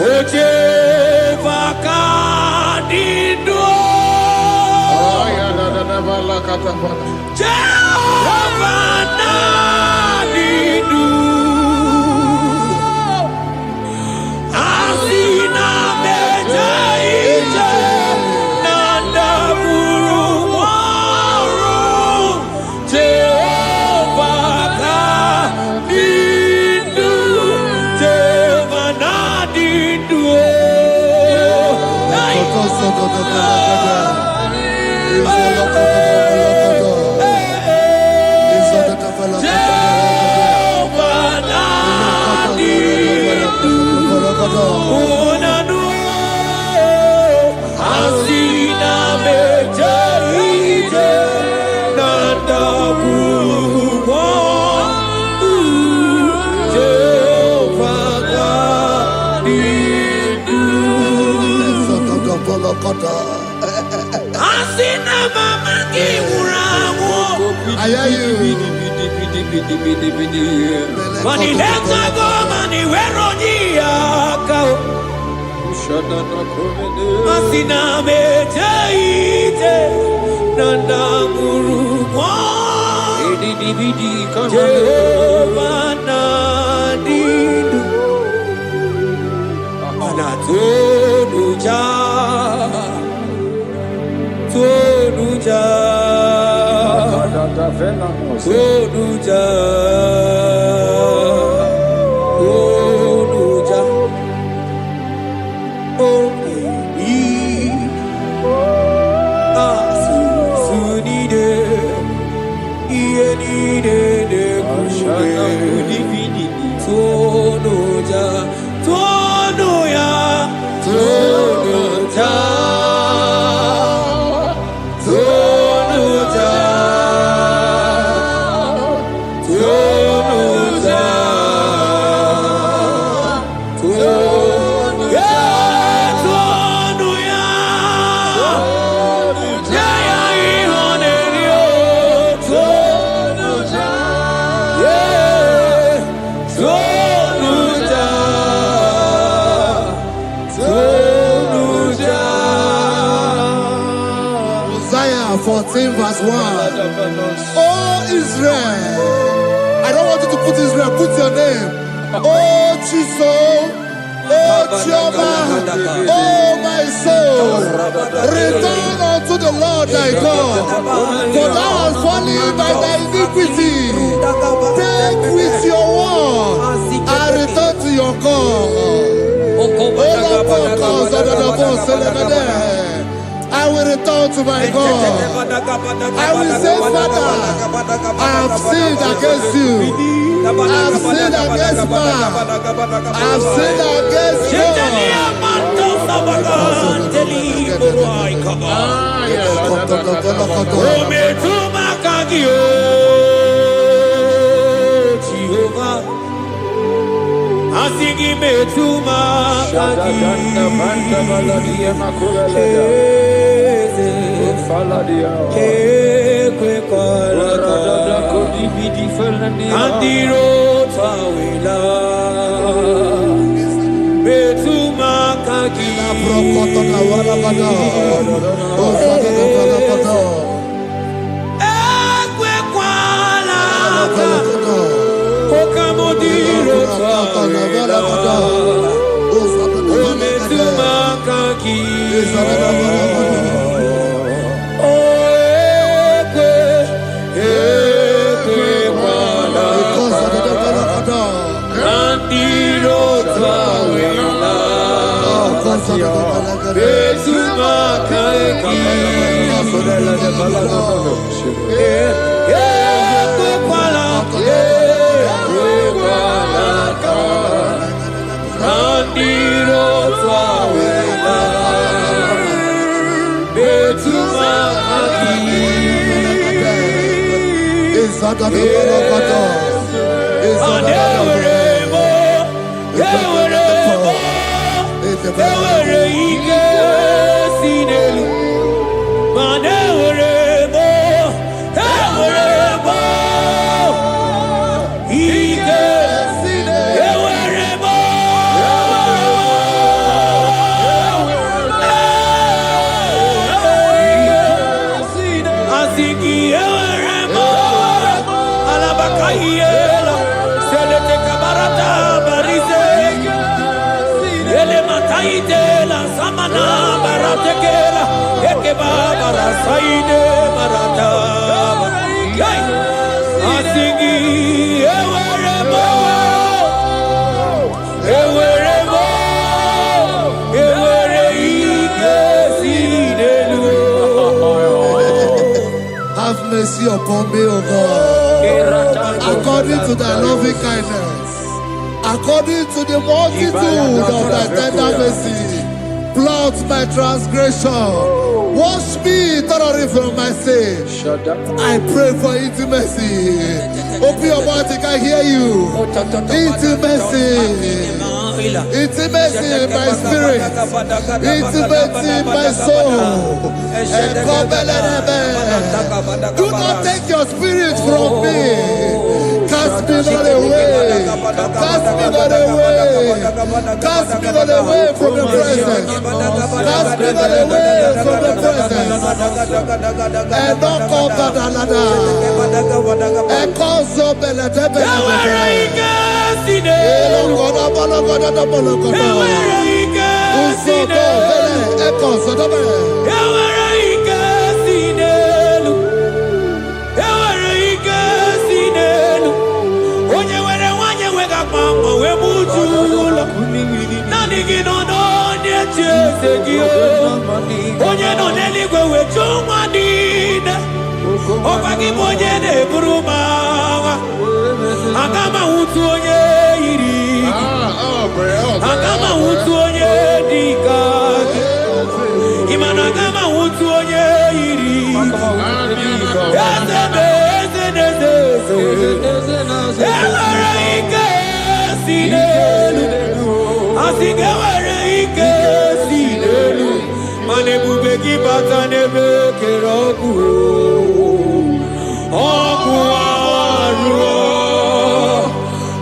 Oche baka dido Jehova I hear you. Money left I go, money where on the Asina me jaite, nanda guru Jehovah nadidu, anatonuja, tonuja. Tonuja, Tonuja, oh baby, Sunide, Ienide de Tonuja, Tonuya, Tonuja. Isaiah 14 verse 1. Oh Israel, I don't want you to put Israel, put your name. Oh Chiso, oh Chioma, oh my soul, return unto the Lord thy God, for thou hast fallen by thy iniquity. Take with your word and return to your God. I will return to my God. I will say, Father, I have sinned against you. I have sinned against man. I have sinned against God. Asigi metuma kaki ekwe kolaka andiro tawela metuma kaki ekwe kolaka Okamodiro tawela ometuma kaki Saidela Samana Baratekela Ekeba Barasaide Barata Asingi Ewerebo Ewerebo Ewere Ikesidelu. Have mercy upon me, O God, according to thy loving kindness, according to the multitude of thy tender mercy. Blot my transgression, wash me thoroughly from my sin. I pray for intimacy. Open your mouth, I can hear you. Intimacy. Intimacy in my spirit, intimacy in my soul. Do not take your spirit from me. Cast me not away. Cast me not away. Cast me not away from your presence. Cast me not away from the presence. And not come back another. And cause of Agama utu onye iri Agama utu onye dika Imana agama utu onye iri Ezebe Ewere ike sinelu Asigewere ike sinelu Manebube kibata nebe kerogu Ogu aruo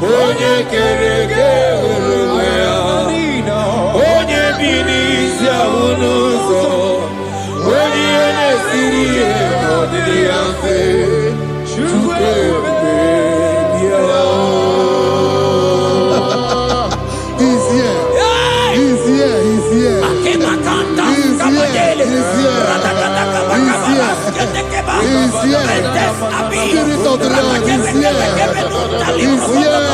Onye kereke uruya Onye binisi ahunuzo Onye nesiri odiri afe Chukwe He's here. He's here. He's here. He's here. He's here. Spirit of the Lord is here. He's here. He's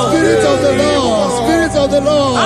Spirit of the Lord, Spirit of the Lord.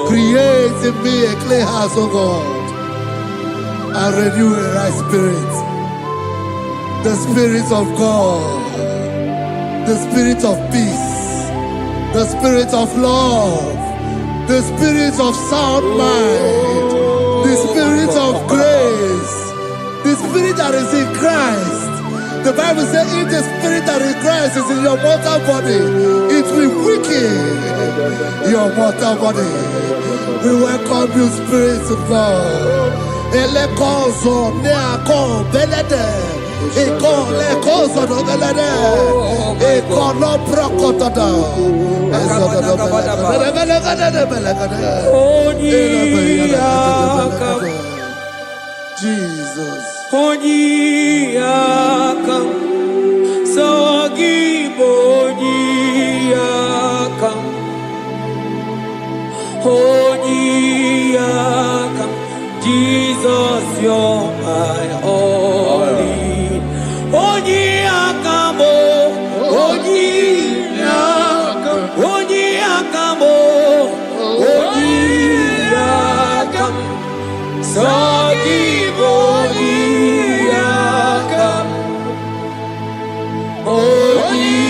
Create in me a clean house, O God, and renew a right spirit. The Spirit of God, the Spirit of peace, the Spirit of love, the Spirit of sound mind, the Spirit of grace, the Spirit that is in Christ. The Bible says if the Spirit that is in Christ is in your mortal body, it will weaken your mortal body. We welcome you, Spirit of God. Elekozo neako belede, eko lekozo do belede, eko no prokotoda, Jesus. Onyiyakam, Sagibo Onyiyakam, Onyiyakam, Jesus, you're my only. Onyiyakam, Onyiyakam, Onyiyakam, Onyiyakam, Sagibo Onyiyakam, Onyiyakam,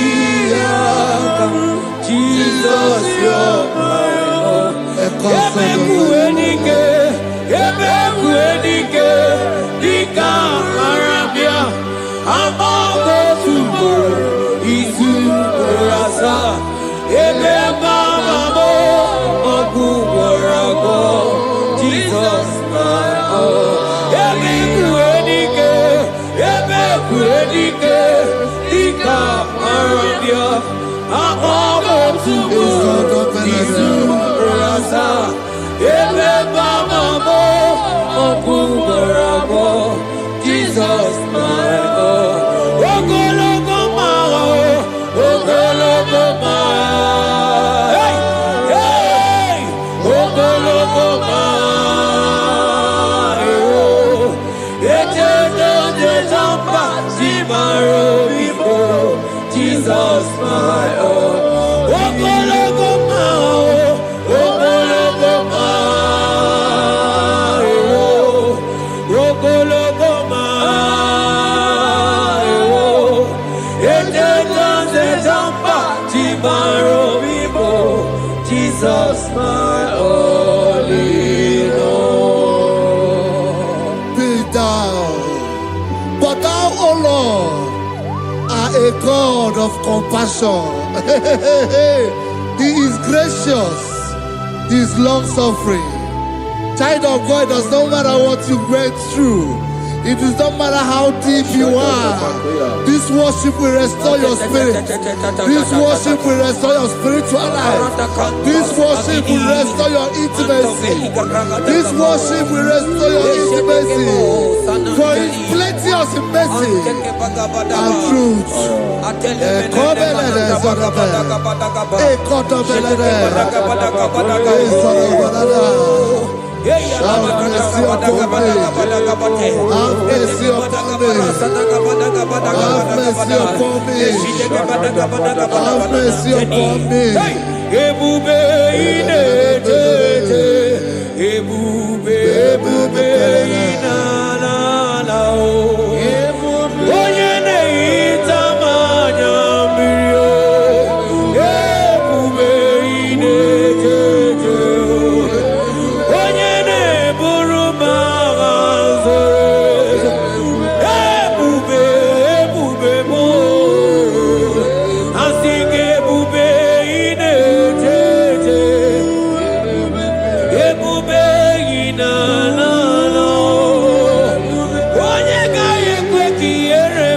Jesus, you're my Lord. Ebekuenike, Ebekuenike, Dika Arabia, Amabo Tubo, Isu Rasa, Ebebamamo, Okuwarago, Jesus, my Lord. Ebekuenike, Ebekuenike, Dika Arabia, Amabo Tubo, Isu Rasa, Ebebamamo, Okuwarago, Jesus, my Lord. Ogologo mao, ogologo mao, hey, hey, ogologo mao, ejedo jejamba, simaro bibo, Jesus, my Lord. Ogologo mao, ogologo mao, ogologo mao, ejedo jejamba, simaro bibo, Jesus, my only Lord. Be thou, but thou, O Lord, are a God of compassion. He is gracious, He is long-suffering. Child of God, it does not matter what you went through. It does not matter how deep you are. This worship will restore your spirit. This worship will restore your spiritual life. This worship will restore your intimacy. This worship will restore your intimacy. For His plenteous in mercy and truth. Have mercy upon me. Have mercy upon me. Have mercy upon me. Have mercy upon me. Ebube inetete, ebube, ebube inanana o. Onye na-ehita mmanya mmiri o. Ebube inetete o. Onye na-eburu m agha nzere. Ebube, ebube m o. Asị gị ebube inetete. Ebube inanana o. Onye gaghị ekwe ka ihere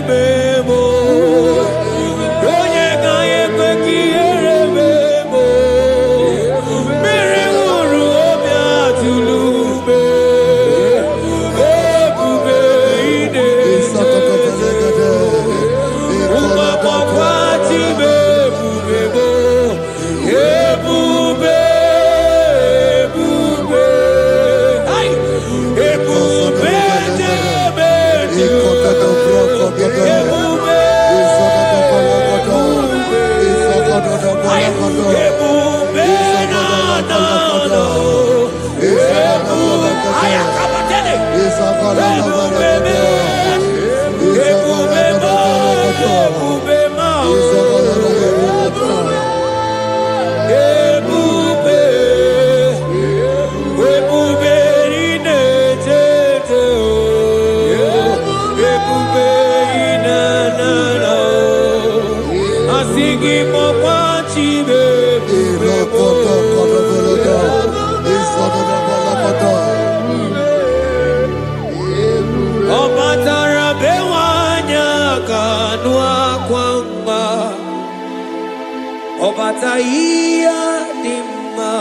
Obataia dima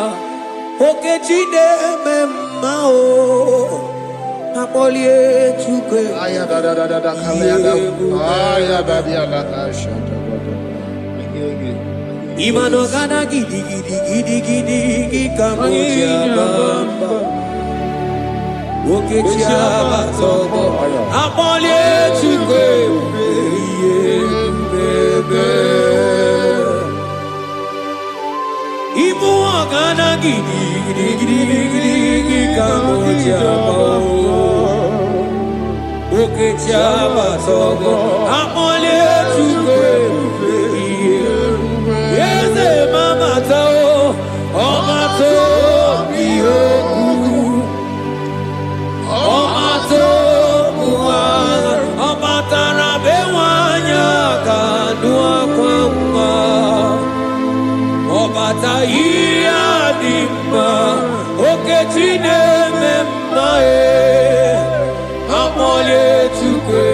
okechide memao napolie chuke aya da kalenda aya badia la shata imano kana gidi kamoja bamba okechia batobo napolie chuke bebe Ibu agana gidi kamoja bao Oke chaba sogo amole chuke Yeze mama tao omato biyoku Omato buwa omatara bewanya kanua kwamba Obataia dima okechine memae amole chuke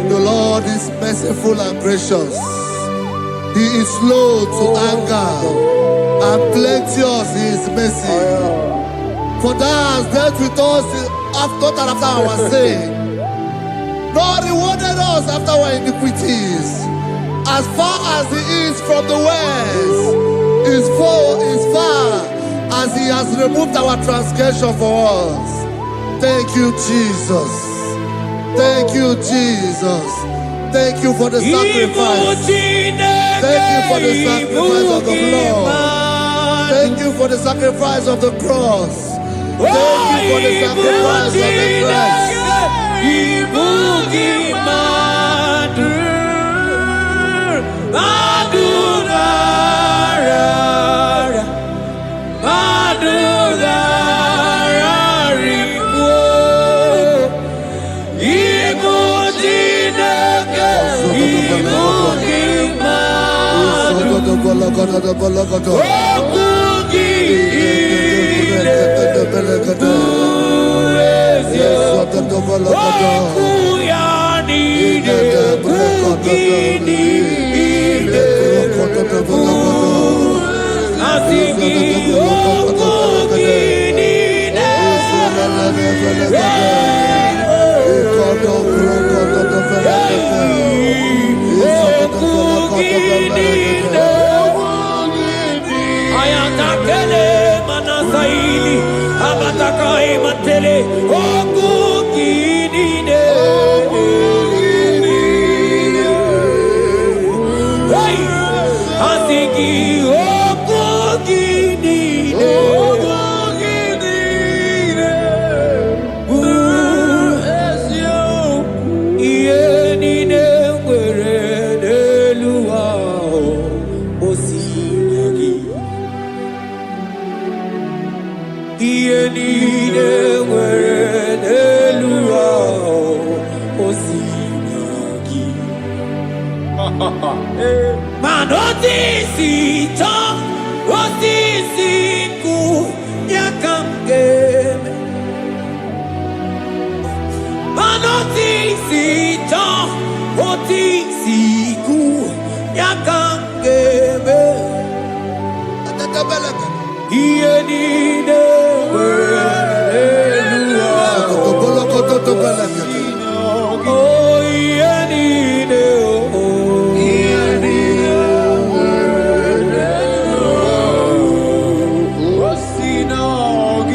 The Lord is merciful and gracious. He is slow to anger and plenteous in his mercy. For thou hast dealt with us after our sin, nor rewarded us after our iniquities. As far as the east from the west is far as he has removed our transgression for us. Thank you, Jesus. Thank you, Jesus. Thank you for the sacrifice. Thank you for the sacrifice of the blood. Thank you for the sacrifice of the cross. Thank you for the sacrifice of the cross.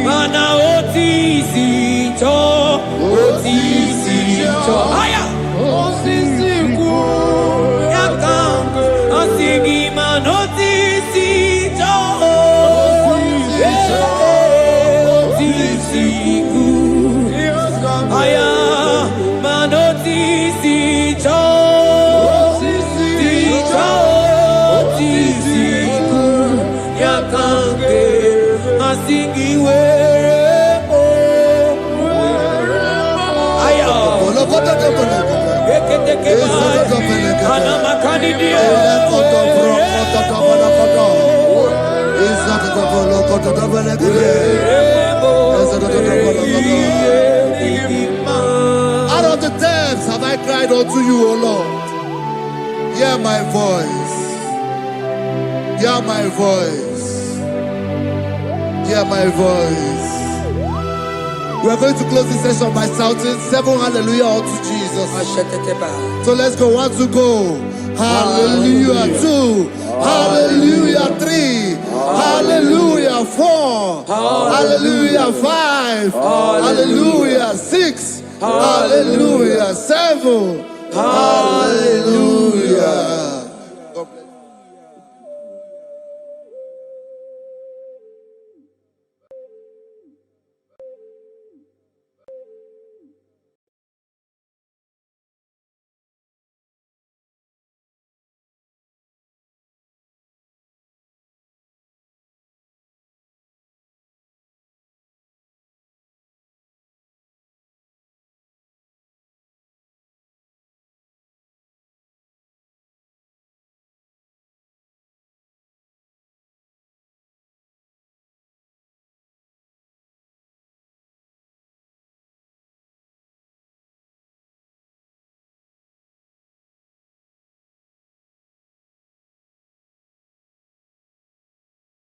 Mana siku aya manotisi cho siku yakange asingiwe aya ana makani dia out of the depths have I cried unto you, O Lord. Hear my voice. Hear my voice. Hear my voice. We are going to close this session by shouting 7 hallelujah unto Jesus. So let's go. 1, 2, go. Hallelujah. 2. Hallelujah. 3. Hallelujah. 4. Hallelujah. 5. Hallelujah. 6. Hallelujah. 7. Hallelujah.